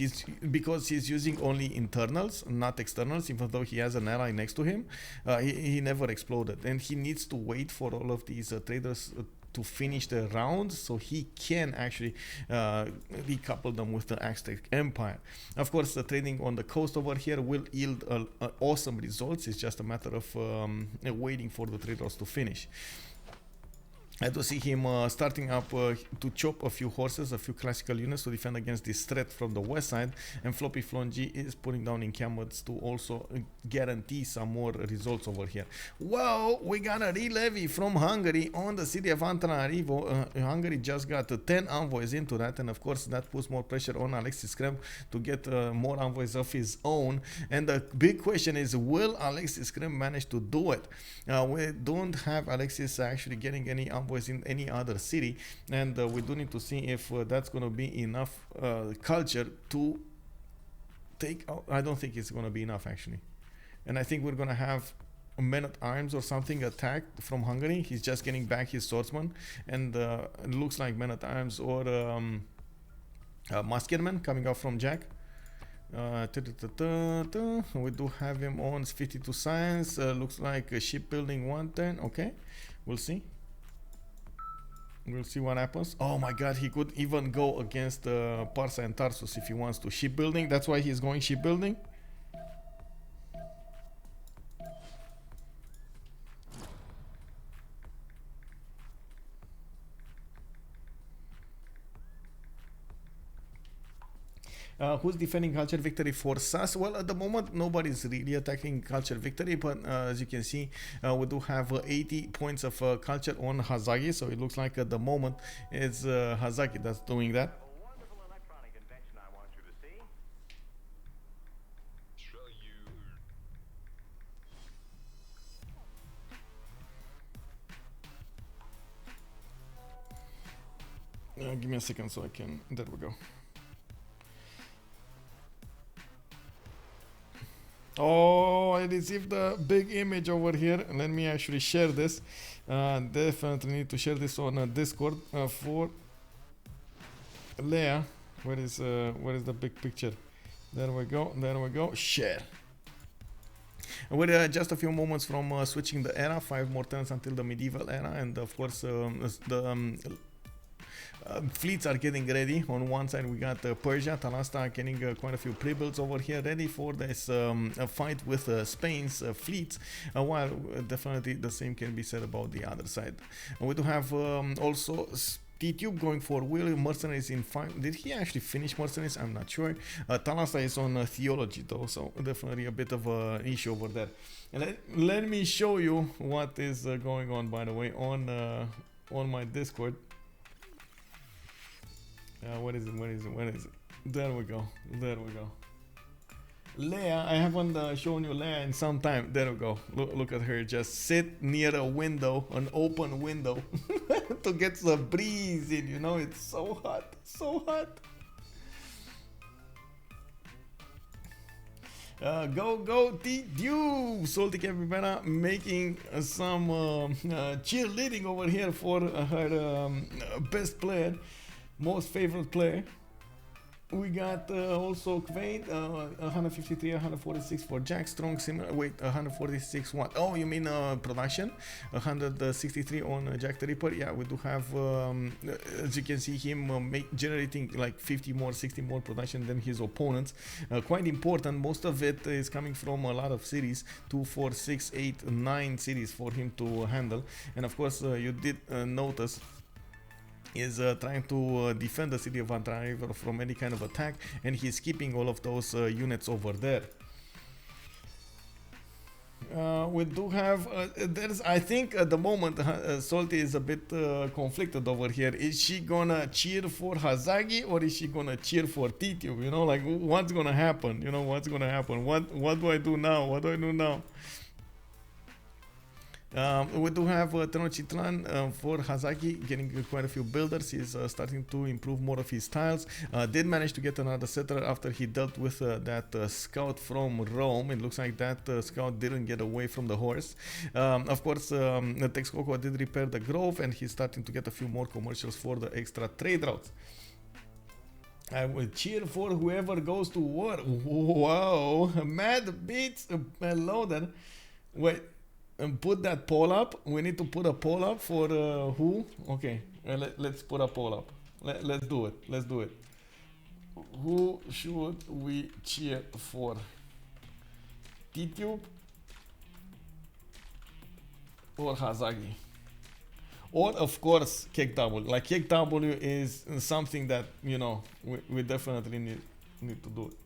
because he's using only internals, not externals, even though he has an ally next to him. He never exploded, and he needs to wait for all of these traders to finish the round, so he can actually recouple them with the Aztec Empire. Of course, the trading on the coast over here will yield awesome results. It's just a matter of waiting for the trade routes to finish. I do see him starting up to chop a few horses, a few classical units to defend against this threat from the west side, and FloppyFlong is putting down encampments to also guarantee some more results over here. Well, we got a re-levy from Hungary on the city of Antananarivo. Hungary just got 10 envoys into that, and of course that puts more pressure on Alexis krempp to get more envoys of his own. And the big question is, will Alexis krempp manage to do it? We don't have Alexis actually getting any envoys in any other city, and we do need to see if that's going to be enough culture to take out. I don't think it's going to be enough actually, and I think we're going to have men-at-arms or something attacked from Hungary. He's just getting back his swordsman, and it looks like men-at-arms or musketmen coming out from Jack. We do have him on 52 science. Looks like a shipbuilding 110. Okay, we'll see. We'll see what happens. Oh my god, he could even go against Persia and Tarsus if he wants to. Shipbuilding, that's why he's going shipbuilding. Who's defending culture victory for SAS? Well, at the moment, nobody's really attacking culture victory, but as you can see, we do have 80 points of culture on Hazaggi, so it looks like at the moment it's Hazaggi that's doing that. Give me a second so I can... There we go. Oh, I received a big image over here. Let me actually share this. Definitely need to share this on Discord for Leia. Where is the big picture? There we go. There we go. Share. We're just a few moments from switching the era. 5 more turns until the medieval era, and of course the fleets are getting ready. On one side we got Persia, Talasta getting quite a few pre-builds over here, ready for this fight with Spain's fleets, while definitely the same can be said about the other side. We do have also Tidube going for Will. Mercenaries in 5. Did he actually finish Mercenaries? I'm not sure. Talasta is on theology though, so definitely a bit of an issue over there. And let me show you what is going on, by the way, on my Discord. What is it? Where is it? Where is it? There we go. There we go. Leia, I haven't shown you Leia in some time. There we go. Look at her. Just sit near a window, an open window, to get the breeze in. You know, it's so hot. So hot. Go Tidube! Salty Capybara making some cheerleading over here for her best player. Most favorite player. We got also Quaid, 153, 146 for Jack. Strong similar. Wait, 146 what? Oh, you mean production? 163 on JackTheRipper. Yeah, we do have, as you can see, him generating like 50 more, 60 more production than his opponents. Quite important. Most of it is coming from a lot of cities. 2, 4, 6, 8, 9 cities for him to handle. And of course, you did notice is trying to defend the city of Antananarivo from any kind of attack, and he's keeping all of those units over there. We do have there's, I think at the moment Salty is a bit conflicted over here. Is she gonna cheer for Hazaggi or is she gonna cheer for Tidube? You know, like what's gonna happen? You know, what's gonna happen? What do I do now? What do I do now? We do have Tenochtitlan for Hazaggi getting quite a few builders. He's starting to improve more of his tiles. Did manage to get another settler after he dealt with that scout from Rome. It looks like that scout didn't get away from the horse. Of course, Texcoco did repair the grove, and he's starting to get a few more commercials for the extra trade routes. I will cheer for whoever goes to war. Wow, Mad beats Loader. Wait. and put that poll up. We need to put a poll up for who? Okay, let's put a poll up. Let's do it. Let's do it. Who should we cheer for? Tidube or Hazaggi? Or of course KW. Like KW is something that, you know, we definitely need to do it.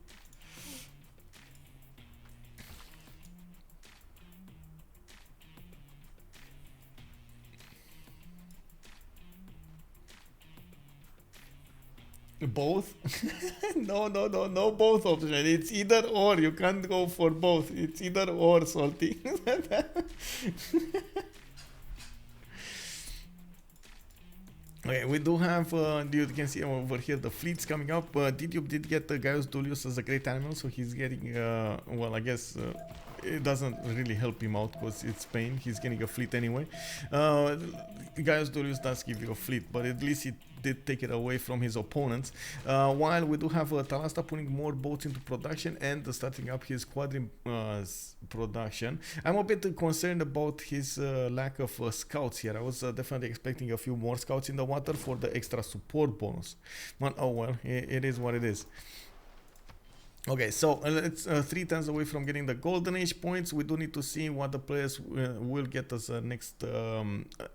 Both? No both option. It's either or. You can't go for both. It's either or, Salty. Okay, we do have, you can see over here the fleets coming up. Tidube did get Gaius Julius as a great animal, so he's getting, well, I guess it doesn't really help him out because it's Spain. He's getting a fleet anyway. Gaius Julius does give you a fleet, but at least he did take it away from his opponents. While we do have Talasta putting more boats into production and starting up his Squadron production. I'm a bit concerned about his lack of scouts here. I was definitely expecting a few more scouts in the water for the extra support bonus. But oh well, it is what it is. Okay, so it's 3 turns away from getting the Golden Age points. We do need to see what the players will get as next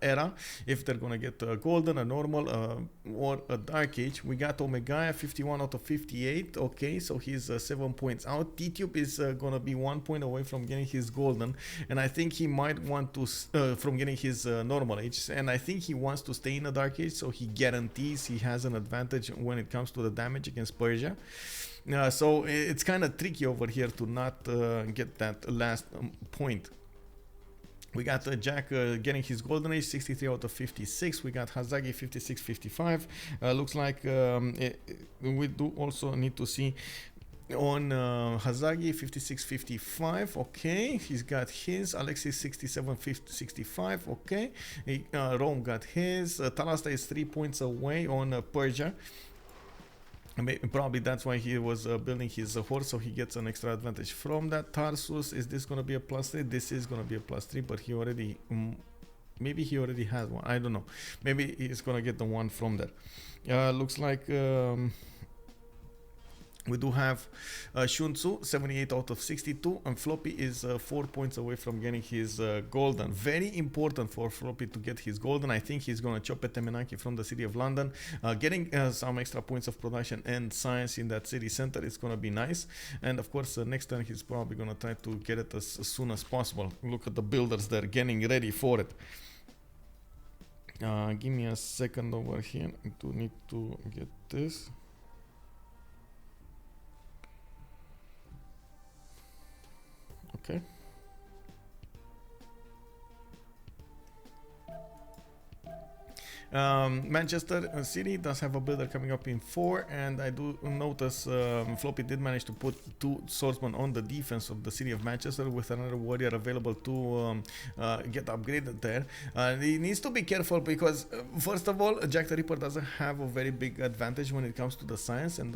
era. If they're going to get a Golden, a Normal, or a Dark Age. We got Omegaia, 51 out of 58. Okay, so he's 7 points out. Tidube is going to be 1 point away from getting his Golden. And I think he might want to, from getting his Normal Age. And I think he wants to stay in a Dark Age, so he guarantees he has an advantage when it comes to the damage against Persia. So it's kind of tricky over here to not get that last point. We got Jack getting his Golden Age, 63 out of 56. We got Hazaggi, 56, 55. Looks like we do also need to see on Hazaggi, 56, 55. Okay, he's got his. Alexis, 67, 65. Okay, Rome got his. Talasta is 3 points away on Persia. Probably that's why he was building his horse, so he gets an extra advantage from that. Tarsus, is this going to be a +3? This is going to be a +3, but he already, maybe he already has one. I don't know. Maybe he's going to get the one from there. Looks like we do have Sun-Tzu, 78 out of 62, and Floppy is 4 points away from getting his Golden. Very important for Floppy to get his Golden. I think he's going to chop at Temenaki from the city of London. Getting some extra points of production and science in that city center is going to be nice. And of course, next turn he's probably going to try to get it as soon as possible. Look at the builders, they're getting ready for it. Give me a second over here. I do need to get this. Okay. Manchester City does have a builder coming up in 4, and I do notice Floppy did manage to put 2 swordsmen on the defense of the city of Manchester with another warrior available to get upgraded there. He needs to be careful because first of all, JackTheRipper doesn't have a very big advantage when it comes to the science, and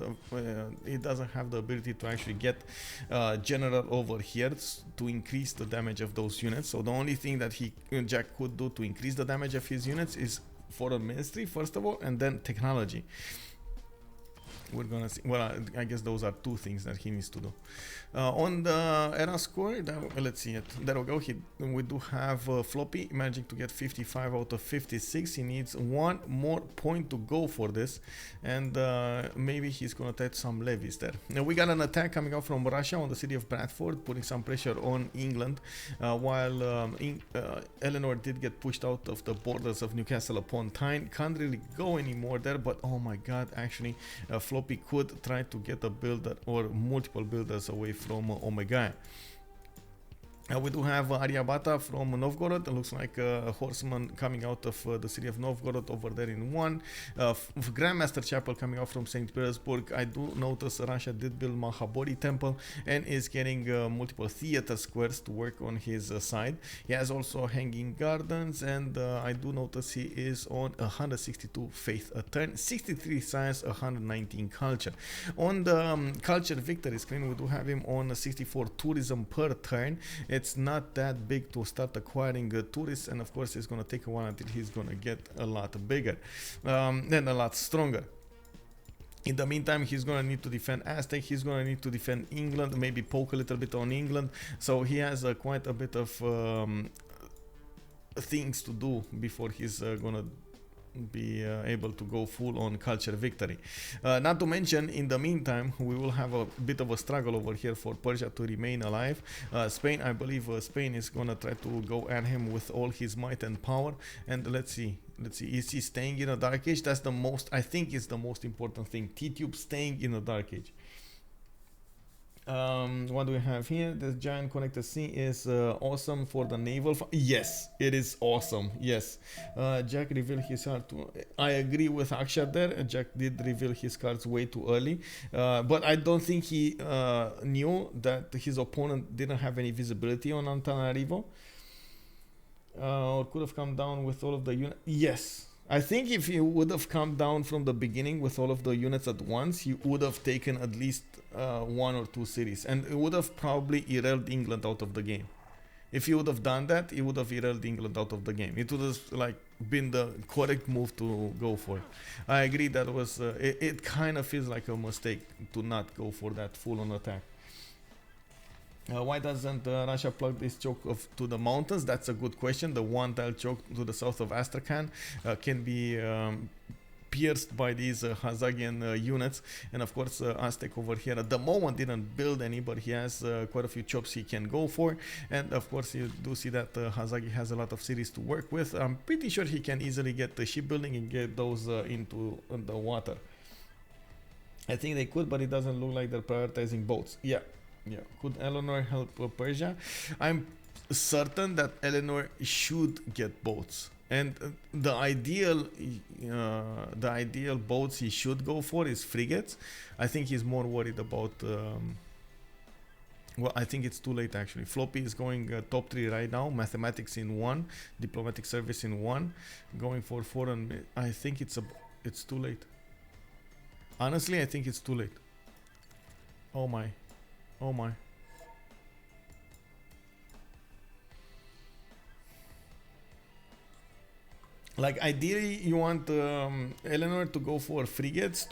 he doesn't have the ability to actually get general over here to increase the damage of those units. So the only thing that Jack could do to increase the damage of his units is foreign ministry first of all, and then technology. We're gonna see. Well, I guess those are 2 things that he needs to do. On the era score, let's see it. There we go. We do have Floppy managing to get 55 out of 56. He needs 1 more point to go for this, and maybe he's gonna touch some levies there. Now we got an attack coming out from Russia on the city of Bradford, putting some pressure on England, while Eleanor did get pushed out of the borders of Newcastle upon Tyne. Can't really go anymore there, but oh my god, actually Floppy could try to get a builder or multiple builders away from Omegaia. We do have Aryabhata from Novgorod. It looks like a horseman coming out of the city of Novgorod over there in 1. Grandmaster Chapel coming out from St. Petersburg. I do notice Russia did build Mahabodhi Temple and is getting multiple theater squares to work on his side. He has also Hanging Gardens, and I do notice he is on 162 faith a turn, 63 science, 119 culture. On the culture victory screen, we do have him on 64 tourism per turn. it's not that big to start acquiring tourists, and of course it's going to take a while until he's going to get a lot bigger and a lot stronger. In the meantime, he's going to need to defend Aztec, he's going to need to defend England, maybe poke a little bit on England, so he has quite a bit of things to do before he's going to be able to go full on culture victory. Not to mention, in the meantime, we will have a bit of a struggle over here for Persia to remain alive. Spain, I believe Spain is gonna try to go at him with all his might and power, and let's see, is he staying in a dark age? That's the most, I think is the most important thing. Tidube staying in a dark age. What do we have here? The giant connected sea is awesome for the naval. Yes, it is awesome. Yes, Jack revealed his card. I agree with Akshat there. Jack did reveal his cards way too early, but I don't think he knew that his opponent didn't have any visibility on Antananarivo, or could have come down with all of the units. Yes. I think if he would have come down from the beginning with all of the units at once, he would have taken at least 1 or 2 cities, and it would have probably derailed England out of the game. If he would have done that, he would have derailed England out of the game. It would have like been the correct move to go for. I agree that was it kind of feels like a mistake to not go for that full-on attack. Why doesn't Russia plug this choke to the mountains? That's a good question. The one tile choke to the south of Astrakhan can be pierced by these Hazaggian units, and of course Aztec over here at the moment didn't build any, but he has quite a few chops he can go for, and of course you do see that Hazaggi has a lot of cities to work with. I'm pretty sure he can easily get the shipbuilding and get those into the water. I think they could, but it doesn't look like they're prioritizing boats. Yeah. Could Eleanor help Persia? I'm certain that Eleanor should get boats, and the ideal boats he should go for is frigates. I think he's more worried about well, I think it's too late actually. Floppy is going top 3 right now, mathematics in 1, diplomatic service in 1, going for foreign. I think it's too late. Honestly, I think it's too late. Oh my. Like ideally you want Eleanor to go for frigates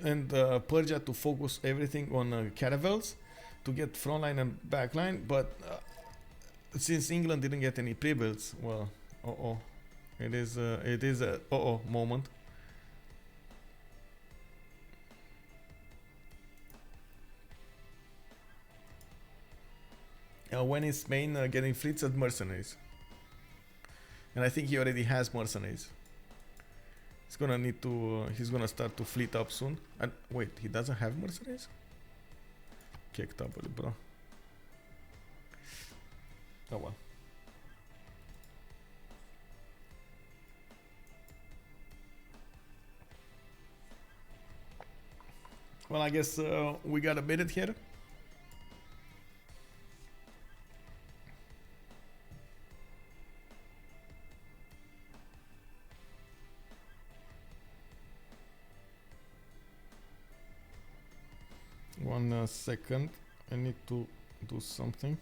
and Persia to focus everything on caravels to get frontline and backline, but since England didn't get any pre-builds, well, it is a moment. When is Spain getting fleets and mercenaries? And I think he already has mercenaries. He's gonna need to. He's gonna start to fleet up soon. And wait, he doesn't have mercenaries? Kicked up, bro. Oh well. Well, I guess we got a minute here. One second, I need to do something.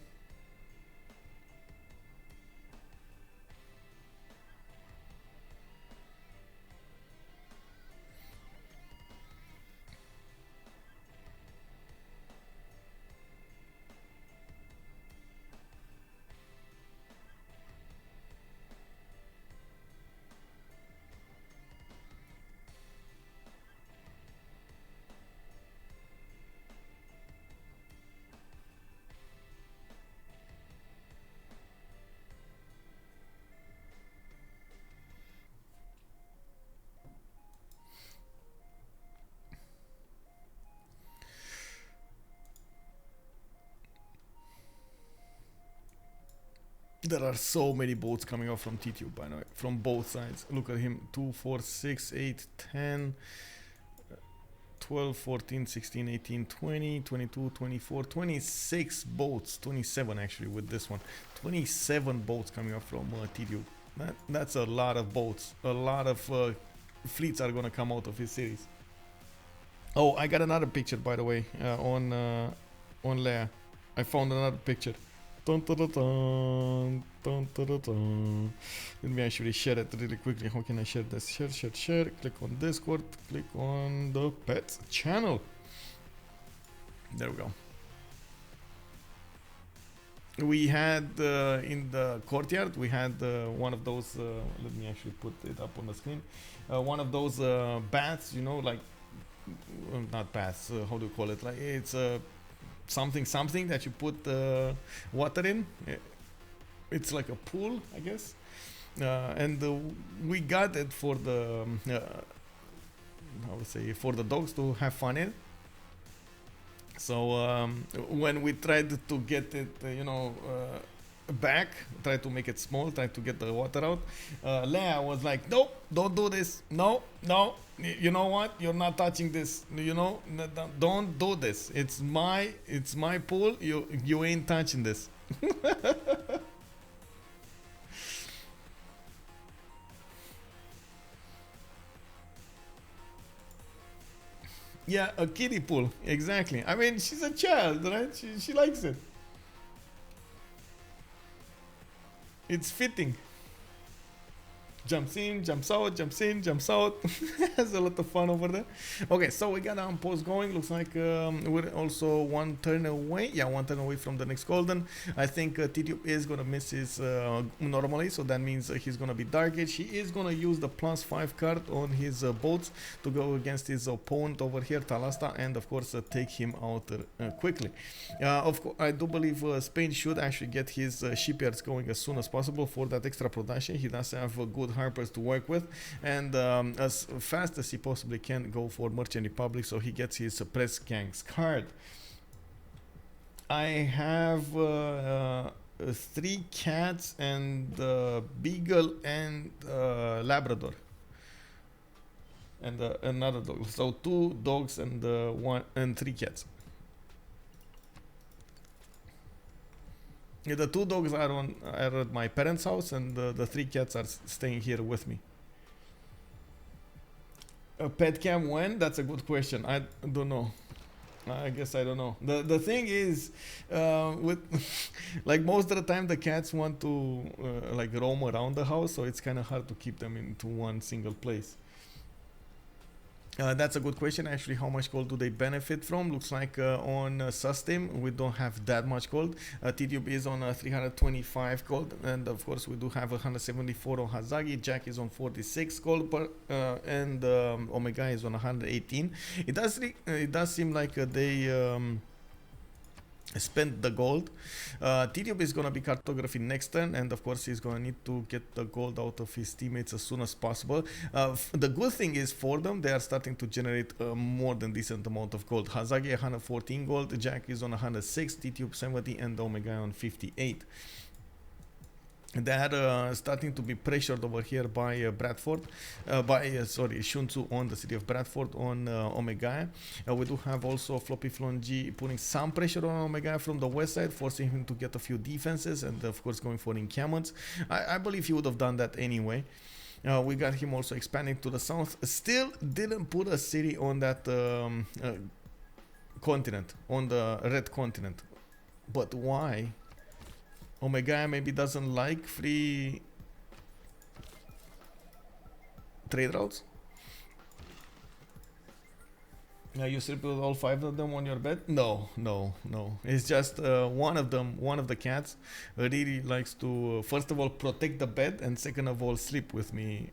There are so many boats coming out from Tidube, by the way, from both sides. Look at him, 2, 4, 6, 8, 10, 12, 14, 16, 18, 20, 22, 24, 26 boats, 27 actually with this one. 27 boats coming up from Tidube. That's a lot of boats. A lot of fleets are going to come out of his series. Oh, I got another picture, by the way, on Leia. I found another picture. Dun, dun, dun, dun, dun, dun, dun, dun. Let me actually share it really quickly. How can I share this? Share. Click on Discord. Click on the pets channel. There we go. We had in the courtyard, we had one of those, let me actually put it up on the screen, one of those baths, you know, like, not baths, how do you call it, like it's something that you put water in. It's like a pool, I guess, and we got it for the how to say, for the dogs to have fun in. So when we tried to get it, back, tried to make it small, tried to get the water out, Leia was like, nope, don't do this. No, you know what? You're not touching this. Don't do this. It's my pool. You ain't touching this. Yeah, a kiddie pool. Exactly. I mean, she's a child, right? She likes it. It's fitting. Jumps in, jumps out, jumps in, jumps out. Has a lot of fun over there. Okay, so we got our post going. Looks like we're also one turn away. Yeah, one turn away from the next golden. I think Tidube is going to miss his normally, so that means he's going to be dark age. He is going to use the +5 card on his boats to go against his opponent over here, Talasta, and of course take him out quickly. Of course, I do believe Spain should actually get his shipyards going as soon as possible for that extra production. He does have a good harpers to work with, and as fast as he possibly can go for Merchant Republic, so he gets his press gangs card. I have 3 cats and beagle and Labrador and another dog, so 2 dogs and 3 cats. Yeah, the 2 dogs are at my parents' house, and the 3 cats are staying here with me. A pet cam when? That's a good question. I don't know. I guess I don't know. The thing is, with like most of the time the cats want to like roam around the house, so it's kind of hard to keep them into one single place. That's a good question. Actually, how much gold do they benefit from? Looks like on Sustain we don't have that much gold. Tidube is on 325 gold, and of course we do have 174 on Hazaggi. Jack is on 46 gold, and Omegaia is on 118. It does seem like they spend the gold. Tidube is gonna be cartography next turn, and of course he's gonna need to get the gold out of his teammates as soon as possible. The good thing is for them, they are starting to generate more than decent amount of gold. Hazaggi 114 gold, Jack is on 106, Tidube 70, and Omegaia on 58. They are starting to be pressured over here by Bradford, Sun-Tzu on the city of Bradford on Omegaia. We do have also FloppyFlong putting some pressure on Omegaia from the west side, forcing him to get a few defenses, and of course going for encampments. I believe he would have done that anyway. We got him also expanding to the south. Still didn't put a city on that continent, on the red continent. But why? Omegaia maybe doesn't like free trade routes. You sleep with all 5 of them on your bed? No. It's just one of them, one of the cats really likes to, first of all, protect the bed, and second of all, sleep with me.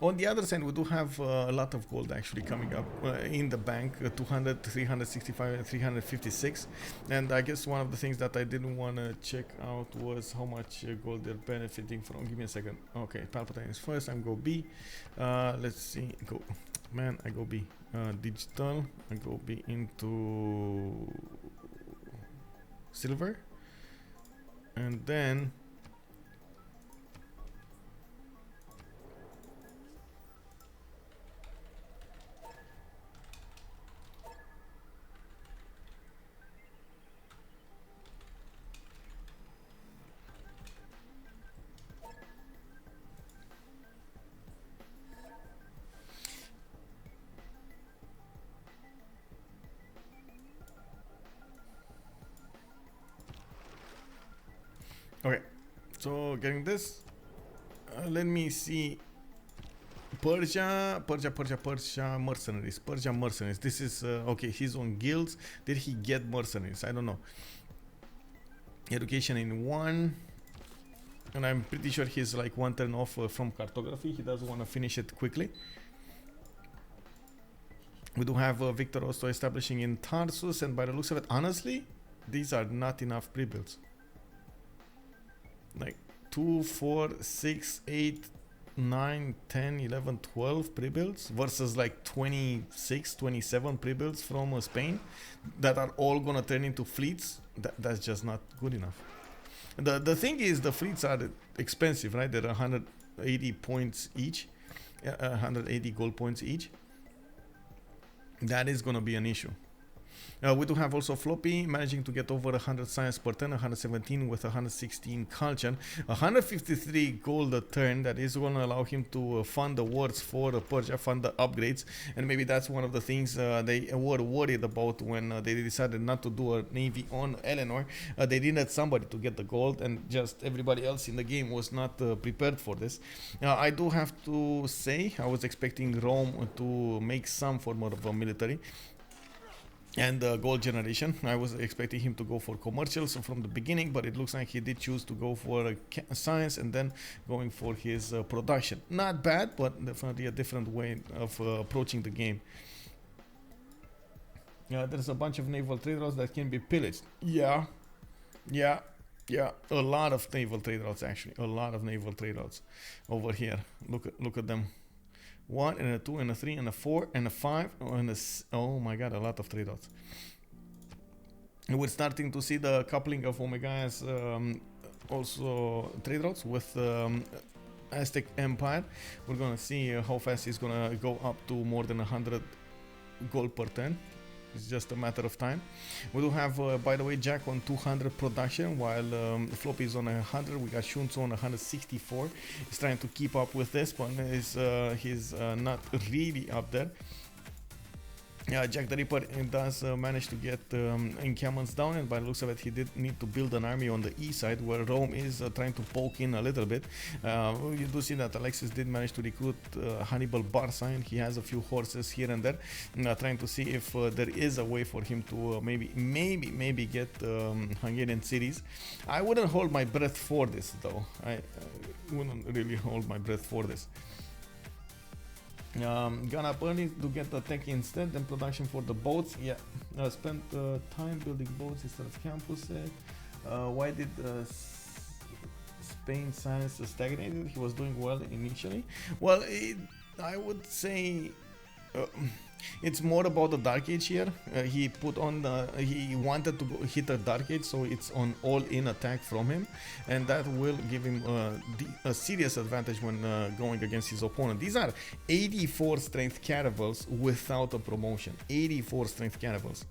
On the other side, we do have a lot of gold actually coming up in the bank, 200, 365, and 356. And I guess one of the things that I didn't want to check out was how much gold they're benefiting from. Give me a second. Okay, Palpatine is first. I'm go B. Let's see. Go. Man, I go B. Digital. I go B into silver. And then So getting this, let me see. Persia mercenaries. This is okay. He's on guilds. Did he get mercenaries? I don't know. Education in 1, and I'm pretty sure he's like 1 turn off from cartography. He doesn't want to finish it quickly. We do have Victor also establishing in Tarsus, and by the looks of it, honestly, these are not enough pre-builds. Like 2, 4, 6, 8, 9, 10, 11, 12 pre-builds versus like 26, 27 pre-builds from Spain that are all gonna turn into fleets. That's just not good enough. The thing is, the fleets are expensive, right? They're 180 points each, 180 gold points each. That is gonna be an issue. We do have also Floppy managing to get over 100 science per turn, 117 with 116 culture, 153 gold a turn. That is going to allow him to fund the wars for Persia, fund the upgrades, and maybe that's one of the things they were worried about when they decided not to do a navy on Eleanor. They needed somebody to get the gold, and just everybody else in the game was not prepared for this. I do have to say, I was expecting Rome to make some form of a military and gold generation. I was expecting him to go for commercials from the beginning, but it looks like he did choose to go for science and then going for his production. Not bad, but definitely a different way of approaching the game. There's a bunch of naval trade routes that can be pillaged. Yeah, a lot of naval trade routes, actually, a lot of naval trade routes over here. Look at them. 1 and a 2 and a 3 and a 4 and a 5 and a oh my god, a lot of trade routes. And we're starting to see the coupling of Omegaia's also trade routes with Aztec Empire. We're gonna see how fast he's gonna go up to more than 100 gold per turn. It's just a matter of time. We do have, by the way, Jack on 200 production, while Floppy is on 100. We got Sun-Tzu on 164. He's trying to keep up with this, but he's not really up there. JackTheRipper does manage to get encampments down, and by the looks of it, he did need to build an army on the east side where Rome is trying to poke in a little bit. You do see that Alexis did manage to recruit Hannibal Barca, and he has a few horses here and there, trying to see if there is a way for him to maybe get Hungarian cities. I wouldn't hold my breath for this, though. I wouldn't really hold my breath for this. Got up early to get the tech instead, then production for the boats. Yeah, spent time building boats instead of campuses. Why did Spain science stagnated? He was doing well initially. Well, I would say it's more about the Dark Age here. He put on he wanted to hit a Dark Age, so it's on all-in attack from him, and that will give him a serious advantage when going against his opponent. These are 84 strength caravels without a promotion. 84 strength caravels.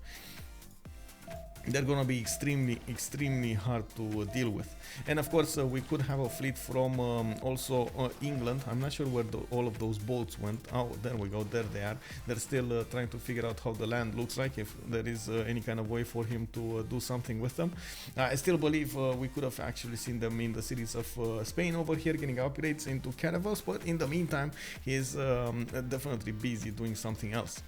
They're gonna be extremely hard to deal with. And of course, we could have a fleet from also England. I'm not sure where all of those boats went. Oh, there we go, there they are. They're still trying to figure out how the land looks like, if there is any kind of way for him to do something with them. I still believe we could have actually seen them in the cities of Spain over here, getting upgrades into caravels, but in the meantime, he's definitely busy doing something else.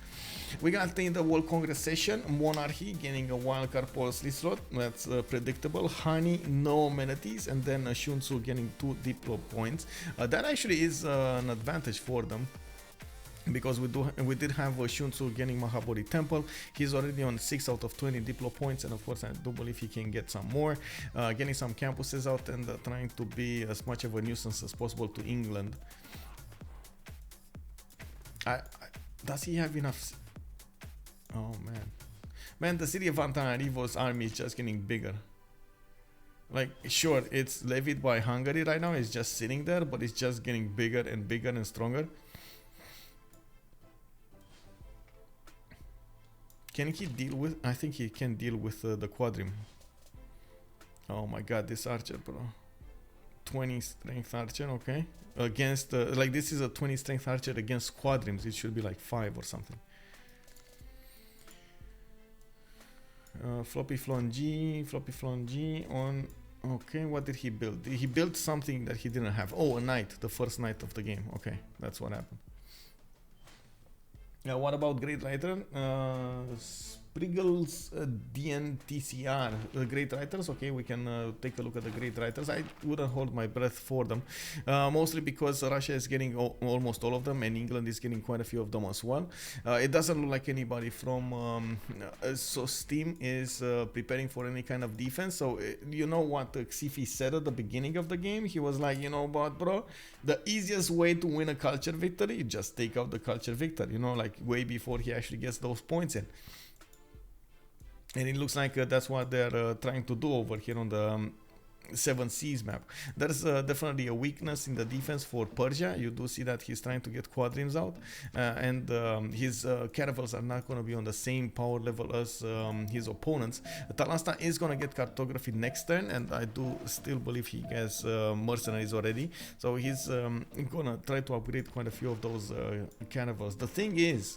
We got in the World Congress session, Monarchy getting a wildcard policy slot. That's predictable. Honey, no amenities, and then Sun-Tzu getting 2 diplo points. That actually is an advantage for them, because we did have Sun-Tzu getting Mahabodhi Temple. He's already on 6 out of 20 diplo points, and of course I do believe he can get some more. Getting some campuses out and trying to be as much of a nuisance as possible to England. Does he have enough? Oh man, the city of Antanarivo's army is just getting bigger. Like, sure, it's levied by Hungary right now, it's just sitting there, but it's just getting bigger and bigger and stronger. Can he deal with? I think he can deal with the Quadrim. Oh my god, this archer, bro. 20 strength archer, okay. Against, like, this is a 20 strength archer against Quadrims. It should be like 5 or something. FloppyFlong G on Okay, what did he build? He built something that he didn't have. Oh, a knight, the first knight of the game. Okay, that's what happened. What about Great Writer? Spriggle's DNTCR, the Great Writers. Okay, we can take a look at the Great Writers. I wouldn't hold my breath for them, mostly because Russia is getting almost all of them, and England is getting quite a few of them as well. It doesn't look like anybody from so Steam is preparing for any kind of defense. So you know what Xifi said at the beginning of the game? He was like, you know what, bro, the easiest way to win a culture victory, just take out the culture victor, you know, like way before he actually gets those points in. And it looks like that's what they're trying to do over here on the Seven Seas map. There's definitely a weakness in the defense for Persia. You do see that he's trying to get Squadrons out, and his caravels are not going to be on the same power level as his opponents. Talasta is going to get cartography next turn, and I do still believe he has mercenaries already. So he's going to try to upgrade quite a few of those caravels. The thing is,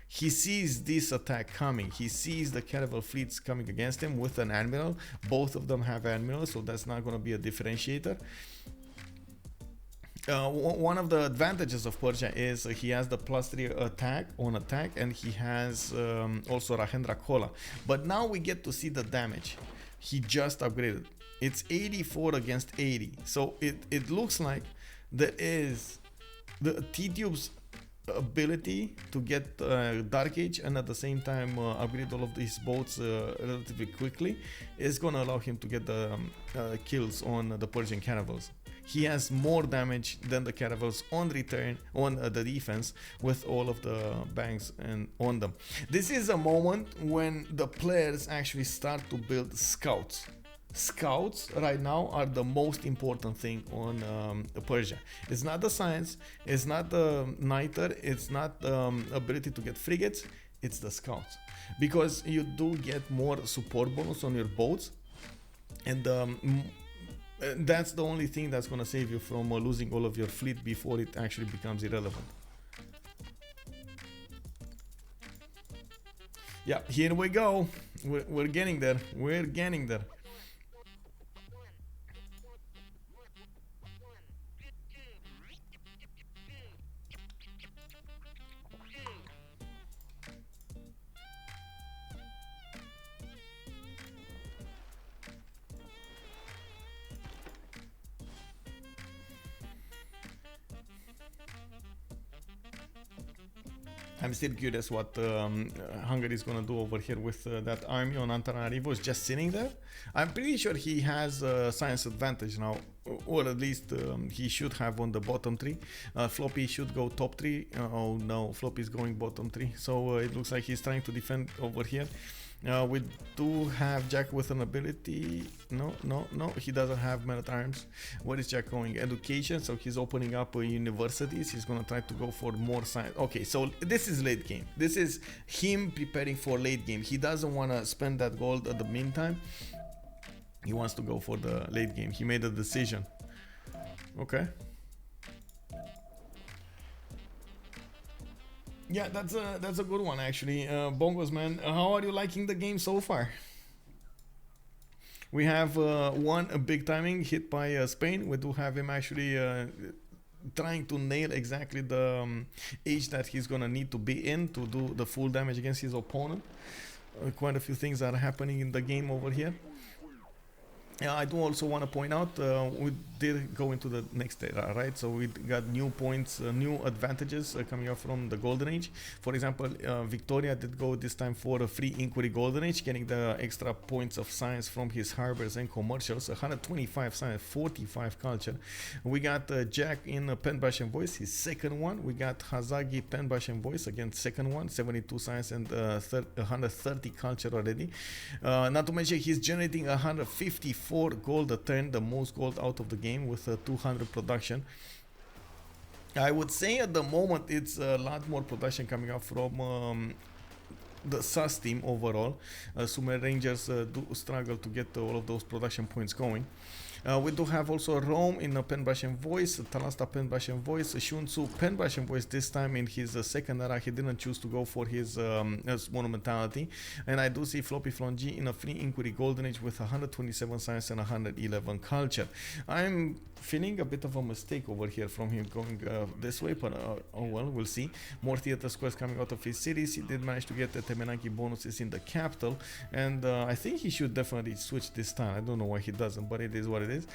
he sees this attack coming. He sees the caravel fleets coming against him with an admiral. Both of them have admirals, so that's not going to be a differentiator. One of the advantages of Persia is he has the +3 attack on attack, and he has also Rahendra Kola. But now we get to see the damage. He just upgraded. It's 84 against 80. So it looks like there is the Tidube's ability to get Dark Age and at the same time upgrade all of these boats relatively quickly is going to allow him to get the kills on the Persian caravels. He has more damage than the caravels on return on the defense with all of the banks and on them. This is a moment when the players actually start to build scouts. Scouts right now are the most important thing on Persia. It's not the science, it's not the niter, it's not the ability to get frigates, it's the scouts. Because you do get more support bonus on your boats, and that's the only thing that's going to save you from losing all of your fleet before it actually becomes irrelevant. Yeah, here we go. We're getting there. We're getting there. I'm still curious what Hungary is gonna do over here with that army on Antananarivo. Is just sitting there. I'm pretty sure he has science advantage now, or at least he should have on the bottom 3. Floppy should go top 3. Oh no, Floppy is going bottom 3. So it looks like he's trying to defend over here. We do have Jack with an ability. No, he doesn't have men at arms. What is Jack going? Education, so he's opening up universities. He's gonna try to go for more science. Okay, so this is late game. This is him preparing for late game. He doesn't want to spend that gold at the meantime. He wants to go for the late game. He made a decision. Okay. Yeah, that's a good one actually. Bongos man, how are you liking the game so far? We have one big timing hit by Spain. We do have him actually trying to nail exactly the age that he's gonna need to be in to do the full damage against his opponent. Quite a few things are happening in the game over here. I do also want to point out we did go into the next era, right? So we got new points, new advantages coming up from the Golden Age. For example, Victoria did go this time for a free inquiry Golden Age, getting the extra points of science from his harbors and commercials. 125 science, 45 culture. We got Jack in Penbash and Voice, his second one. We got Hazaggi Penbash and Voice, again second one, 72 science and 130 culture already. Not to mention he's generating 154 gold a turn, the most gold out of the game with 200 production. I would say at the moment it's a lot more production coming up from the SAS team overall. Sumer Rangers do struggle to get all of those production points going. We do have also Rome in a pen brush and voice, Talasta pen brush and voice, Sun-Tzu pen brush and voice. This time in his second era, he didn't choose to go for his monumentality. And I do see FloppyFlong G in a free inquiry golden age with 127 science and 111 culture. I'm feeling a bit of a mistake over here from him going this way, but oh well, we'll see. More theater squares coming out of his cities. He did manage to get the Temenaki bonuses in the capital, and I think he should definitely switch this time. I don't know why he doesn't, but it is what it is.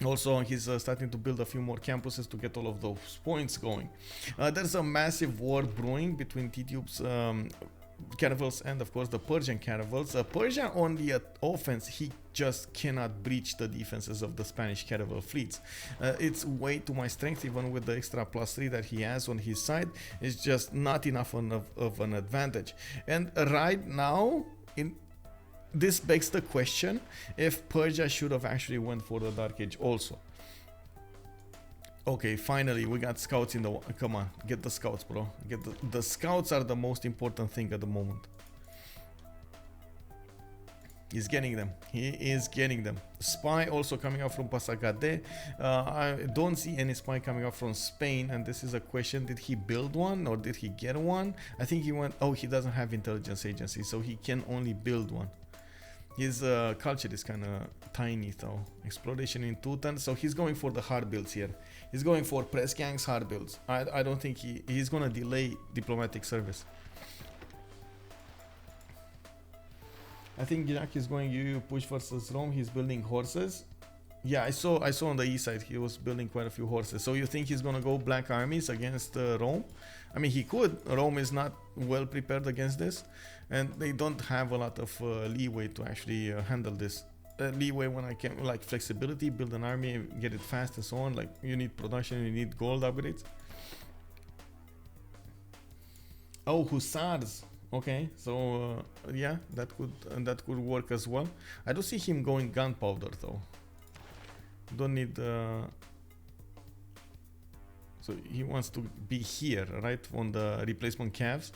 Also, he's starting to build a few more campuses to get all of those points going. There's a massive war brewing between Tidube's caravels and of course the Persian caravels. Persia on the offense, he just cannot breach the defenses of the Spanish caravel fleets. It's way to my strength, even with the extra +3 that he has on his side. It's just not enough of an advantage. And right now, this begs the question if Persia should have actually went for the Dark Age also. Okay, finally we got scouts in the... Come on, get the scouts, bro. Get the scouts are the most important thing at the moment. He's getting them. He is getting them. Spy also coming out from Pasagade. I don't see any spy coming out from Spain, and this is a question: did he build one or did he get one? I think he went... Oh, he doesn't have intelligence agency, so he can only build one. His culture is kind of tiny though. Exploration in Tutan, so he's going for the hard builds here. He's going for press gangs hard builds. I don't think he's gonna delay diplomatic service. I think Jack is going EU push versus Rome. He's building horses. Yeah, I saw on the east side he was building quite a few horses. So you think he's gonna go black armies against Rome? I mean, he could. Rome is not well prepared against this, and they don't have a lot of leeway to actually handle this. Leeway when I can, like flexibility, build an army, get it fast and so on. Like you need production, you need gold upgrades. Oh, hussars. Okay, so yeah, that could work as well. I don't see him going gunpowder though. Don't need. So he wants to be here, right, on the replacement calves.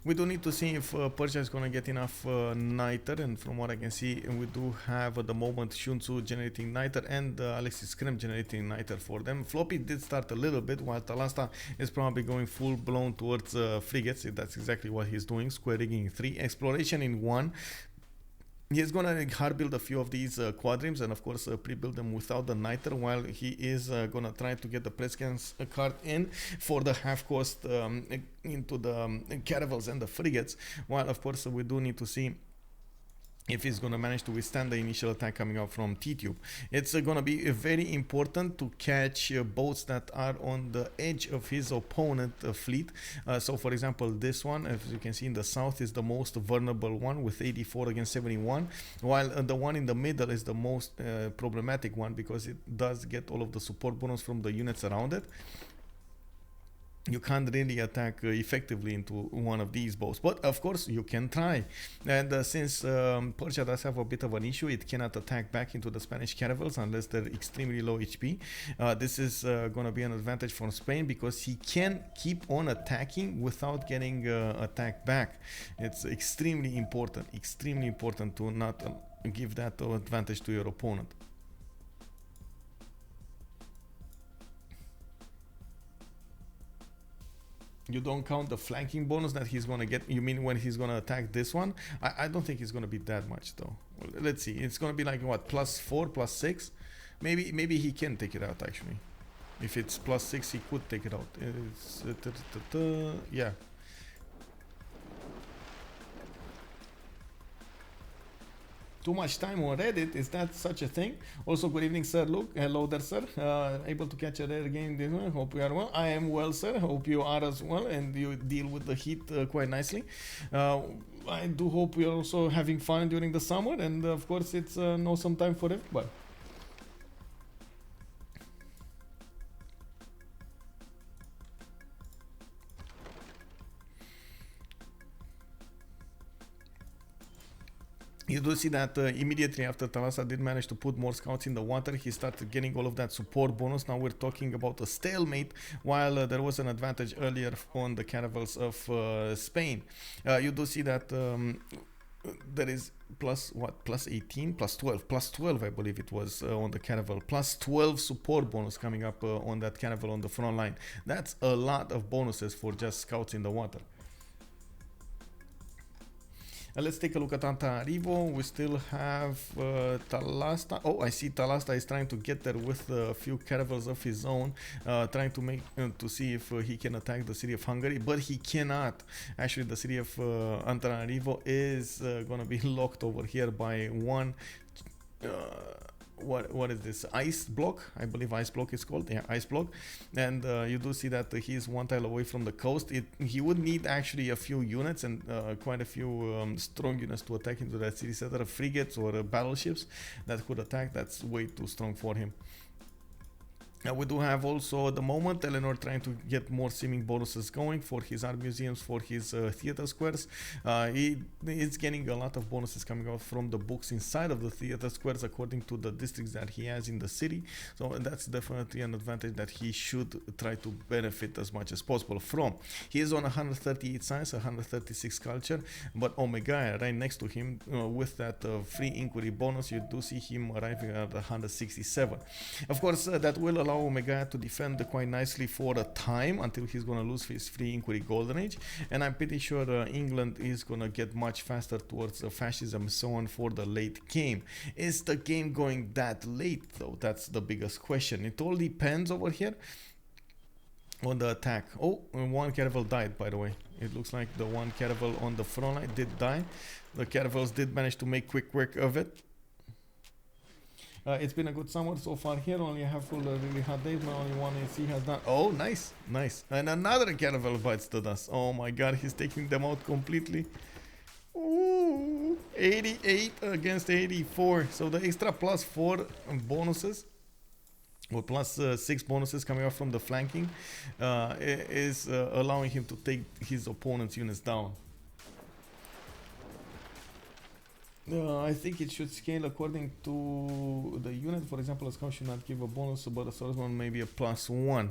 We do need to see if Persia is going to get enough niter, and from what I can see, we do have at the moment Sun-Tzu generating niter and Alexis krempp generating niter for them. Floppy did start a little bit, while Talasta is probably going full blown towards frigates. That's exactly what he's doing. Square rigging 3, exploration in 1. He's gonna hard build a few of these quadrims and of course pre-build them without the niter, while he is gonna try to get the press cans card in for the half cost into the caravels and the frigates, while of course we do need to see if he's going to manage to withstand the initial attack coming out from Tidube. It's going to be very important to catch boats that are on the edge of his opponent fleet. So for example, this one, as you can see in the south, is the most vulnerable one with 84 against 71, while the one in the middle is the most problematic one because it does get all of the support bonus from the units around it. You can't really attack effectively into one of these boats, but of course you can try. And since Persia does have a bit of an issue, it cannot attack back into the Spanish caravels unless they're extremely low HP. This is going to be an advantage for Spain because he can keep on attacking without getting attacked back. It's extremely important to not give that advantage to your opponent. You don't count the flanking bonus that he's gonna get. You mean when he's gonna attack this one? I don't think it's gonna be that much though. Let's see. It's gonna be like what, +4, +6? Maybe he can take it out actually. If it's +6, he could take it out. It's yeah. Too much time on Reddit, is that such a thing? Also, good evening, Sir Luke. Hello there, sir. Able to catch a rare game this one. Hope you are well. I am well, sir. Hope you are as well, and you deal with the heat quite nicely. I do hope you're also having fun during the summer, and of course, it's an awesome time for everybody. You do see that immediately after Talasta did manage to put more scouts in the water, he started getting all of that support bonus. Now we're talking about a stalemate, while there was an advantage earlier on the caravels of Spain. You do see that there is plus 18, plus 12 I believe it was on the caravel, plus 12 support bonus coming up on that caravel on the front line. That's a lot of bonuses for just scouts in the water. Let's take a look at Antananarivo. We still have Talasta. Oh, I see Talasta is trying to get there with a few caravels of his own, trying to make to see if he can attack the city of Hungary, but he cannot. Actually, the city of Antananarivo is gonna be locked over here by one. What is this, ice block? I believe ice block is called. Yeah, ice block. And you do see that he is one tile away from the coast. He would need actually a few units and quite a few strong units to attack into that city center, frigates or battleships that could attack. That's way too strong for him. We do have also at the moment Eleanor trying to get more seeming bonuses going for his art museums, for his theater squares. He is getting a lot of bonuses coming out from the books inside of the theater squares according to the districts that he has in the city. So that's definitely an advantage that he should try to benefit as much as possible from. He is on 138 science, 136 culture, but Omegaia right next to him with that free inquiry bonus, you do see him arriving at 167. Of course, that will allow Omegaia to defend quite nicely for a time until he's gonna lose his free inquiry golden age, and I'm pretty sure England is gonna get much faster towards fascism and so on for the late game. Is the game going that late though? That's the biggest question. It all depends over here on the attack. Oh, one caravel died, by the way. It looks like the one caravel on the front line did die. The caravels did manage to make quick work of it. It's been a good summer so far here, only a handful of really hot days, but only one AC has done. Oh, nice, nice. And another caravel bites the dust. Oh my god, he's taking them out completely. Ooh, 88 against 84. So the extra plus 4 bonuses, or plus 6 bonuses coming out from the flanking is allowing him to take his opponent's units down. I think it should scale according to the unit. For example, a scout should not give a bonus, but a swordsman may be a plus 1.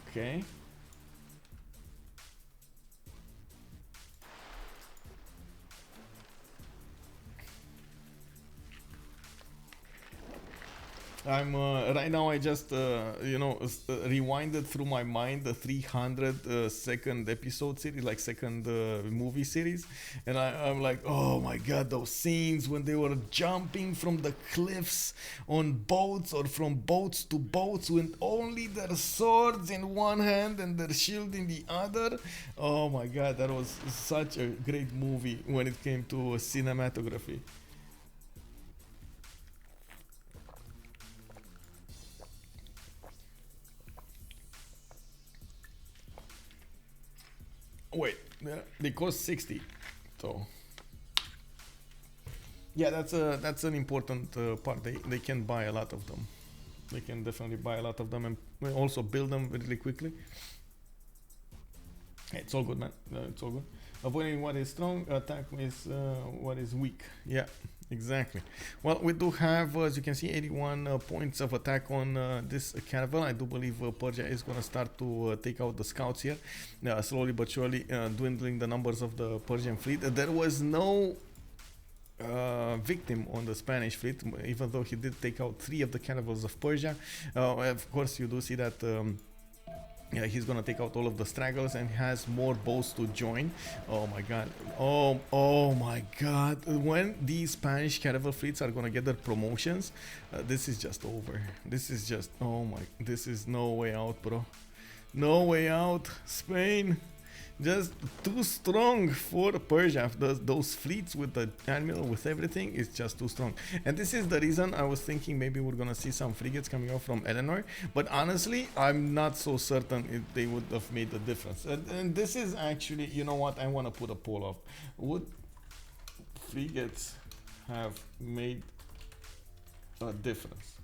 Okay. I'm right now I just rewinded through my mind the 300 second episode series, like second movie series, and I'm like, oh my god, those scenes when they were jumping from the cliffs on boats or from boats to boats with only their swords in one hand and their shield in the other. Oh my god, that was such a great movie when it came to cinematography. Wait, they cost 60, so yeah, that's an important part. They can buy a lot of them. They can definitely buy a lot of them and also build them really quickly. It's all good, man. It's all good. Avoiding what is strong, attack is what is weak. Yeah, exactly. Well, we do have, as you can see, 81 points of attack on this caravel. I do believe Persia is going to start to take out the scouts here, slowly but surely, dwindling the numbers of the Persian fleet. There was no victim on the Spanish fleet, even though he did take out 3 of the caravels of Persia. Of course, you do see that yeah, he's gonna take out all of the stragglers and has more boats to join. Oh my god. Oh my god. When these Spanish caravel fleets are gonna get their promotions, this is just over. This is just, oh my, this is no way out, bro. No way out. Spain, just too strong for Persia. Those fleets with the admiral, with everything, is just too strong. And this is the reason I was thinking maybe we're gonna see some frigates coming out from Eleanor, but honestly I'm not so certain if they would have made the difference. And this is actually, you know what, I want to put a poll up. Would frigates have made a difference?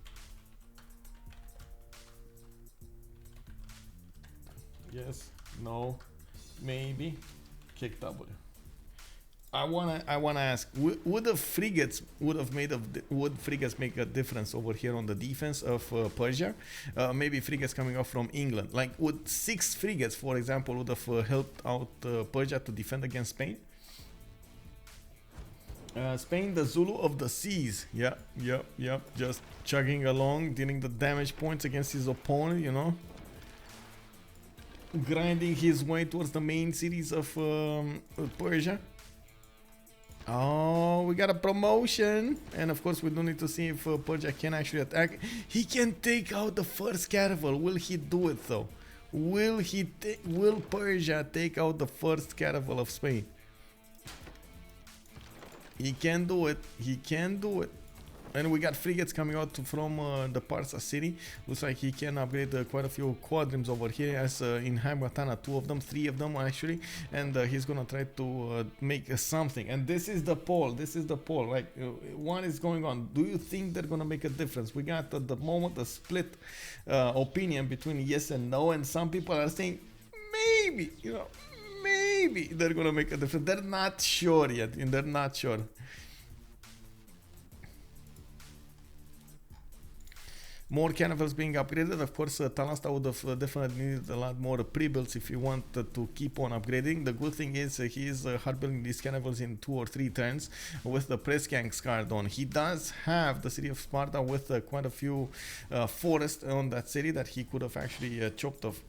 Yes, no, maybe. Kick W. I wanna ask, would the frigates would frigates make a difference over here on the defense of Persia? Maybe frigates coming off from England, like would 6 frigates, for example, would have helped out Persia to defend against Spain? Spain, the Zulu of the seas. Yep. Just chugging along, dealing the damage points against his opponent, you know, grinding his way towards the main cities of Persia. Oh, we got a promotion, and of course we do need to see if Persia can actually attack. He can take out the first caravel. Will he do it though? Will Persia take out the first caravel of Spain? He can do it. He can do it. And we got frigates coming out from the Persia city. Looks like he can upgrade quite a few Squadrons over here, as in Hagmatana, 2 of them, 3 of them actually. And he's gonna try to make something. And this is the poll. This is the poll. Like, what is going on? Do you think they're gonna make a difference? We got at the moment a split opinion between yes and no. And some people are saying maybe, you know, maybe they're gonna make a difference. They're not sure yet, and they're not sure. More caravels being upgraded. Of course, Talasta would have definitely needed a lot more pre-builds if you want to keep on upgrading. The good thing is he is hard building these caravels in 2 or 3 turns with the press gangs card on. He does have the city of Sparta with quite a few forests on that city that he could have actually chopped off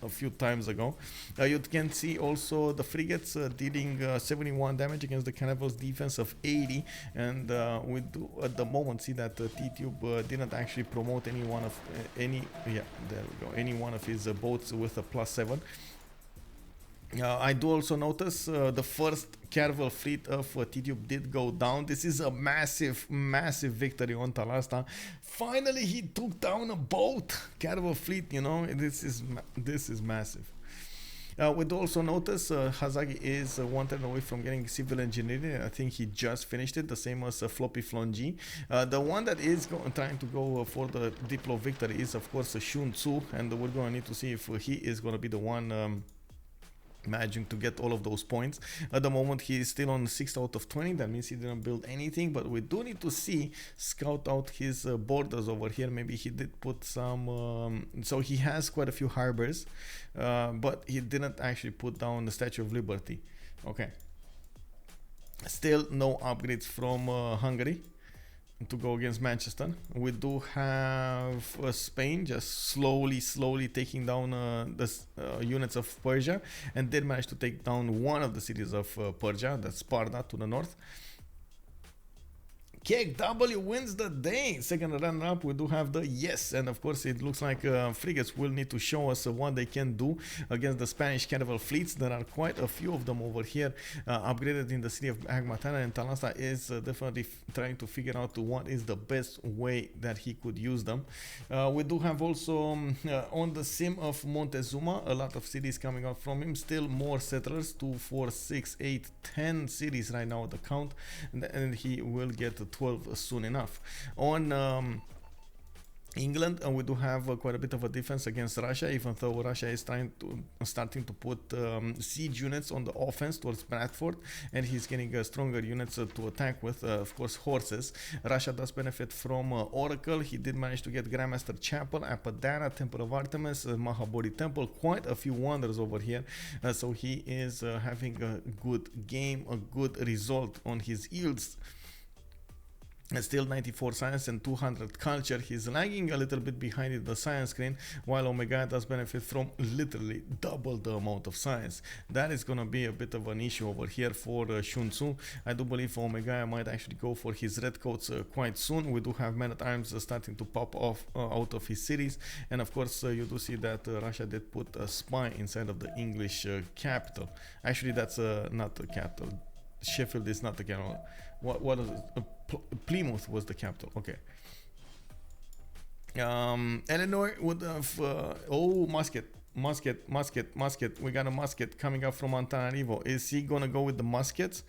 a few times ago. You can see also the frigates dealing 71 damage against the caravels defense of 80, and we do at the moment see that Tidube didn't actually promote any one of any one of his boats with a +7. I do also notice the first caravel fleet of Tidube did go down. This is a massive victory on Talasta. Finally he took down a boat caravel fleet, you know. This is massive. We do also notice Hazaggi is 1 turn away from getting civil engineering. I think he just finished it, the same as FloppyFlong. The one that is trying to go for the Diplo victory is of course Sun-Tzu, and we're going to need to see if he is going to be the one managing to get all of those points. At the moment he is still on 6 out of 20. That means he didn't build anything, but we do need to scout out his borders over here. Maybe he did put some so he has quite a few harbors, but he didn't actually put down the Statue of Liberty. Okay, still no upgrades from Hungary to go against Manchester. We do have Spain just slowly taking down the units of Persia, and did manage to take down one of the cities of Persia, that's Sparta to the north. KW wins the day. Second runner-up, we do have the yes, and of course it looks like frigates will need to show us what they can do against the Spanish caravel fleets. There are quite a few of them over here upgraded in the city of Hagmatana, and Talasta is definitely trying to figure out what is the best way that he could use them. We do have also on the sim of Montezuma a lot of cities coming out from him. Still more settlers, 2, 4, 6, 8, 10 cities right now at the count, and he will get 12 soon enough. On England, we do have quite a bit of a defense against Russia, even though Russia is starting to put siege units on the offense towards Bradford, and he's getting stronger units to attack with, of course, horses. Russia does benefit from Oracle. He did manage to get Grandmaster Chapel, Apadana, Temple of Artemis, Mahabodhi Temple, quite a few wonders over here. So he is having a good game, a good result on his yields. Still 94 science and 200 culture. He's lagging a little bit behind in the science screen, while Omegaia does benefit from literally double the amount of science. That is gonna be a bit of an issue over here for Sun-Tzu. I do believe Omegaia might actually go for his red coats quite soon. We do have men at arms starting to pop off out of his cities, and of course you do see that Russia did put a spy inside of the English capital. Actually, that's not the capital. Sheffield is not the capital. What is it? Plymouth was the capital. Okay. Eleanor would have musket. We got a musket coming up from Antananarivo. Is he gonna go with the muskets?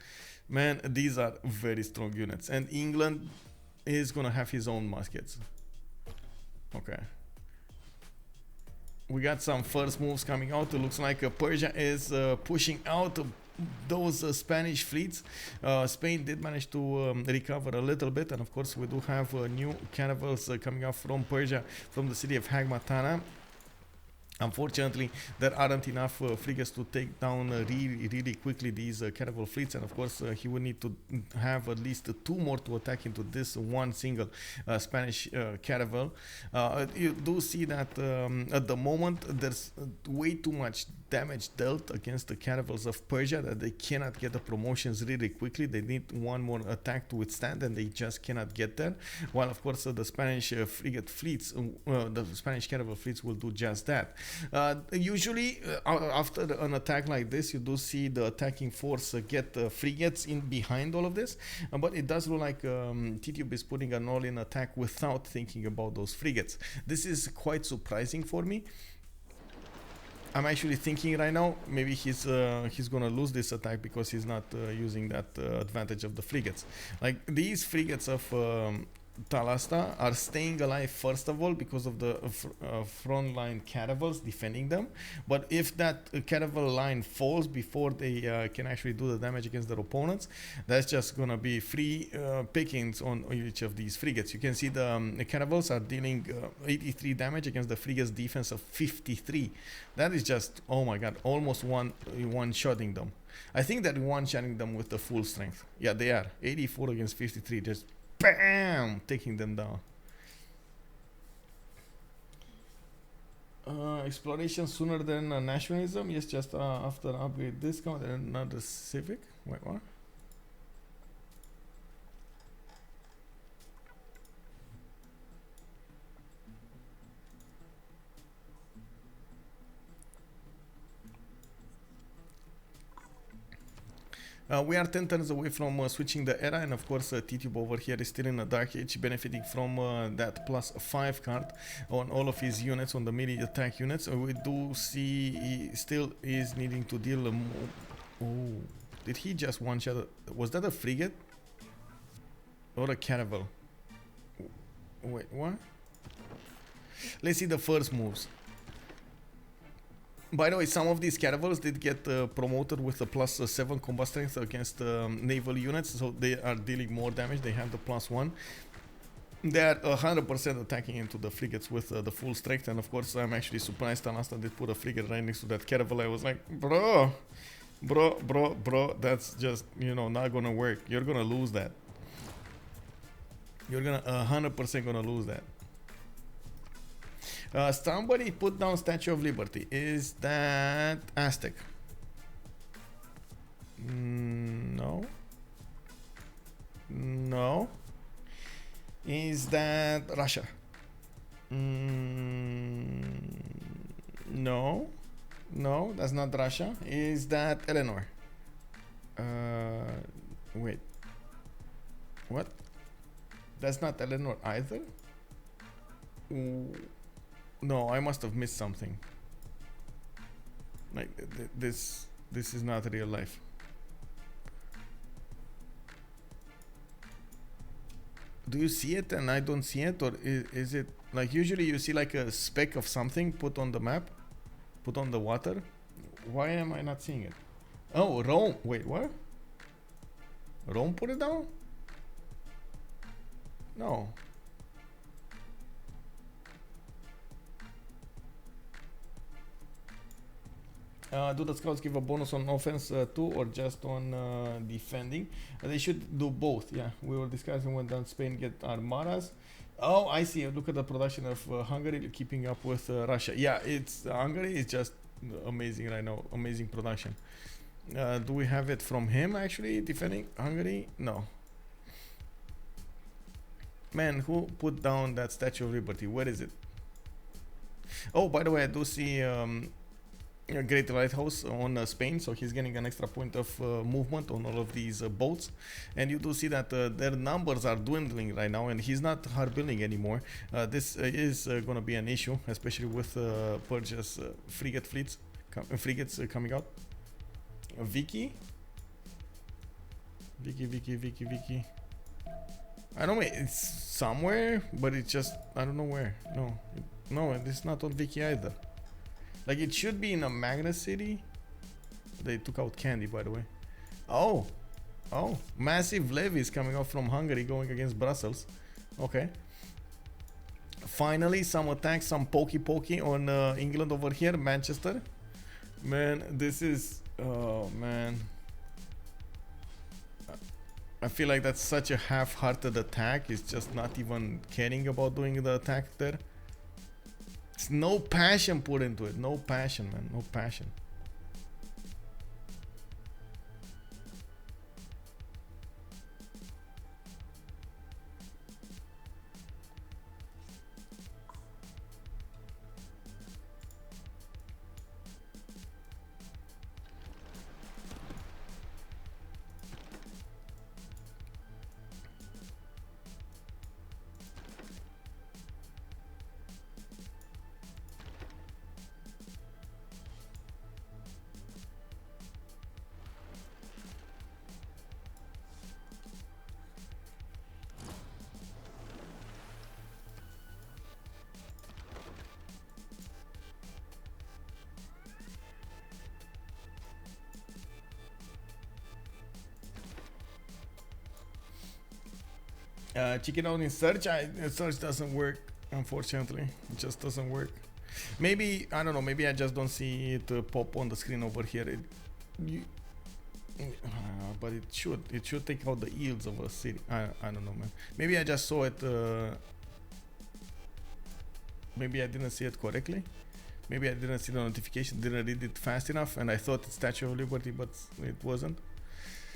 Man, these are very strong units, and England is gonna have his own muskets. Okay. We got some first moves coming out. It looks like Persia is pushing out those Spanish fleets. Spain did manage to recover a little bit, and of course we do have new caravels coming out from Persia, from the city of Hagmatana. Unfortunately, there aren't enough frigates to take down really quickly these caravel fleets, and of course he would need to have at least 2 more to attack into this one single Spanish caravel. You do see that at the moment there's way too much damage dealt against the caravels of Persia that they cannot get the promotions really quickly. They need 1 more attack to withstand, and they just cannot get there. While of course the Spanish frigate fleets, the Spanish caravel fleets will do just that. Usually after an attack like this, you do see the attacking force get frigates in behind all of this, but it does look like Tidube is putting an all-in attack without thinking about those frigates. This is quite surprising for me. I'm actually thinking right now maybe he's gonna lose this attack because he's not using that advantage of the frigates. Like these frigates of Talasta are staying alive first of all because of the frontline caravels defending them, but if that caravel line falls before they can actually do the damage against their opponents, that's just gonna be free pickings on each of these frigates. You can see the caravels are dealing 83 damage against the frigates defense of 53. That is just, oh my god, almost one-shotting them. I think that one-shotting them with the full strength. Yeah, they are 84 against 53, just BAM! Taking them down. Exploration sooner than nationalism. Yes, just after upgrade discount and another civic. Wait, what? We are 10 turns away from switching the era, and of course Tidube over here is still in a dark age, benefiting from that +5 card on all of his units, on the melee attack units. We do see he still is needing to deal oh, did he just one-shot? Was that a frigate? Or a caravel? Wait, what? Let's see the first moves. By the way, some of these caravels did get promoted with a +7 combat strength against naval units, so they are dealing more damage. They have the +1. They are 100% attacking into the frigates with the full strength, and of course I'm actually surprised Talasta did put a frigate right next to that caravel. I was like, bro, that's just, you know, not gonna work. You're gonna lose that. You're gonna 100% gonna lose that. Somebody put down Statue of Liberty. Is that Aztec? No. No. Is that Russia? No. No, that's not Russia. Is that Eleanor? Wait. What? That's not Eleanor either? No, I must have missed something. Like this is not real life. Do you see it and I don't see it, or is it like usually you see like a speck of something put on the map, put on the water? Why am I not seeing it? Oh, Rome. Wait, what? Rome put it down? No. Do the scouts give a bonus on offense too, or just on defending? They should do both. Yeah, we were discussing when down Spain get armadas. Oh, I see. Look at the production of Hungary keeping up with Russia. Yeah, it's Hungary is just amazing right now. Amazing production. Do we have it from him actually defending Hungary? No. Man, who put down that Statue of Liberty? Where is it? Oh, by the way, I do see a great lighthouse on Spain, so he's getting an extra point of movement on all of these boats, and you do see that their numbers are dwindling right now, and he's not hard building anymore. This is going to be an issue, especially with Persia's frigate frigates coming out. Vicky. I don't know, it's somewhere, but it's just I don't know where. No, it's not on Vicky either. Like it should be in a Magna city. They took out Candy, by the way. Oh, massive levies coming out from Hungary going against Brussels. Okay. Finally, some attacks, some pokey on England over here, Manchester. Man, this is... Oh, man. I feel like that's such a half-hearted attack. It's just not even caring about doing the attack there. It's no passion put into it. No passion, man. No passion. Check it out in search. Search doesn't work, unfortunately. It just doesn't work. Maybe, I don't know, maybe I just don't see it pop on the screen over here. But it should take out the yields of a city. I don't know, man. Maybe I just saw it. Maybe I didn't see it correctly. Maybe I didn't see the notification, didn't read it fast enough, and I thought it's Statue of Liberty, but it wasn't.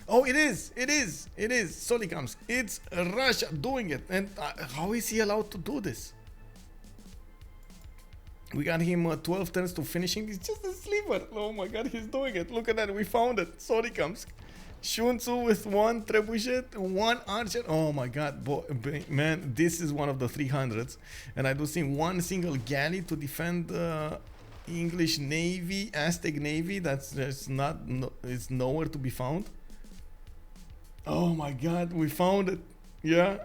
Oh, it is. Solikamsk. It's Russia doing it. And how is he allowed to do this? We got him 12 turns to finishing. He's just a sleeper. Oh my god, he's doing it. Look at that. We found it. Solikamsk. Sun-Tzu with 1 trebuchet, 1 archer. Oh my god, man, this is one of the 300s. And I do see one single galley to defend English Navy, Aztec Navy. It's nowhere to be found. Oh my god, we found it. Yeah.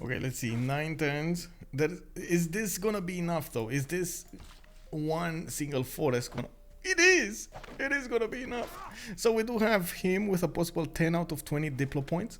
Okay, let's see. 9 turns. Is this gonna be enough though? Is this one single forest gonna... It is! It is gonna be enough. So we do have him with a possible 10 out of 20 Diplo points.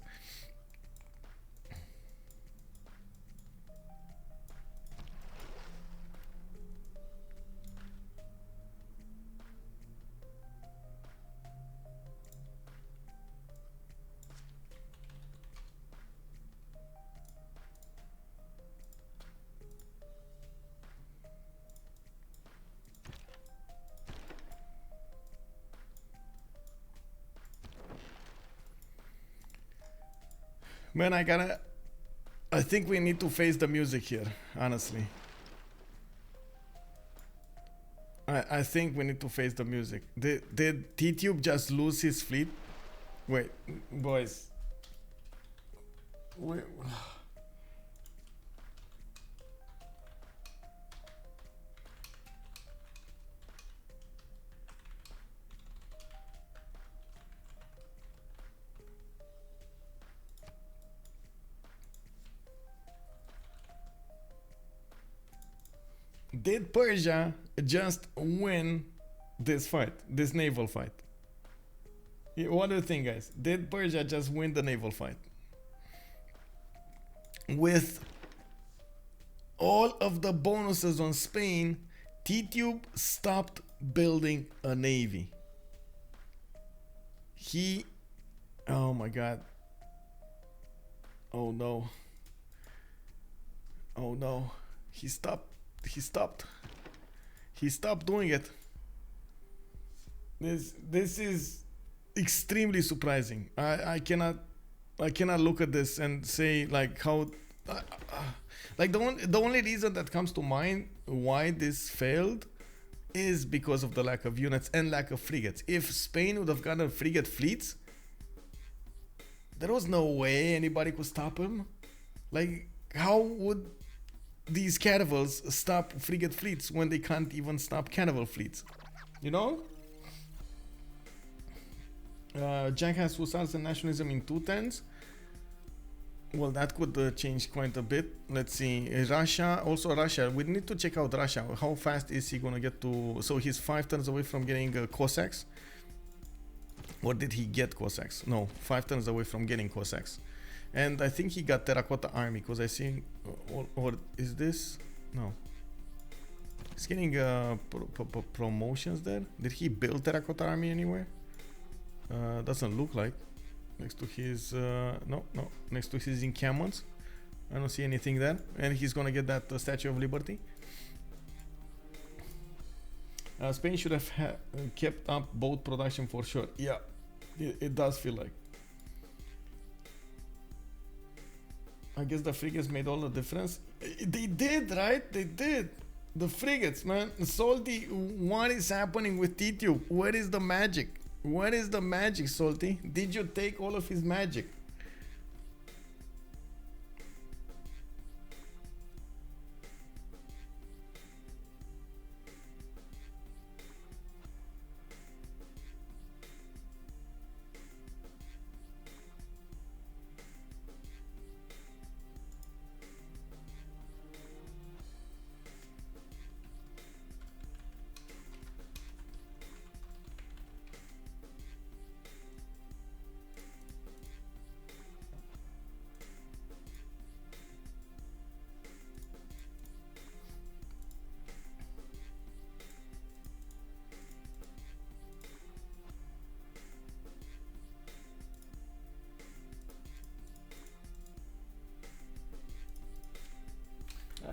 Man, I think we need to face the music here, honestly. I think we need to face the music. Did Tidube just lose his fleet? Wait, boys. Wait. Did Persia just win this fight, this naval fight? What do you think, guys? Did Persia just win the naval fight? With all of the bonuses on Spain, Tidube stopped building a navy. Oh my god. Oh no. Oh no. He stopped doing it. This is extremely surprising. I cannot look at this and say like how like the only reason that comes to mind why this failed is because of the lack of units and lack of frigates. If Spain would have gotten frigate fleets, there was no way anybody could stop him. Like, how would these caravels stop frigate fleets when they can't even stop cannibal fleets? You know? Jack has hussars and nationalism in 210s. Well, that could change quite a bit. Let's see. Russia, also Russia. We need to check out Russia. How fast is he gonna get to? So he's 5 turns away from getting Cossacks. Or did he get Cossacks? No, 5 turns away from getting Cossacks. And I think he got Terracotta Army because I see. Or is this? No. He's getting promotions there. Did he build Terracotta Army anywhere? Doesn't look like. Next to his no, next to his encampments, I don't see anything there. And he's gonna get that Statue of Liberty. Spain should have kept up boat production for sure. Yeah, it does feel like. I guess the frigates made all the difference. They did, right? They did. The frigates, man. Salty, what is happening with Tidube? Where is the magic? What is the magic, Salty? Did you take all of his magic?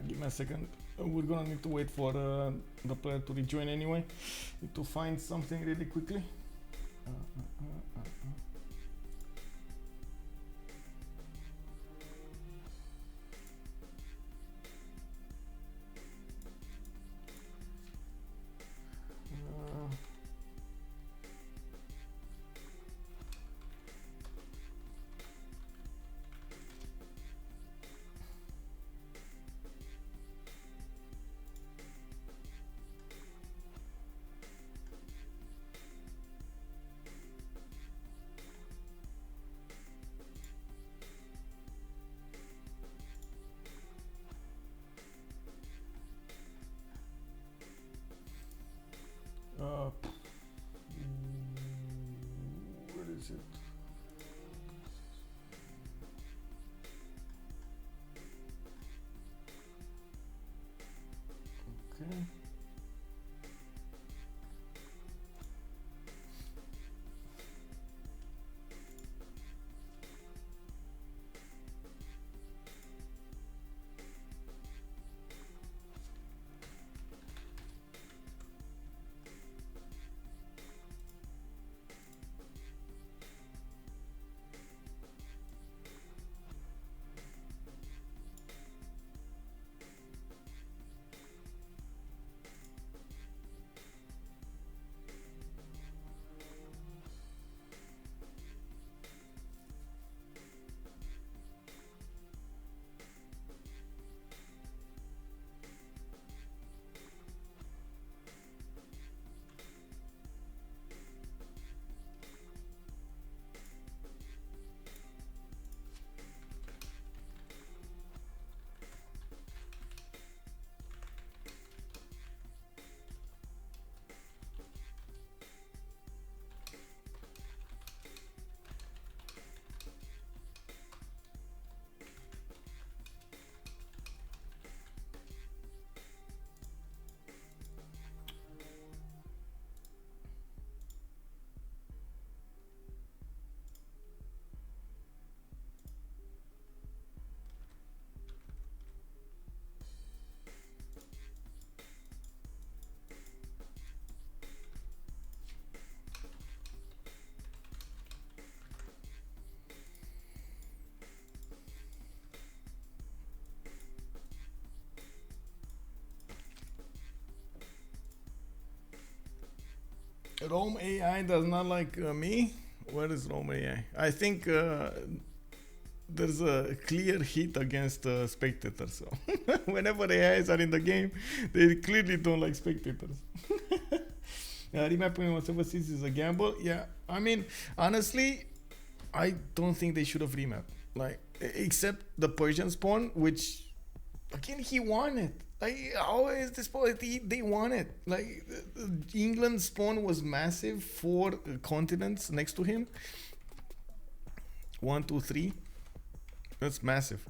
Give me a second. We're gonna need to wait for the player to rejoin anyway. Need to find something really quickly. Where is it? Okay. Rome AI does not like me. Where is Rome AI? I think there's a clear hit against spectators. So whenever AIs are in the game, they clearly don't like spectators. Remapping whatever sees is a gamble. Yeah, I mean, honestly, I don't think they should have remapped. Like, except the Persian spawn, which again he won it. Like, how is this possible? They won it. Like, England's spawn was massive. 4 continents next to him. 1, 2, 3. That's massive.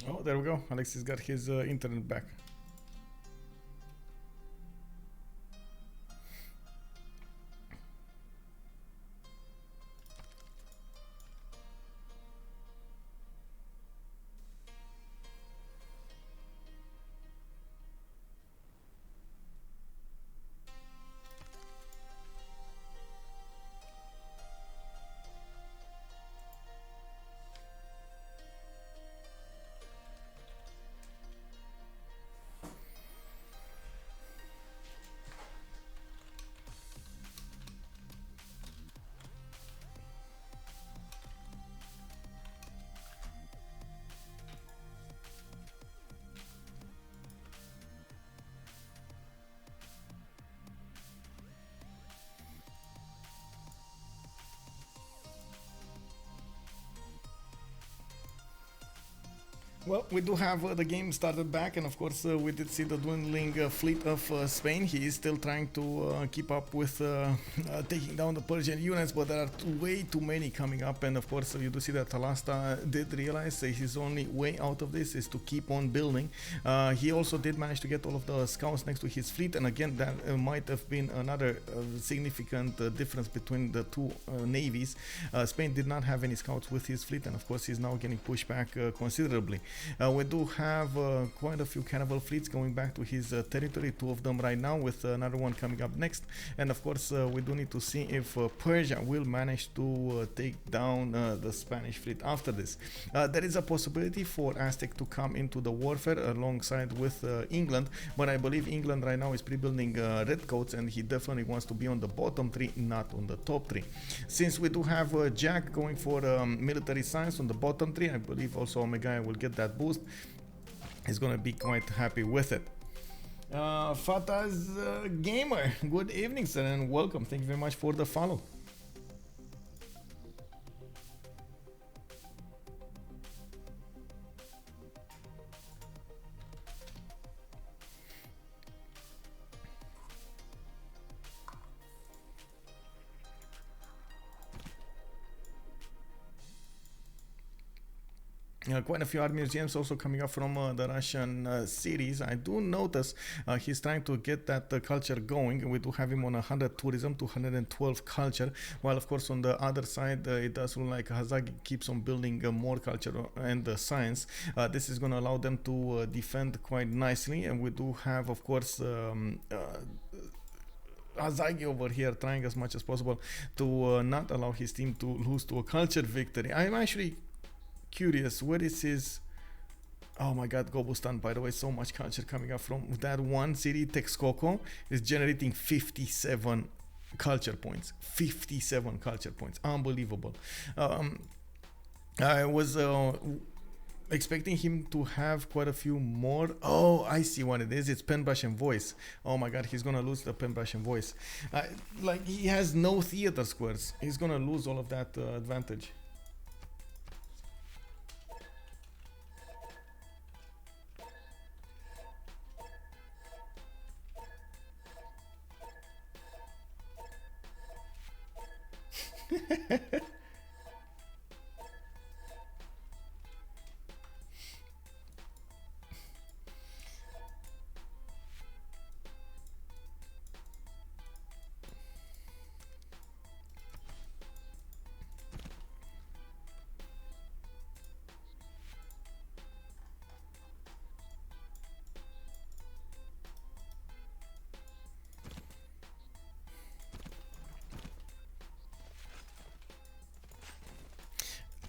Oh, there we go. Alexis got his internet back. Well, we do have the game started back, and of course we did see the dwindling fleet of Spain. He is still trying to keep up with taking down the Persian units, but there are way too many coming up, and of course you do see that Talasta did realize his only way out of this is to keep on building. He also did manage to get all of the scouts next to his fleet, and again that might have been another significant difference between the two navies. Spain did not have any scouts with his fleet, and of course he's now getting pushed back considerably. We do have quite a few cannibal fleets going back to his territory, 2 of them right now, with another one coming up next. And of course we do need to see if Persia will manage to take down the Spanish fleet after this. There is a possibility for Aztec to come into the warfare alongside with England, but I believe England right now is pre-building redcoats, and he definitely wants to be on the bottom 3, not on the top 3. Since we do have Jack going for military science on the bottom 3, I believe also Omegaia will get that boost. He's gonna be quite happy with it. Fatah's Gamer, good evening sir, and welcome. Thank you very much for the follow. Quite a few art museums also coming up from the Russian cities. I do notice he's trying to get that culture going. We do have him on 100 tourism to 112 culture, while of course on the other side it does look like Hazaggi keeps on building more culture and science. This is going to allow them to defend quite nicely, and we do have of course Hazaggi over here trying as much as possible to not allow his team to lose to a culture victory. I'm actually curious, where is his... Oh my god, Gobustan, by the way, so much culture coming up from that one city. Texcoco is generating 57 culture points. 57 culture points. Unbelievable. I was expecting him to have quite a few more. Oh, I see what it is. It's pen, brush, and voice. Oh my god, he's gonna lose the pen, brush, and voice. Like, he has no theater squares. He's gonna lose all of that advantage.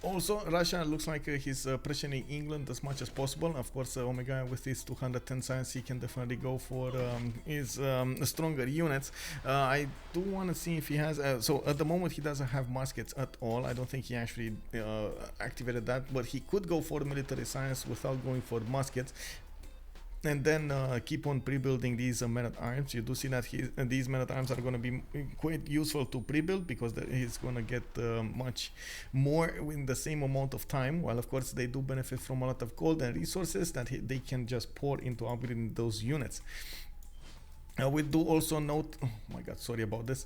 Also, Russia looks like he's pressuring England as much as possible. Of course, Omegaia with his 210 science, he can definitely go for his stronger units. I do want to see if he has... so at the moment, he doesn't have muskets at all. I don't think he actually activated that, but he could go for military science without going for muskets. And then keep on pre-building these men-at-arms. You do see that these men-at-arms are going to be quite useful to pre-build, because he's going to get much more in the same amount of time, while of course they do benefit from a lot of gold and resources that they can just pour into upgrading those units. We do also note, oh my god, sorry about this,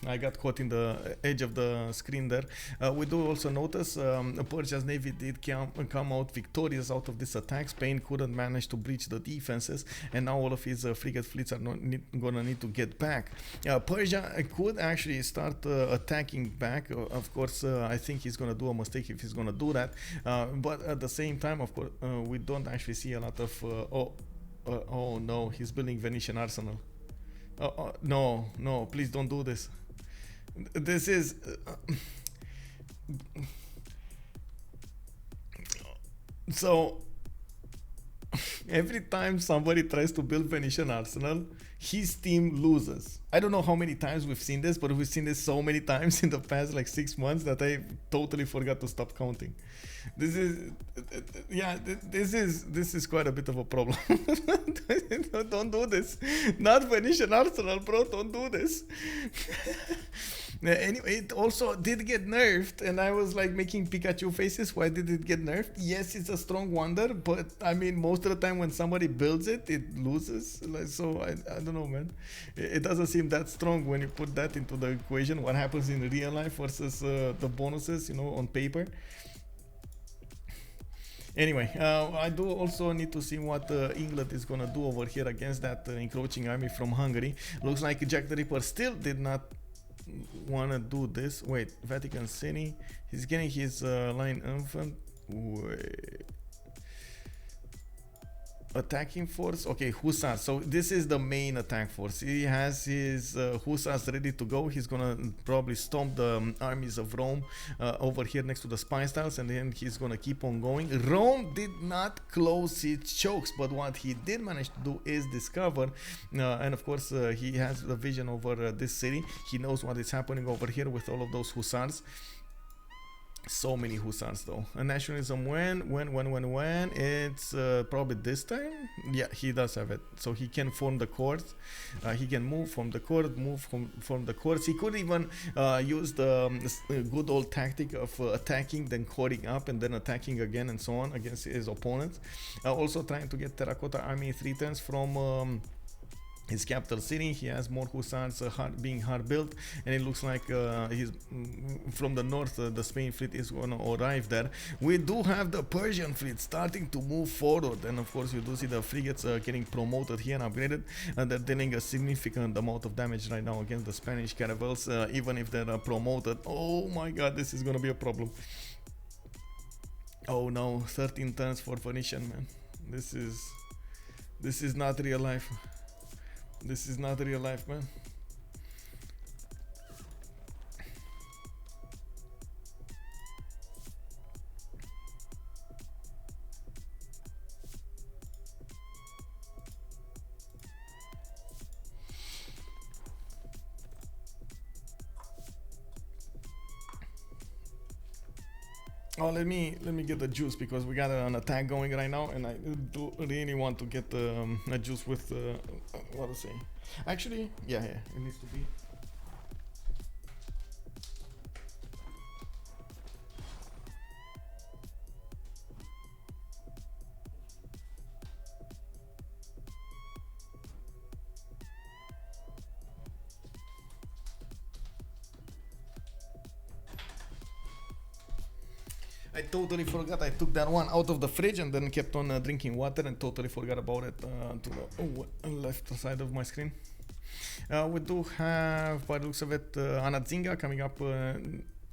I got caught in the edge of the screen there. We do also notice Persia's navy did come out victorious out of this attack. Spain couldn't manage to breach the defenses, and now all of his frigate fleets are gonna need to get back. Persia could actually start attacking back. Of course, I think he's gonna do a mistake if he's gonna do that, but at the same time, of course, we don't actually see a lot of oh no, he's building Venetian arsenal. No, please don't do this. This is so every time somebody tries to build Venetian arsenal, his team loses. I don't know how many times we've seen this, but we've seen this so many times in the past like 6 months that I totally forgot to stop counting. This is this is quite a bit of a problem. Don't do this. Not Venetian arsenal, bro. Don't do this. Anyway, it also did get nerfed, and I was like making Pikachu faces. Why did it get nerfed? Yes, it's a strong wonder, but I mean, most of the time when somebody builds it, it loses. Like, so I don't know, man. It doesn't seem that strong when you put that into the equation. What happens in real life versus the bonuses, you know, on paper. Anyway, I do also need to see what England is gonna do over here against that encroaching army from Hungary. Looks like JackTheRipper still did not wanna do this. Wait, Vatican City. He's getting his line infant. Wait. Attacking force. Okay, hussars. So this is the main attack force. He has his hussars ready to go. He's gonna probably stomp the armies of Rome over here next to the spy styles, and then he's gonna keep on going. Rome did not close its chokes, but what he did manage to do is discover, and of course he has the vision over this city. He knows what is happening over here with all of those hussars. So many hussars though. And nationalism when? It's probably this time? Yeah, he does have it. So he can form the court. He can move from the court, from the courts. He could even use the good old tactic of attacking, then courting up, and then attacking again, and so on against his opponents. Also trying to get Terracotta Army 3 turns from his capital city. He has more hussars being hard built, and it looks like he's from the north. The Spain fleet is going to arrive there. We do have the Persian fleet starting to move forward, and of course you do see the frigates getting promoted here and upgraded. They're dealing a significant amount of damage right now against the Spanish caravels, even if they're promoted. Oh my god, this is going to be a problem. Oh no, 13 turns for Venetian, man. This is not real life. This is not real life, man. Oh, let me get the juice, because we got an attack going right now, and I do really want to get a juice with what to say. Actually, yeah, it needs to be. I totally forgot. I took that one out of the fridge and then kept on drinking water and totally forgot about it to the left side of my screen. We do have, by the looks of it, Anazinga coming up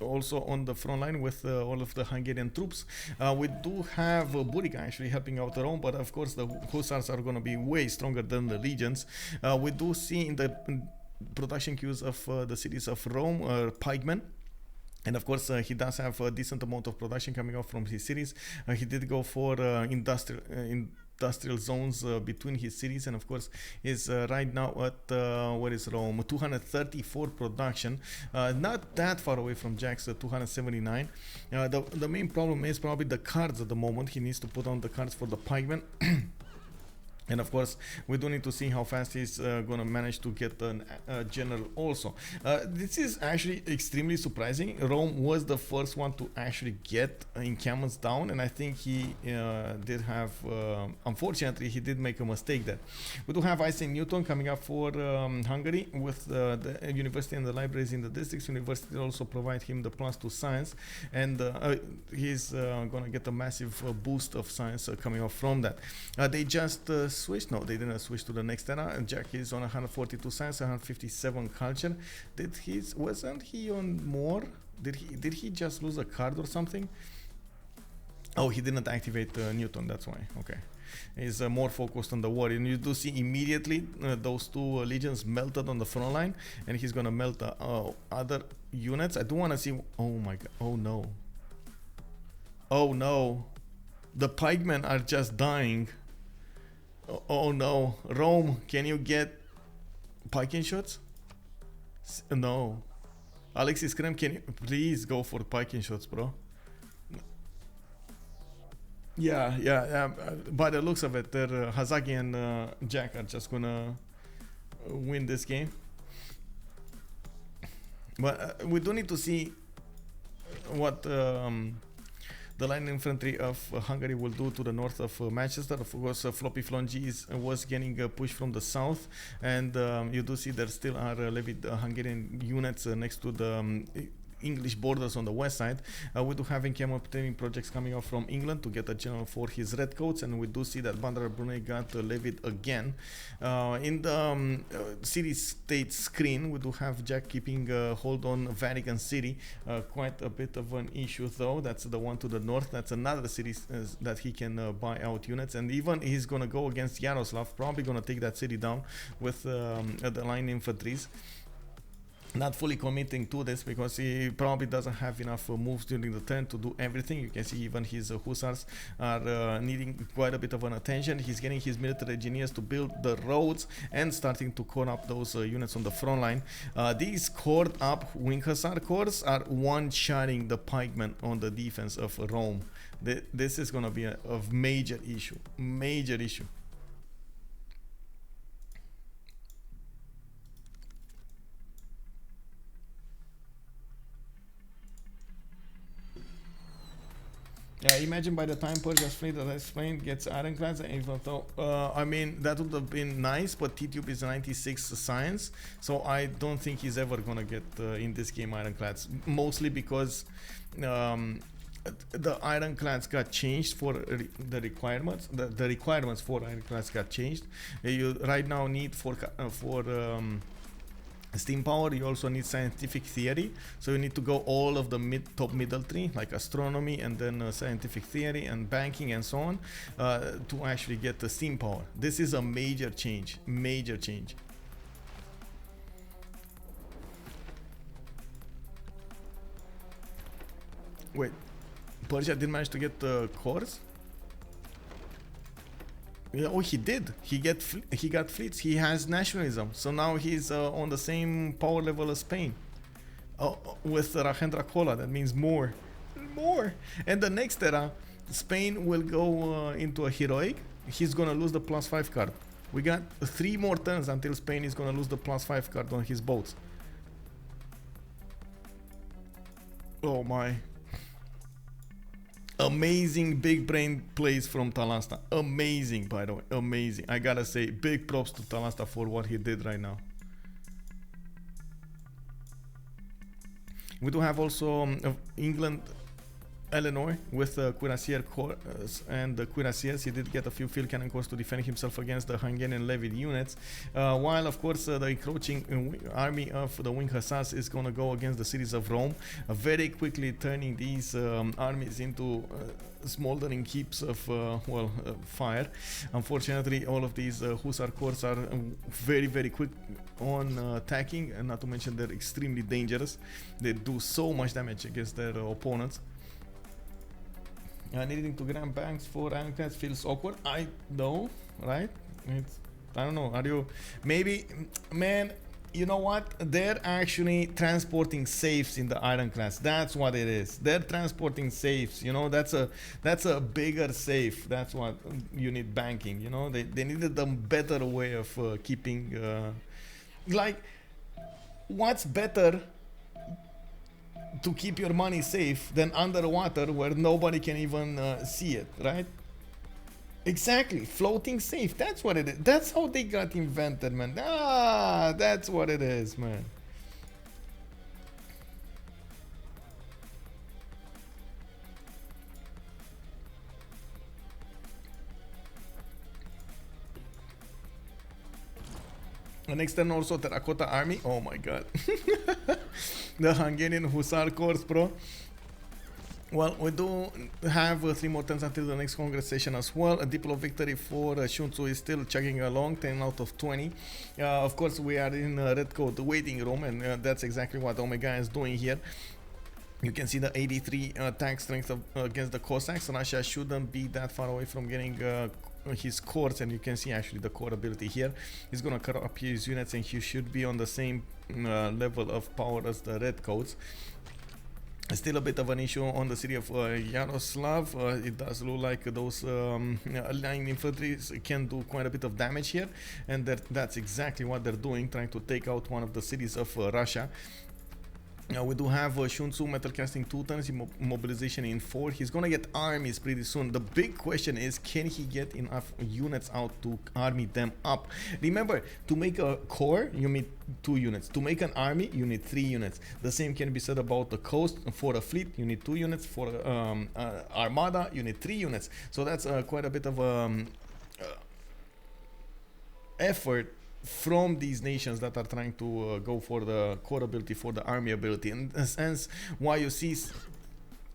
also on the front line with all of the Hungarian troops. We do have Buriga actually helping out Rome, but of course the Hussars are going to be way stronger than the legions. We do see in the production queues of the cities of Rome pikemen. And of course, he does have a decent amount of production coming out from his cities. He did go for industrial zones between his cities, and of course is right now at where is Rome, 234 production, not that far away from Jack's 279. The main problem is probably the cards at the moment. He needs to put on the cards for the pikemen. And of course, we do need to see how fast he's going to manage to get a general also. This is actually extremely surprising. Rome was the first one to actually get encampments down, and I think he did have, unfortunately, he did make a mistake there. We do have Isaac Newton coming up for Hungary with the university and the libraries in the districts. University also provide him the +2 science, and he's going to get a massive boost of science coming off from that. They just switched. No, they didn't switch to the next era. Jack is on 142 science, 157 culture. Wasn't he on more? Did he just lose a card or something? Oh, he didn't activate Newton, that's why. Okay. He's more focused on the war, and you do see immediately those two legions melted on the front line, and he's gonna melt other units. I do want to see. Oh my god. Oh no. Oh no. The pikemen are just dying. Oh no, Rome, can you get piking shots? No. Alexis, krempp, can you please go for piking shots, bro? Yeah. By the looks of it, Hazaggi and Jack are just gonna win this game. But we do need to see what the line infantry of Hungary will do to the north of Manchester. Of course, FloppyFlong was getting pushed from the south, and you do see there still are levied Hungarian units next to the English borders on the west side. We do have encampment training projects coming out from England to get a general for his redcoats, and we do see that Bandar Brunei got levied again. In the city-state screen, we do have Jack keeping hold on Vatican City. Quite a bit of an issue though. That's the one to the north. That's another city that he can buy out units, and even he's gonna go against Yaroslav, probably gonna take that city down with the line infantries. Not fully committing to this because he probably doesn't have enough moves during the turn to do everything. You can see even his hussars are needing quite a bit of an attention. He's getting his military engineers to build the roads and starting to core up those units on the front line. These cored up wing hussar corps are one-shotting the pikemen on the defense of Rome. This is going to be a major issue. Major issue. Yeah, imagine by the time Persia's fleet that has plane gets ironclads, even though, I mean, that would have been nice, but Tidube is 96 science, so I don't think he's ever gonna get in this game ironclads, mostly because the ironclads got changed for the requirements. The requirements for ironclads got changed. You right now need for steam power, you also need scientific theory, so you need to go all of the top middle tree, like astronomy and then scientific theory and banking and so on, to actually get the steam power. This is a major change, major change. Wait, Persia didn't manage to get the cores? Yeah, oh, he did. He got fleets. He has nationalism. So now he's on the same power level as Spain. With Rajendra Kola, that means more. And the next era, Spain will go into a heroic. He's gonna lose the +5 card. We got 3 more turns until Spain is gonna lose the +5 card on his boats. Oh my. Amazing big brain plays from Talasta. Amazing, by the way. Amazing. I gotta say, big props to Talasta for what he did right now. We do have also England, Eleanor with cuirassier corps and the cuirassiers. He did get a few field cannon corps to defend himself against the Hungarian levied units, while of course the encroaching army of the wing hussars is going to go against the cities of Rome, very quickly turning these armies into smoldering heaps of fire. Unfortunately, all of these hussar corps are very quick on attacking, and not to mention they're extremely dangerous. They do so much damage against their opponents. Needing to grant banks for ironclads feels awkward. I know, right? I don't know. Are you? Maybe, man. You know what? They're actually transporting safes in the ironclads. That's what it is. They're transporting safes. You know, that's a bigger safe. That's what you need banking. You know, they needed a better way of keeping. Like, what's better to keep your money safe than underwater where nobody can even see it, right? Exactly, floating safe. That's what it is. That's how they got invented, man. That's what it is, man. The next turn also Terracotta Army. Oh my god. The Hungarian Hussar Corps, bro. Well, we do have 3 more turns until the next Congress session as well. A Diplo victory for Sun-Tzu is still chugging along, 10 out of 20. Of course, we are in red code waiting room, and that's exactly what Omegaia is doing here. You can see the 83 tank strength against the Cossacks. Russia shouldn't be that far away from getting his cores, and you can see actually the core ability here. He's gonna cut up his units, and he should be on the same level of power as the red codes. Still a bit of an issue on the city of Yaroslav. It does look like those line infantry can do quite a bit of damage here, and that's exactly what they're doing, trying to take out one of the cities of Russia. We do have Sun-Tzu metal casting 2 turns, mobilization in 4. He's gonna get armies pretty soon. The big question is, can he get enough units out to army them up? Remember, to make a core, you need 2 units. To make an army, you need 3 units. The same can be said about the coast. For a fleet, you need 2 units. For armada, you need 3 units. So that's quite a bit of effort from these nations that are trying to go for the core ability, for the army ability, and in a sense why you see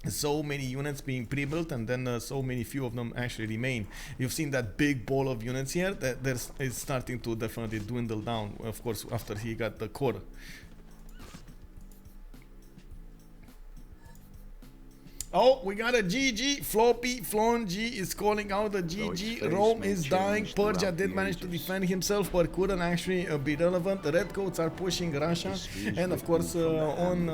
so many units being pre-built and then so many few of them actually remain. You've seen that big ball of units here that is starting to definitely dwindle down, of course, after he got the core. Oh, we got a GG. FloppyFlong G is calling out the GG. Rome is dying. Persia did manage to defend himself, but couldn't actually be relevant. The red coats are pushing Russia, and of course on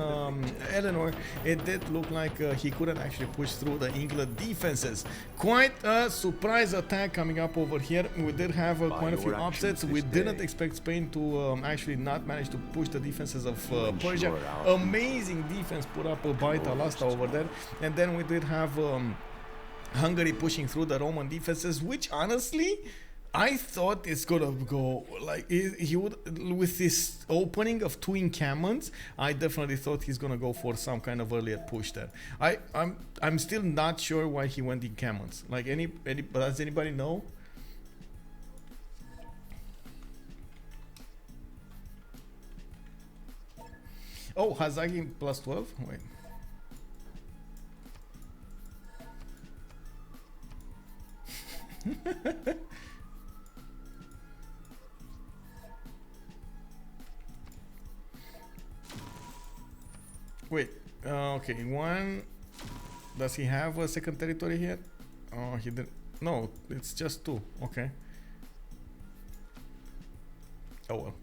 Eleanor, it did look like he couldn't actually push through the England defenses. Quite a surprise attack coming up over here. We did have quite a few upsets. We didn't expect Spain to actually not manage to push the defenses of Persia. Amazing defense put up by Talasta over there. And then we did have Hungary pushing through the Roman defenses, which honestly I thought it's gonna go like he would with this opening of two encampments. I definitely thought he's gonna go for some kind of earlier push there. I'm still not sure why he went encampments. Like does anybody know? Oh, Hazaggi plus 12. Wait. Wait, okay, one. Does he have a second territory here? Oh, he did. No, it's just two. Okay. Oh well.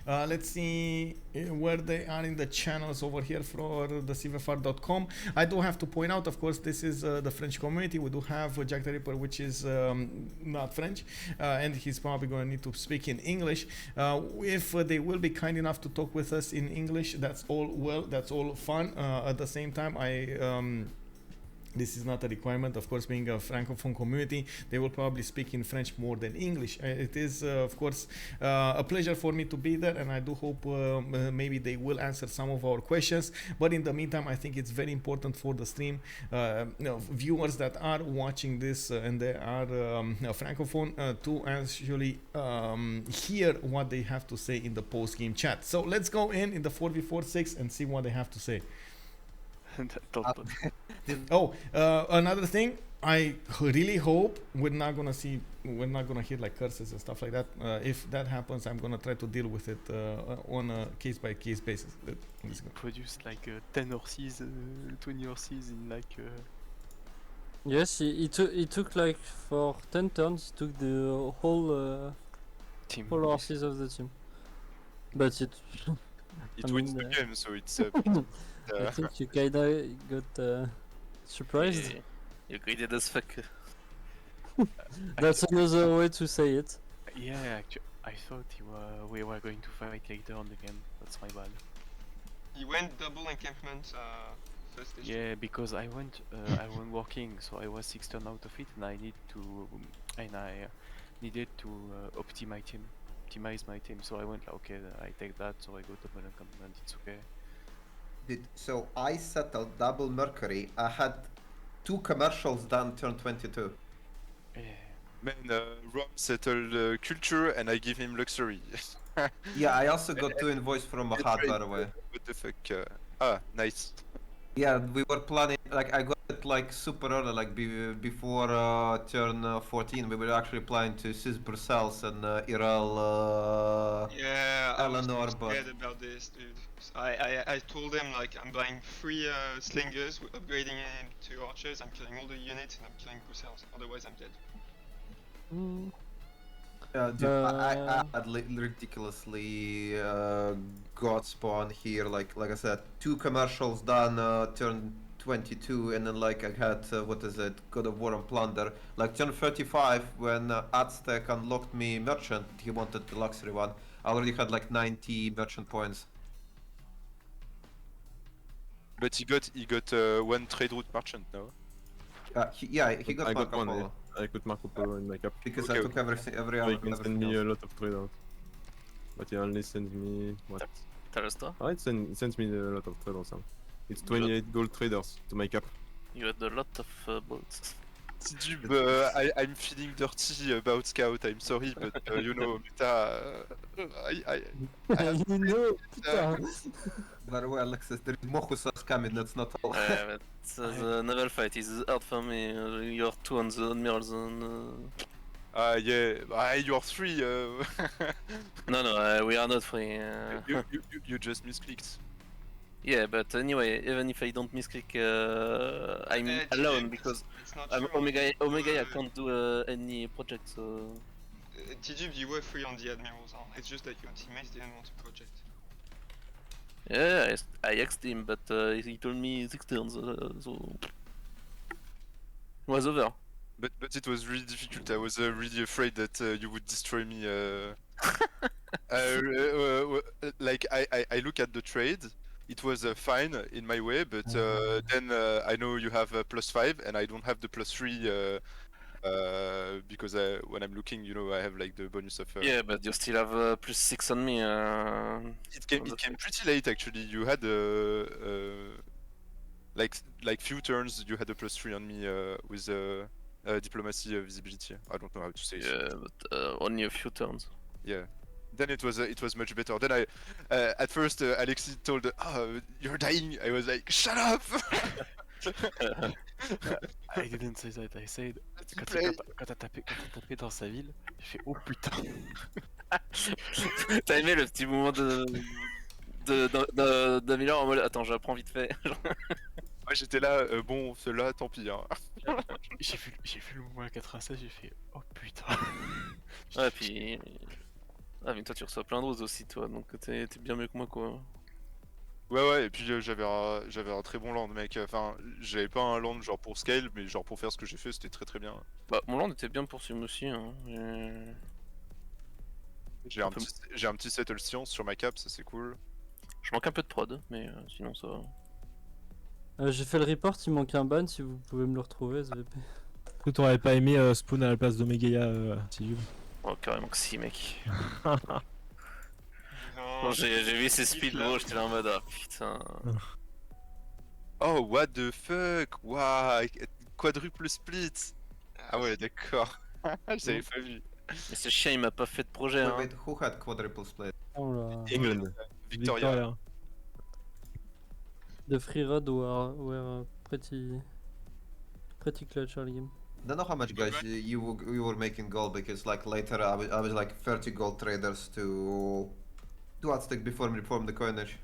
Let's see where they are in the channels over here for the CivFR.com. I do have to point out, of course, this is the French community. We do have JackTheRipper, which is not French, and he's probably going to need to speak in English. If they will be kind enough to talk with us in English, that's all well, that's all fun. At the same time, this is not a requirement. Of course, being a Francophone community, they will probably speak in French more than English. It is, of course, a pleasure for me to be there, and I do hope maybe they will answer some of our questions. But in the meantime, I think it's very important for the stream, viewers that are watching this and they are Francophone to actually hear what they have to say in the post-game chat. So let's go in the 4v46 and see what they have to say. Oh, another thing, I really hope we're not gonna hear like curses and stuff like that. If that happens, I'm gonna try to deal with it on a case-by-case basis. Produce like 10 horses, 20 horses in like. Yes, he took like for 10 turns, took the whole team, whole horses of the team. But it wins the game, so it's. I think you kinda got surprised. Yeah, you greedy as fuck. That's another way to say it. Yeah, actually, I thought we were going to fight later on the game. That's my bad. He went double encampment first station. Yeah, because I went walking, so I was 6 turns out of it, and I needed to optimize my team. So I went like, okay, I take that, so I go double encampment. It's okay. So I settled double Mercury. I had 2 commercials done turn 22. Yeah. Man, Rob settled culture and I give him luxury. Yeah, I also got 2 invoices from Mahad, by the way. What the fuck? Nice. Yeah, we were planning, like I got it like super early, like before turn 14. We were actually planning to seize Brussels and Iral, yeah, Eleanor, I was but... scared about this, dude. I told them like I'm buying 3 slingers, upgrading him to archers, I'm killing all the units and I'm killing Brussels, otherwise I'm dead. Dude, I had ridiculously god spawn here, like I said, 2 commercials done turn 22, and then like I had God of War and Plunder. Like turn 35 when Aztec unlocked me merchant, he wanted the luxury one. I already had like 90 merchant points. But he got 1 trade route merchant, no? He got I got Marco one. Polo. I put Marco Polo in my cap. Because Okay, I took every So other. he can send me a lot of traders. But he only sends me what? Talasta? Oh, it sends me a lot of traders. It's 28 gold traders to my cap. You had a lot of boats. Tidube, I'm feeling dirty about Scout, I'm sorry, but you know, meta... You know, putain. By the way, Alexis, there is Mohusas coming, that's not all. But the naval fight is hard for me. You're 2 on the admirals and... yeah, you're 3. No, we are not 3. You just misclicked. Yeah, but anyway, even if I don't misclick, I'm alone because I'm Omegaia can't do any project, so... Tidube, you were free on the admirals, huh? It's just that your teammates didn't want a project. Yeah, I asked him, but he told me 6 turns, so... It was over. But it was really difficult, I was really afraid that you would destroy me. Like, I look at the trade, it was fine in my way, but then I know you have +5 and I don't have the +3 because when I'm looking, you know, I have like the bonus of. Yeah, but you still have +6 on me. It came pretty late actually. You had like few turns. You had a +3 on me with diplomacy visibility. I don't know how to say it. Yeah, but only a few turns. Yeah. Then it was much better. Then I at first Alexis told, "Oh, you're dying." I was like, "Shut up." I didn't say that, I said. Quand t'as tapé dans sa ville, j'ai fait oh putain. T'as aimé le petit moment d'Améliore en mode attends, j'apprends vite fait. Moi j'étais là, bon, celui-là, tant pis. Hein. J'ai vu le moment à 96, j'ai fait oh putain. Ouais, puis. Ah, mais toi tu reçois plein de roses aussi, toi, donc t'es bien mieux que moi, quoi. Ouais, et puis j'avais un très bon land, mec. Enfin, j'avais pas un land genre pour scale, mais genre pour faire ce que j'ai fait, c'était très bien. Bah, mon land était bien pour Sim aussi, hein. J'ai un petit settle science sur ma cap, ça c'est cool. Je manque un peu de prod, mais sinon ça va. J'ai fait le report, il manque un ban, si vous pouvez me le retrouver, SVP. Du coup, t'aurais pas aimé spawn à la place d'Omegaia, Tidube? Oh, carrément que si, mec. Quand j'ai vu ces speed bro, j'étais là en mode ah putain. Oh, what the fuck? Waouh, quadruple split. Ah ouais, d'accord. J'avais pas vu. Mais ce chien il m'a pas fait de projet, hein. Wait, who had quadruple split? Oh là. England. Victoria. The free rod were pretty clutch early game. Don't know how much, guys, you were making gold, because like later I was like 30 gold traders to Aztec before we reformed the coinage.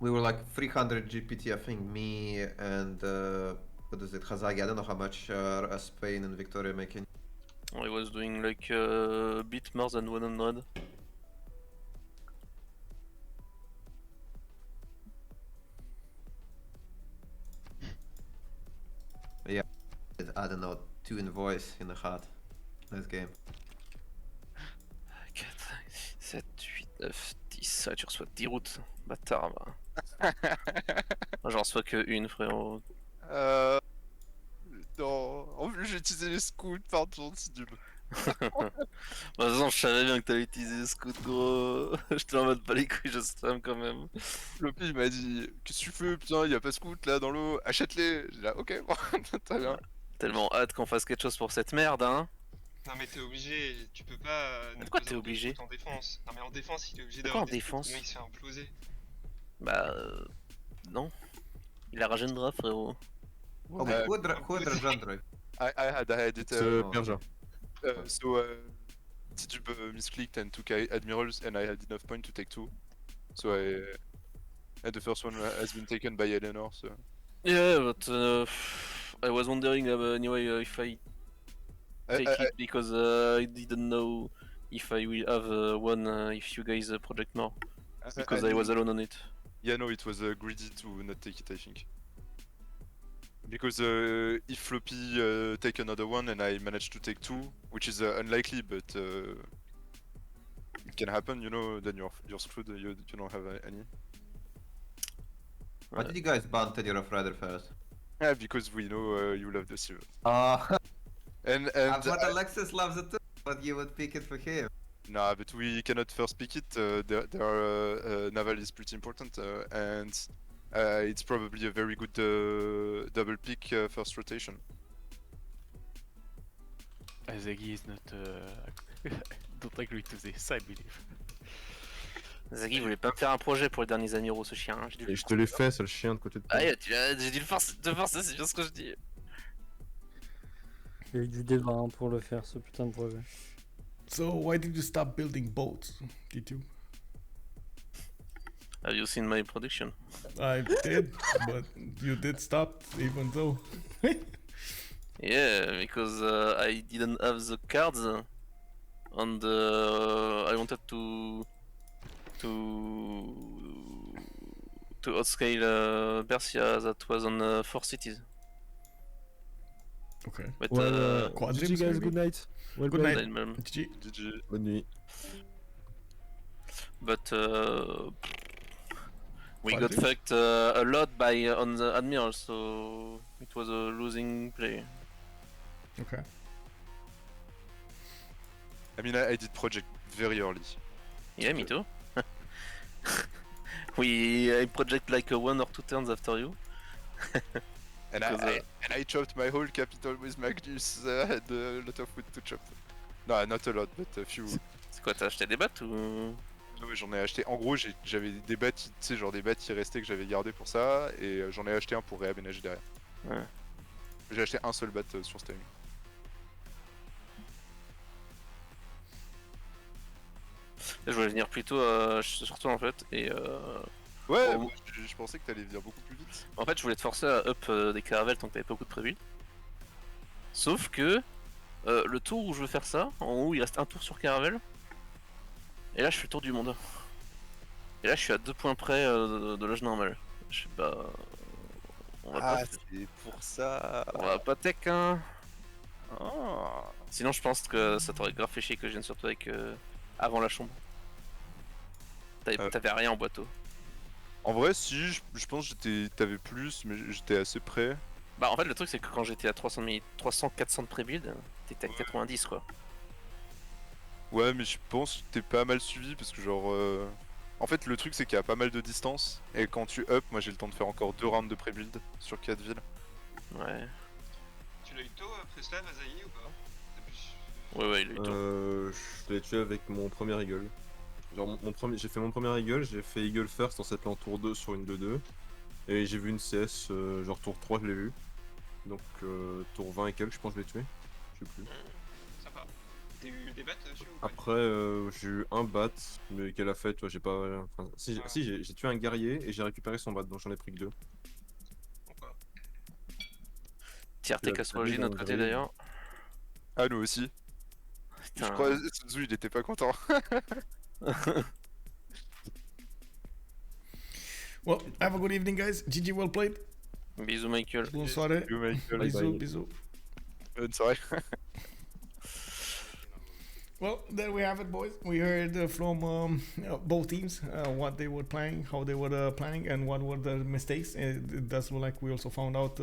We were like 300 GPT, I think, me and what is it, Hazaggi. I don't know how much Spain and Victoria making. I was doing like a bit more than 100. Yeah, I don't know, 2 invoice in the hat. Nice game. 4, 5, 6, 7, 8, 9, 10. Ah, tu reçois 10 routes, bâtard. Bah. Moi j'en reçois que une, frérot. Non, en plus j'ai utilisé les scouts, pardon, Tidube. De toute façon, je savais bien que t'allais utiliser le scout, gros. J'étais en mode pas les couilles, je spam quand même. Floppy il m'a dit, qu'est-ce que tu fais, putain, y a pas scout là dans l'eau, achète-les. J'ai dit, ah, ok, bon, très bien. Tellement hâte qu'on fasse quelque chose pour cette merde, hein. Non mais t'es obligé, tu peux pas ne Pourquoi pas t'es obligé en défense. Non mais en défense il est obligé Pourquoi d'avoir en des défense scouts, sinon il se fait imploser. Bah non. Il a Rajendra, frérot. Oh, but who had Rajendra? I had it. Persia. So Tidube misclicked and took admirals, and I had enough point to take 2. So and the first one has been taken by Eleanor. So. Yeah, but I was wondering anyway if I take it because I didn't know if I will have one if you guys project more because I was alone on it. Yeah, no, it was greedy to not take it, I think. Because if Floppy take another one and I manage to take 2, which is unlikely, but it can happen, you know, then you're screwed, you don't have any. Why did you guys ban Teddy Rough Rider first? Yeah, because we know you love the silver. And but Alexis loves it too, but you would pick it for him. Nah, but we cannot first pick it. Their naval is pretty important, and it's probably a very good double pick first rotation. Hazaggi is not don't agree to this, I believe. Zaggy voulait pas me faire un projet pour les derniers amiraux, ce chien. Hein. Et je te l'ai fait, c'est le chien de côté de toi. Ah, yeah, j'ai dû le forcer, c'est bien ce que je dis. Il y a eu du débat hein, pour le faire, ce putain de projet. So why did you stop building boats, Tidube? Have you seen my production? I did, but you did stop even though. Yeah, because I didn't have the cards, and I wanted to outscale Persia that was on 4 cities. Okay. But Quadrims, GG guys, maybe? good night. Well Good played. night. man. GG. GG. Bonne nuit. but we got Quadrants? fucked a lot by on the admiral, so it was a losing play. Okay. I mean, I did project very early. Yeah, me too. I project like 1 or 2 turns after you. And Because, I chopped my whole capital with Magnus. I had a lot of wood to chop. No, not a lot, but a few. C'est quoi, t'as acheté des battes ou... Ouais, j'en ai acheté. En gros, j'avais des bâtis, tu sais, genre des bâtis restés que j'avais gardés pour ça, et j'en ai acheté un pour réaménager derrière. Ouais. J'ai acheté un seul bat sur ce timing. Je voulais venir plus tôt sur toi en fait, et Ouais, bon, moi, je pensais que t'allais venir beaucoup plus vite. en fait je voulais te forcer à up des caravelles tant que t'avais pas beaucoup de prévu. Sauf que le tour où je veux faire ça, en haut il reste un tour sur caravelle, et là je fais le tour du monde. Et là je suis à 2 points près de l'âge normal. Je sais pas... On va pas... c'est pour ça. On va pas tech hein. Ah. Sinon je pense que ça t'aurait grave fait chier que je vienne sur toi avec avant la chambre. T'avais rien en boiteau. En vrai, si, je pense que t'avais plus, mais j'étais assez près. Bah en fait le truc c'est que quand j'étais à 300-400 de pré-build, t'étais à 90 quoi. Ouais, mais je pense que t'es pas mal suivi parce que genre... En fait, le truc c'est qu'il y a pas mal de distance, et quand tu up, moi j'ai le temps de faire encore 2 rounds de pré-build sur 4 villes. Ouais. Tu l'as eu tôt, Preslav, Hazaggi ou pas? Ouais, il a eu tôt. Je l'ai tué avec mon premier eagle. Genre j'ai fait mon premier eagle, j'ai fait eagle first en s'appelant tour 2 sur une 2-2. Et j'ai vu une CS, genre tour 3 je l'ai vu. Donc tour 20 et quelques je pense que je l'ai tué. Je sais plus. Sympa. T'as eu des battes dessus ou pas? Après j'ai eu un bat, mais qu'elle a fait, toi j'ai pas... Enfin, si, j'ai tué un guerrier et j'ai récupéré son bat, donc j'en ai pris que 2. Pourquoi? Tierté castrologie de notre côté d'ailleurs. Ah, nous aussi. Putain. Je crois que Sun-Tzu il était pas content. Well, have a good evening, guys. GG, well played. Bisous Michael. Bonne soirée. Bisous, bisous. Bonne soirée. Well, there we have it, boys. We heard from both teams what they were planning, how they were planning, and what were the mistakes. It does look like we also found out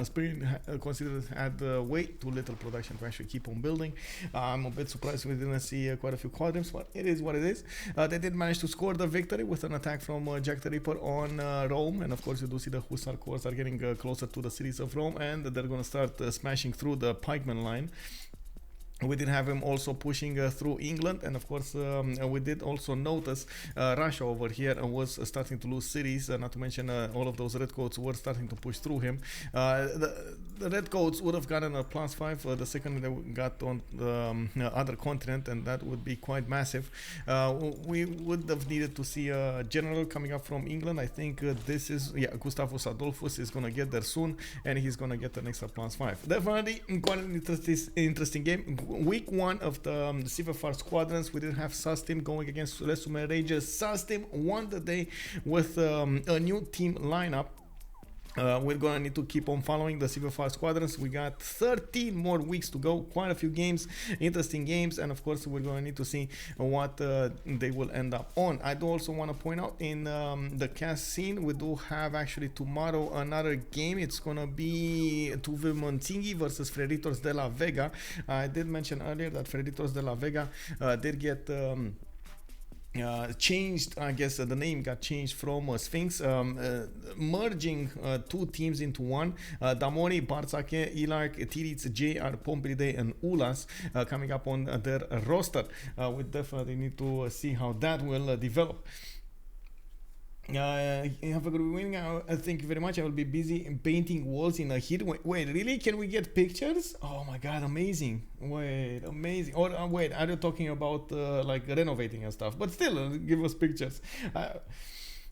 Spirit considered had way too little production to actually keep on building. I'm a bit surprised we didn't see quite a few quadrants, but it is what it is. They did manage to score the victory with an attack from JackTheRipper on Rome, and of course you do see the Hussar corps are getting closer to the cities of Rome, and they're going to start smashing through the pikeman line. We did have him also pushing through England, and of course we did also notice Russia over here was starting to lose cities, not to mention all of those redcoats were starting to push through him. The redcoats would have gotten a +5 the second they got on the other continent, and that would be quite massive. We would have needed to see a general coming up from England. I think this is, yeah, Gustavus Adolphus is going to get there soon, and he's going to get an extra +5. Definitely quite an interesting game. Week 1 of the CivFR Squadrons, we did have Sustim going against Resume Rangers. Sustim won the day with a new team lineup. We're gonna need to keep on following the CivFR Squadrons. We got 13 more weeks to go, quite a few games, interesting games, and of course we're gonna need to see what they will end up on. I do also want to point out in the cast scene, we do have actually tomorrow another game. It's gonna be Tuve Montinghi versus Freditos de la Vega. I did mention earlier that Freditos de la Vega did get changed. I guess the name got changed from Sphinx, merging 2 teams into one. Damori, Barzake, Ilark, Tiric, JR, Pompidei, and Ulas coming up on their roster. We definitely need to see how that will develop. Have a good evening. Thank you very much. I will be busy painting walls in a heat. Wait, really? Can we get pictures? Oh my god, amazing. Wait, amazing. Or wait, are you talking about like renovating and stuff? But still, give us pictures.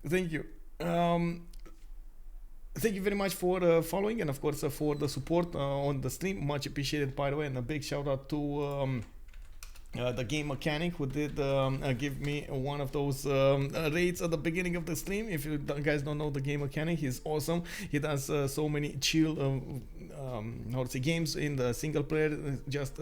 Thank you. Thank you very much for following, and of course for the support on the stream. Much appreciated, by the way, and a big shout out to the game mechanic who did give me one of those raids at the beginning of the stream. If you guys don't know the game mechanic, he's awesome. He does so many chill how to say, games in the single player, just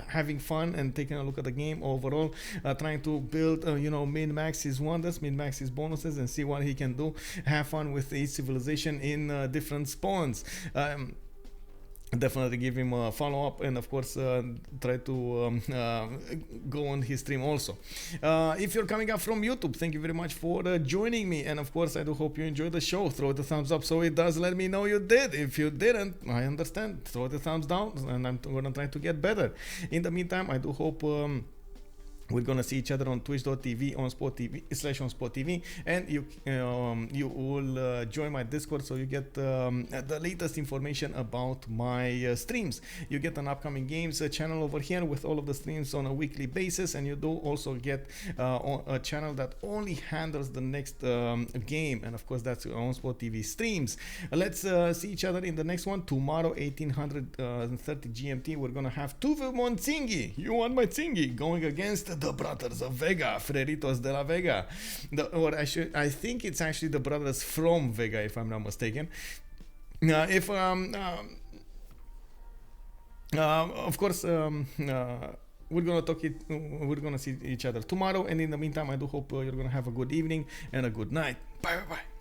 having fun and taking a look at the game overall, trying to build min-max his wonders, min-max his bonuses, and see what he can do. Have fun with each civilization in different spawns. Definitely give him a follow-up, and of course try to go on his stream also. If you're coming up from YouTube, thank you very much for joining me, and of course I do hope you enjoyed the show. Throw the thumbs up so it does let me know you did. If you didn't, I understand. Throw the thumbs down, and I'm gonna try to get better. In the meantime, I do hope we're gonna see each other on twitch.tv /OnSpotTV, and you will join my Discord, so you get the latest information about my streams. You get an upcoming games channel over here with all of the streams on a weekly basis, and you do also get a channel that only handles the next game, and of course that's OnSpotTV streams. Let's see each other in the next one tomorrow, 1830 GMT. We're gonna have Tuve Monzingi, you want my Zingi, going against the brothers of Vega, Freritos de la Vega. I think it's actually the brothers from Vega, if I'm not mistaken. Of course, we're gonna see each other tomorrow, and in the meantime, I do hope you're gonna have a good evening and a good night. Bye bye bye.